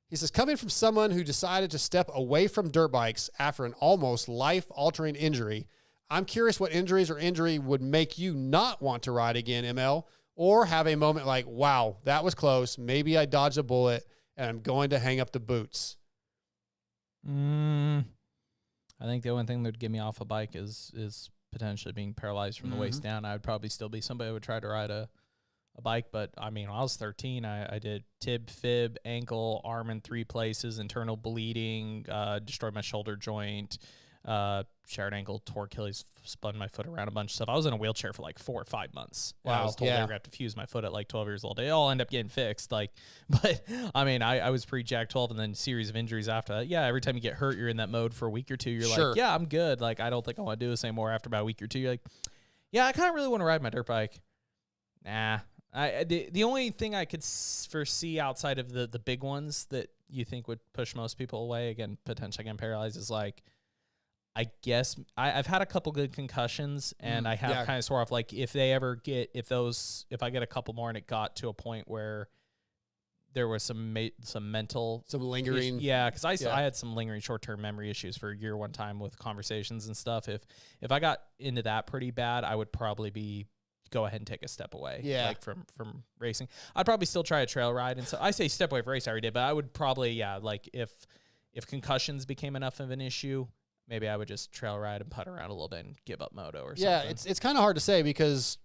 he says, coming from someone who decided to step away from dirt bikes after an almost life-altering injury, I'm curious what injury would make you not want to ride again, ML, or have a moment like, wow, that was close. Maybe I dodged a bullet and I'm going to hang up the boots. I think the only thing that would get me off a bike is potentially being paralyzed from the waist down. I would probably still be somebody who would try to ride a bike. But, I mean, when I was 13, I did tib, fib, ankle, arm in 3 places, internal bleeding, destroyed my shoulder joint, shattered ankle, tore Achilles, spun my foot around, a bunch of stuff. I was in a wheelchair for like 4 or 5 months. Wow. I was told they were going to have to fuse my foot at like 12 years old. They all end up getting fixed. But I mean, I was pre-Jack 12 and then a series of injuries after that. Yeah. Every time you get hurt, you're in that mode for a week or two. You're like, yeah, I'm good. Like, I don't think I want to do this anymore. After about a week or two, you're like, yeah, I kind of really want to ride my dirt bike. Nah. The only thing I could foresee outside of the big ones that you think would push most people away, again, potentially getting paralyzed, is like, I guess I've had a couple good concussions, and I have kind of sort of like if I get a couple more and it got to a point where there was some mental, some lingering, because I had some lingering short-term memory issues for a year one time with conversations and stuff. If I got into that pretty bad, I would probably go ahead and take a step away, like from racing. I'd probably still try a trail ride, and so I say step away from race every day, but I would probably like if concussions became enough of an issue, maybe I would just trail ride and putt around a little bit and give up moto or something. Yeah, it's kind of hard to say because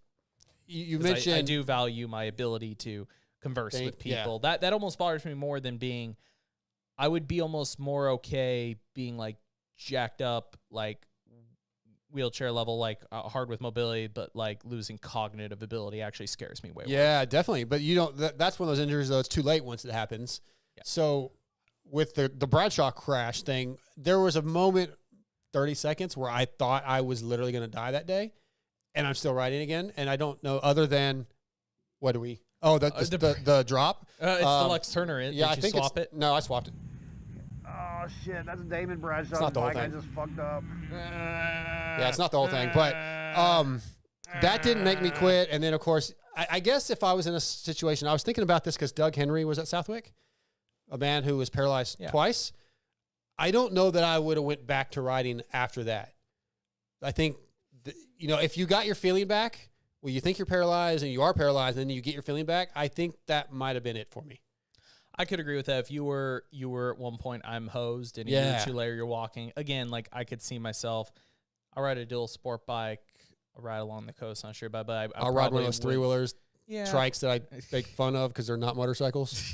you mentioned I do value my ability to converse with people. That almost bothers me more than being. I would be almost more okay being like jacked up, like wheelchair level, like hard with mobility, but like losing cognitive ability actually scares me way. Yeah, definitely. But you don't. That's one of those injuries though. It's too late once it happens. Yeah. So with the Bradshaw crash thing, there was a moment. 30 seconds where I thought I was literally going to die that day, and I'm still riding again. And I don't know other than the drop. It's the Lux Turner. Yeah, I think swap it. No, I swapped it. Oh shit, that's Damon Bradshaw's It's not the whole bike. thing. I just fucked up. Yeah, it's not the whole thing, but that didn't make me quit. And then of course, I guess if I was in a situation, I was thinking about this because Doug Henry was at Southwick, a man who was paralyzed twice. I don't know that I would have went back to riding after that. I think, if you got your feeling back, well, you think you're paralyzed and you are paralyzed and then you get your feeling back, I think that might have been it for me. I could agree with that. If you were at one point, I'm hosed and you're 2-layer, you're walking. Again, like I could see myself, I'll ride a dual sport bike. I'll ride along the coast. Not sure about, but I'll ride one of those 3-wheelers, yeah. trikes that I make fun of because they're not motorcycles.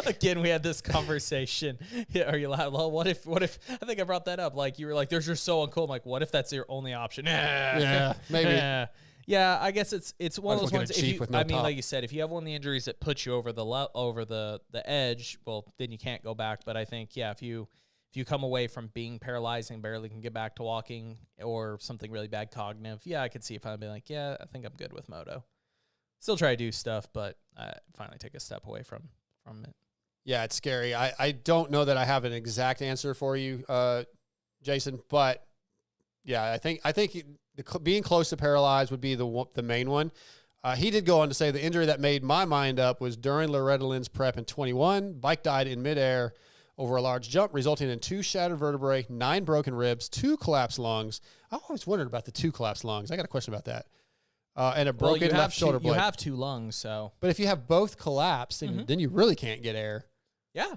Again, we had this conversation. Yeah, are you allowed? Well, what if? I think I brought that up. Like you were like, "They're just so uncool." I'm like, what if that's your only option? Yeah, maybe. Yeah, I guess it's one of those ones. Cheap with no top. Like you said, if you have one of the injuries that puts you over the edge, well, then you can't go back. But I think, yeah, if you come away from being paralyzed and barely can get back to walking, or something really bad cognitive, yeah, I could see if I'd be like, yeah, I think I'm good with moto. Still try to do stuff, but I finally take a step away from it. Yeah, it's scary. I don't know that I have an exact answer for you, Jason, but yeah, I think being close to paralyzed would be the main one. He did go on to say the injury that made my mind up was during Loretta Lynn's prep in 21. Bike died in midair over a large jump, resulting in 2 shattered vertebrae, 9 broken ribs, 2 collapsed lungs. I always wondered about the 2 collapsed lungs. I got a question about that. And a broken left shoulder blade. You have 2 lungs, so. But if you have both collapsed, then you really can't get air. Yeah.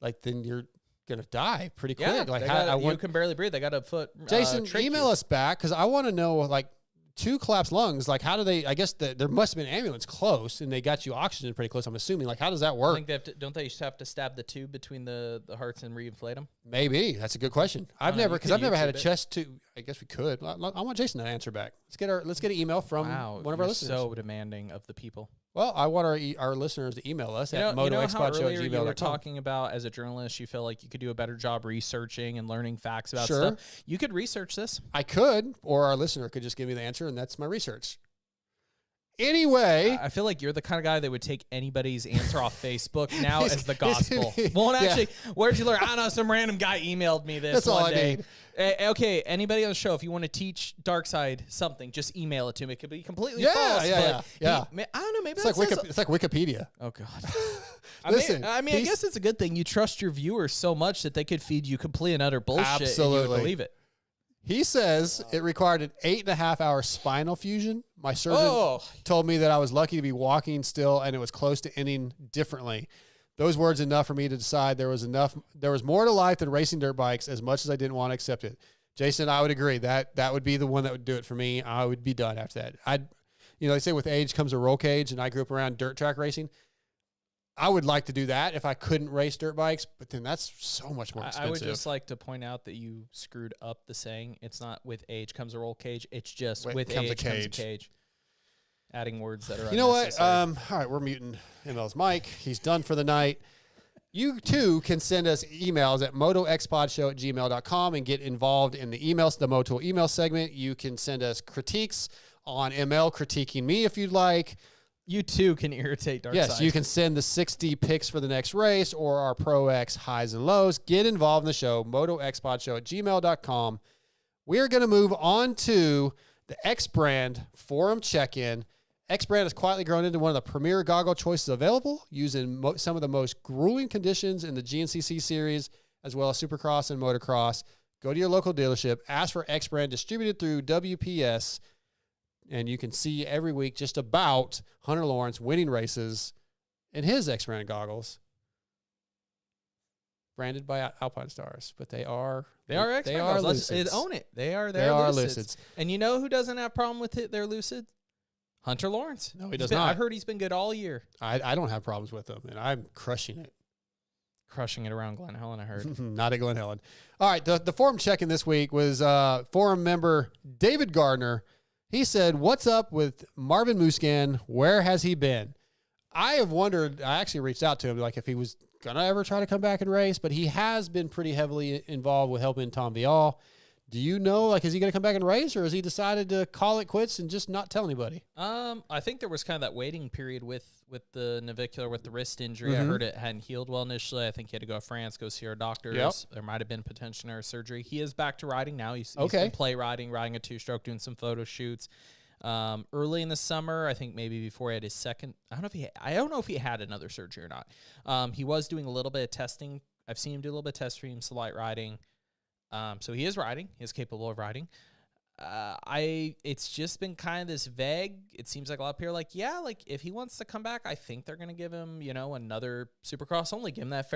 Like, then you're going to die pretty quick. Yeah, like, you can barely breathe. They got a foot. Jason, email us back because I want to know, like, 2 collapsed lungs. Like, how do they? I guess there must have been an ambulance close, and they got you oxygen pretty close. I'm assuming. Like, how does that work? I think don't they just have to stab the tube between the hearts and reinflate them? Maybe that's a good question. I've never had a chest tube. I guess we could. I want Jason to answer back. Let's get an email from one of our listeners. So demanding of the people. Well, I want our listeners to email us at MotoXpod@gmail.com. You were talking about, as a journalist, you feel like you could do a better job researching and learning facts about Sure. stuff. You could research this. I could, or our listener could just give me the answer, and that's my research. Anyway, I feel like you're the kind of guy that would take anybody's answer off Facebook now as the gospel. Well, actually, where'd you learn? I don't know. Some random guy emailed me this That's all one I day. need. Okay, anybody on the show, if you want to teach Darkside something, just email it to me. It could be completely false. Yeah. I don't know. Maybe it's like Wikipedia. Oh God. Listen, I guess it's a good thing. You trust your viewers so much that they could feed you complete and utter bullshit. Absolutely. And you would believe it. He says it required an 8.5-hour spinal fusion. My surgeon told me that I was lucky to be walking still, and it was close to ending differently. Those words enough for me to decide there was more to life than racing dirt bikes, as much as I didn't want to accept it. Jason, I would agree that would be the one that would do it for me. I would be done after that. They say with age comes a roll cage, and I grew up around dirt track racing. I would like to do that if I couldn't race dirt bikes, but then that's so much more expensive. I would just like to point out that you screwed up the saying. It's not with age comes a roll cage. It's just with age comes a cage. Adding words that are You know unnecessary. what? All right, we're muting ML's mic. He's done for the night. You, too, can send us emails at motoxpodshow@gmail.com and get involved in the emails, the Moto email segment. You can send us critiques on ML, critiquing me if you'd like. You too can irritate Darkside. Yes, you can send the 60 picks for the next race or our Pro X highs and lows. Get involved in the show, motoxpodshow@gmail.com. We're going to move on to the X Brand forum check-in. X Brand has quietly grown into one of the premier goggle choices available, using some of the most grueling conditions in the GNCC series, as well as Supercross and Motocross. Go to your local dealership, ask for X Brand distributed through WPS, and you can see every week just about Hunter Lawrence winning races in his X Brand goggles, branded by Alpine Stars, but they are X Brand goggles. Let's own it. They are Lucids. And you know who doesn't have a problem with it? They're Lucid. Hunter Lawrence. No, he does not. I've heard he's been good all year. I don't have problems with them, and I'm crushing it. Crushing it around Glen Helen, I heard. Not at Glen Helen. All right, the forum check-in this week was forum member David Gardner. He said, "What's up with Marvin Musquin? Where has he been?" I have wondered, I actually reached out to him, like if he was going to ever try to come back and race, but he has been pretty heavily involved with helping Tom Vial. Do you know, like, is he going to come back and race, or has he decided to call it quits and just not tell anybody? I think there was kind of that waiting period with the navicular, with the wrist injury. I heard it hadn't healed well initially. I think he had to go to France, go see our doctors. Yep. There might have been potential surgery. He is back to riding now. He's been play riding a two-stroke, doing some photo shoots. Early in the summer, I think maybe before he had his second. I don't know if he had another surgery or not. He was doing a little bit of testing. I've seen him do a little bit of testing, some light riding. So he is riding. He is capable of riding. It's just been kind of this vague. It seems like a lot of people are like, yeah, like if he wants to come back, I think they're gonna give him, another Supercross only, give him that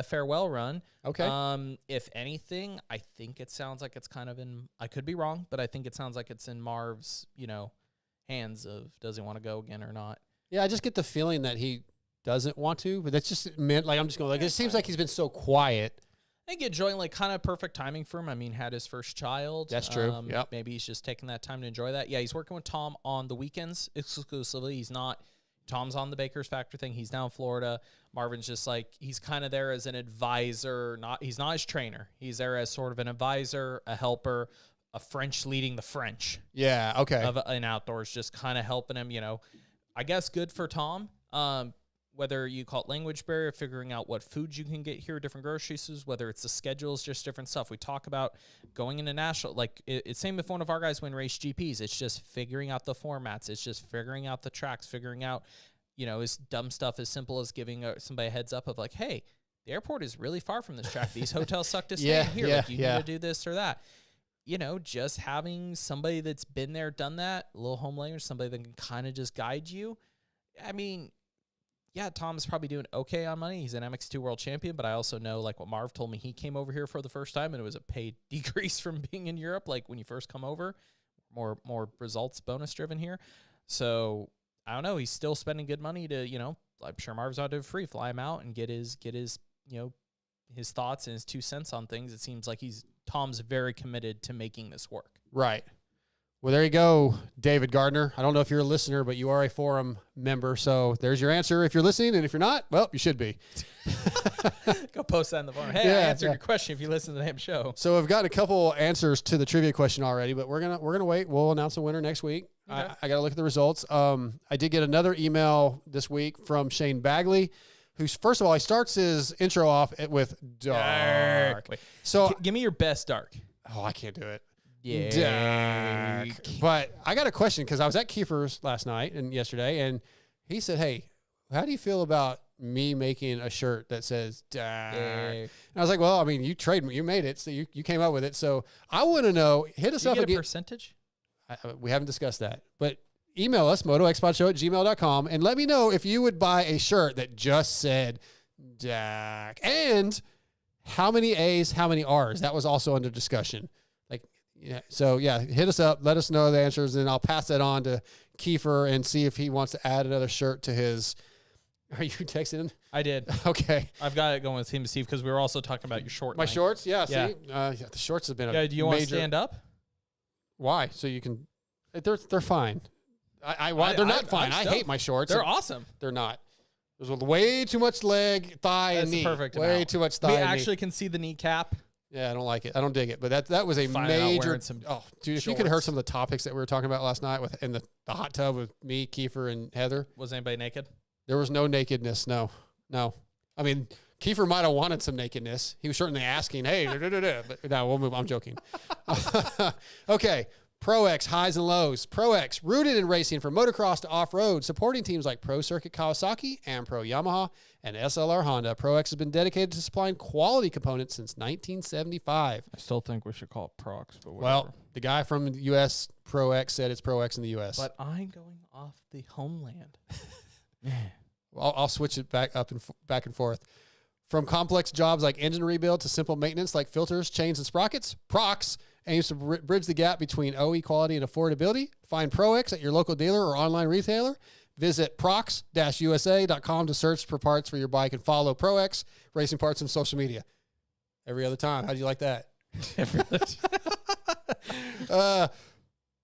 farewell run. Okay. If anything, I think it sounds like it's kind of I could be wrong, but I think it sounds like it's in Marv's, hands of does he want to go again or not. Yeah, I just get the feeling that he doesn't want to, but that's just meant like I'm just going like it seems like he's been so quiet. I think enjoying like kind of perfect timing for him. I mean, had his first child. That's true. Yep. Maybe he's just taking that time to enjoy that. Yeah, he's working with Tom on the weekends exclusively. Tom's on the Baker's Factor thing. He's down in Florida. Marvin's just like, he's kind of there as an advisor. He's not his trainer. He's there as sort of an advisor, a helper, a French leading the French. Yeah, okay. In outdoors, just kind of helping him, I guess good for Tom. Whether you call it language barrier, figuring out what foods you can get here, different grocery stores, whether it's the schedules, just different stuff. We talk about going into national, like it's same if one of our guys win race GPs. It's just figuring out the formats. It's just figuring out the tracks, figuring out, as dumb stuff as simple as giving somebody a heads up of like, hey, the airport is really far from this track. These hotels suck to stay in here. Like you need to do this or that. Just having somebody that's been there, done that, a little home language, somebody that can kind of just guide you. I mean, yeah, Tom's probably doing okay on money. He's an MX2 world champion, but I also know, like what Marv told me, he came over here for the first time, and it was a paid decrease from being in Europe. Like when you first come over, more results bonus driven here. So I don't know. He's still spending good money to, I'm sure Marv's out to free, fly him out and get his his thoughts and his 2 cents on things. It seems like Tom's very committed to making this work. Right. Well, there you go, David Gardner. I don't know if you're a listener, but you are a forum member. So there's your answer if you're listening. And if you're not, well, you should be. Go post that in the forum. Hey, I answered your question if you listen to the damn show. So I've got a couple answers to the trivia question already, but we're gonna wait. We'll announce the winner next week. Okay. I got to look at the results. I did get another email this week from Shane Bagley, who's, first of all, he starts his intro off with dark. Wait, so give me your best dark. Oh, I can't do it. Yeah. Dark. But I got a question because I was at Kiefer's last night and yesterday, and he said, hey, how do you feel about me making a shirt that says dark? And I was like, well, I mean, you made it, so you came up with it. So I want to know, hit us up again. Get a percentage? We haven't discussed that, but email us, motoxpodshow@gmail.com, and let me know if you would buy a shirt that just said dark. And how many A's, how many R's? That was also under discussion. Yeah. So yeah, hit us up. Let us know the answers, and I'll pass that on to Kiefer and see if he wants to add another shirt to his. Are you texting him? I did. Okay. I've got it going with him, Steve, because we were also talking about your short. My night. shorts, yeah. Yeah. See, the shorts have been a Yeah. Do you want to major. stand up? Why? So you can. They're fine. They're not fine. I hate my shorts. They're awesome. They're not. There's way too much leg, thigh, That's and knee. the perfect way amount. too much thigh. We and actually knee. can see the kneecap. Yeah, I don't like it. I don't dig it. But that was a major. Oh, dude, if you could have heard some of the topics that we were talking about last night in the hot tub with me, Kiefer, and Heather. Was anybody naked? There was no nakedness. No. I mean, Kiefer might have wanted some nakedness. He was certainly asking, hey, but no, we'll move. I'm joking. Okay. Pro X highs and lows. Pro X rooted in racing from motocross to off-road, supporting teams like Pro Circuit Kawasaki and Pro Yamaha and SLR Honda. Pro X has been dedicated to supplying quality components since 1975. I still think we should call it Pro X, but well, the guy from the U.S. Pro X said it's Pro X in the U.S. But I'm going off the homeland. I'll switch it back and forth. From complex jobs like engine rebuild to simple maintenance like filters, chains, and sprockets, Prox aims to bridge the gap between OE quality and affordability. Find Pro X at your local dealer or online retailer. Visit prox-usa.com to search for parts for your bike and follow Pro X Racing Parts on social media. Every other time. How do you like that?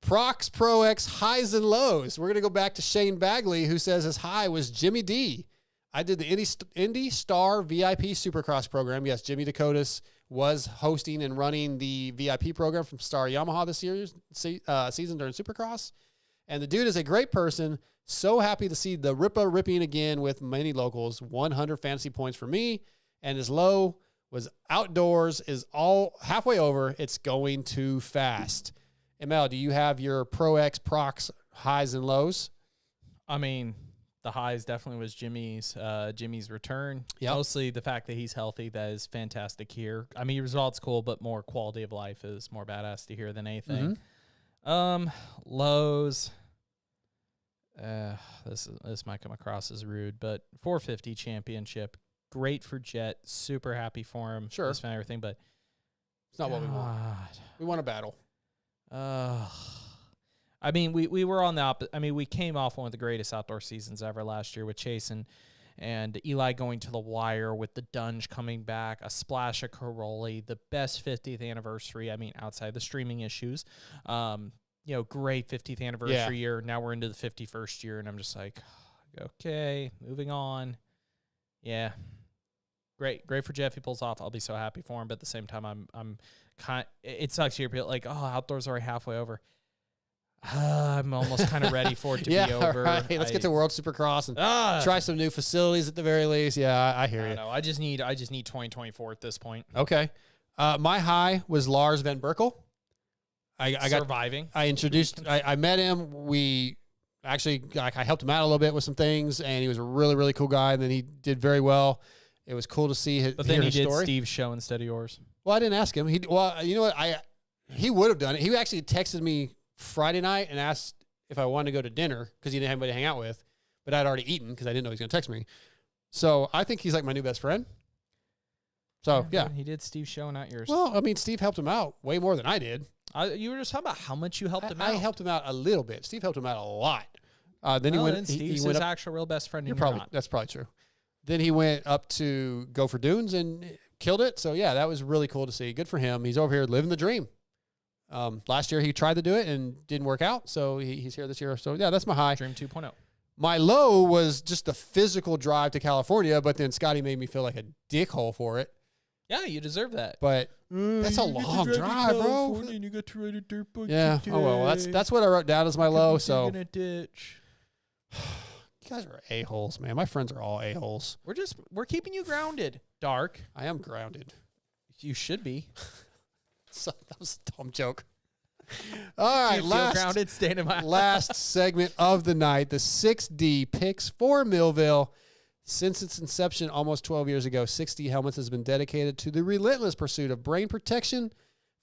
Prox Pro X highs and lows. We're going to go back to Shane Bagley, who says his high was Jimmy D. I did the Indy Star VIP Supercross program. Yes, Jimmy Decotis was hosting and running the VIP program from Star Yamaha this season during Supercross. And the dude is a great person. So happy to see the Ripa ripping again with many locals. 100 fantasy points for me. And his low was outdoors is all halfway over. It's going too fast. ML, do you have your Pro X Prox highs and lows? I mean, the highs definitely was Jimmy's return. Yep. Mostly the fact that he's healthy. That is fantastic here. I mean, results cool, but more quality of life is more badass to hear than anything. Lows. This might come across as rude, but 450 championship, great for Jet. Super happy for him. Sure, and everything, but it's not what we want. We want a battle. I mean, we were on the opposite. I mean, we came off one of the greatest outdoor seasons ever last year with Chase and Eli going to the wire with the Dunge coming back, a splash of Caroli, the best 50th anniversary. I mean, outside the streaming issues, great 50th anniversary year. Now we're into the 51st year, and I'm just like, okay, moving on. Yeah, great for Jeff. He pulls off. I'll be so happy for him. But at the same time, I'm kind. It sucks here. People like, outdoors are already halfway over. I'm almost kind of ready for it to be over. Right. Let's get to World Supercross and try some new facilities at the very least. Yeah, I hear you. No, I just need 2024 at this point. Okay. My high was Lars Van Berkel. I surviving. I met him. We actually, I helped him out a little bit with some things, and he was a really, really cool guy. And then he did very well. It was cool to see his. But then he did story. Steve's show instead of yours. Well, I didn't ask him. You know what? He would have done it. He actually texted me Friday night and asked if I wanted to go to dinner because he didn't have anybody to hang out with, but I'd already eaten because I didn't know he was going to text me. So I think he's like my new best friend. So yeah. He did Steve's show, not yours. Well, I mean, Steve helped him out way more than I did. You were just talking about how much you helped him out. I helped him out a little bit. Steve helped him out a lot. Steve's his actual real best friend. That's probably true. Then he went up to go for Dunes and killed it. So yeah, that was really cool to see. Good for him. He's over here living the dream. Last year he tried to do it and didn't work out, so he's here this year. So yeah, that's my high. Dream 2.0. My low was just the physical drive to California, but then Scotty made me feel like a dickhole for it. Yeah, you deserve that. But that's a long drive, bro. And you got to ride a dirt bike. Yeah. today. Oh well, that's what I wrote down as my low. So in a ditch. You guys are a-holes, man. My friends are all a-holes. We're keeping you grounded, Dark. I am grounded. You should be. So that was a dumb joke. All right, grounded, stand in my last segment of the night, the 6D picks for Millville. Since its inception almost 12 years ago, 6D Helmets has been dedicated to the relentless pursuit of brain protection,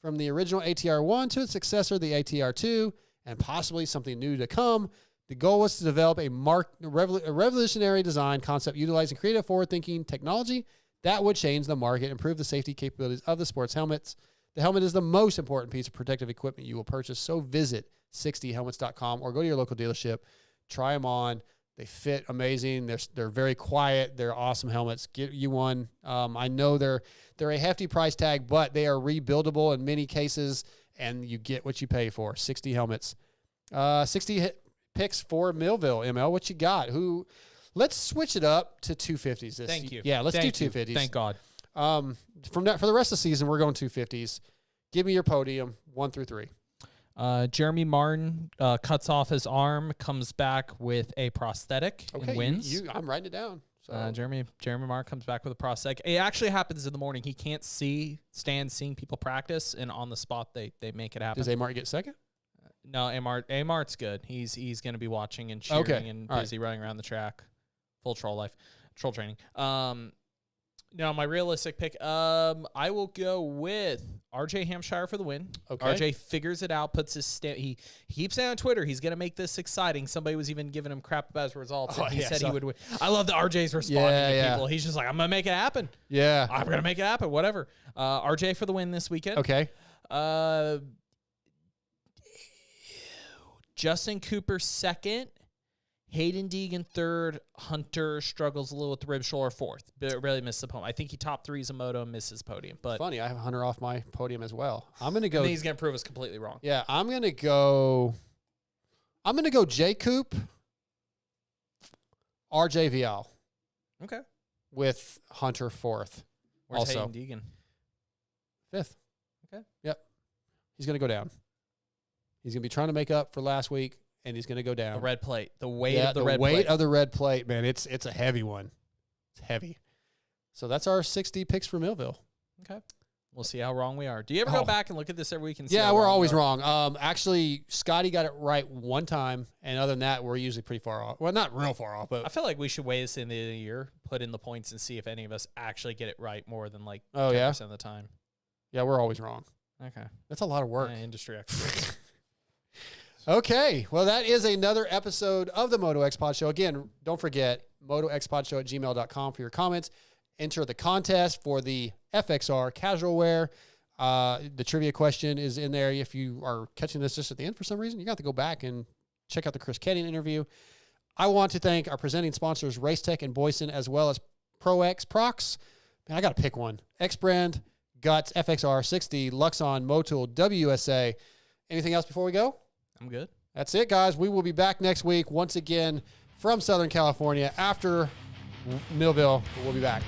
from the original ATR-1 to its successor, the ATR-2, and possibly something new to come. The goal was to develop a revolutionary design concept utilizing creative forward-thinking technology that would change the market, improve the safety capabilities of the sports helmets. The helmet is the most important piece of protective equipment you will purchase, so visit 6dhelmets.com or go to your local dealership. Try them on. They fit amazing. They're very quiet. They're awesome helmets. Get you one. I know they're a hefty price tag, but they are rebuildable in many cases, and you get what you pay for. 6D Helmets. 60 picks for Millville. ML, what you got? Let's switch it up to 250s. Thank you. Yeah, let's do 250s. Thank God. For the rest of the season, we're going 250s. Give me your podium, 1 through 3. Jeremy Martin cuts off his arm, comes back with a prosthetic, and wins. I'm writing it down. So. Jeremy Martin comes back with a prosthetic. It actually happens in the morning. He can't stand seeing people practice, and on the spot they make it happen. Does Amart get second? No, Amart's good. He's going to be watching and cheering and busy running around the track. Full troll training. Now, my realistic pick, I will go with RJ Hampshire for the win. Okay. RJ figures it out, puts his he keeps saying on Twitter he's going to make this exciting. Somebody was even giving him crap about his results, and he said he would win. I love that RJ's responding to people. He's just like, I'm going to make it happen. Yeah. I'm going to make it happen, whatever. RJ for the win this weekend. Okay. Justin Cooper second. Hayden Deegan third. Hunter struggles a little with the rib shoulder fourth, but really missed the podium. I think he top threes a moto and misses podium. But funny, I have Hunter off my podium as well. I'm gonna go. He's gonna prove us completely wrong. Yeah, I'm gonna go J Coop, RJ Vial. Okay. With Hunter fourth. Where's also Hayden Deegan? Fifth. Okay. Yep. He's gonna go down. He's gonna be trying to make up for last week. And he's going to go down. The red plate. The weight of the red plate. The weight of the red plate, man. It's a heavy one. It's heavy. So that's our 60 picks for Millville. Okay. We'll see how wrong we are. Do you ever go back and look at this every week and see? Yeah, we're always wrong. Actually, Scotty got it right one time, and other than that, we're usually pretty far off. Well, not real far off, but I feel like we should weigh this in the end of the year, put in the points, and see if any of us actually get it right more than 10% of the time. Yeah, we're always wrong. Okay. That's a lot of work. Industry expert. Okay. Well, that is another episode of the MotoXpod Show. Again, don't forget, MotoXpodShow@gmail.com for your comments. Enter the contest for the FXR casual wear. The trivia question is in there. If you are catching this just at the end for some reason, you got to go back and check out the Chris Kedden interview. I want to thank our presenting sponsors, Racetech and Boyson, as well as Prox. Man, I got to pick one. X-Brand, Guts, FXR, 6D, Luxon, Motul, WSA. Anything else before we go? I'm good. That's it, guys. We will be back next week once again from Southern California after Millville. We'll be back.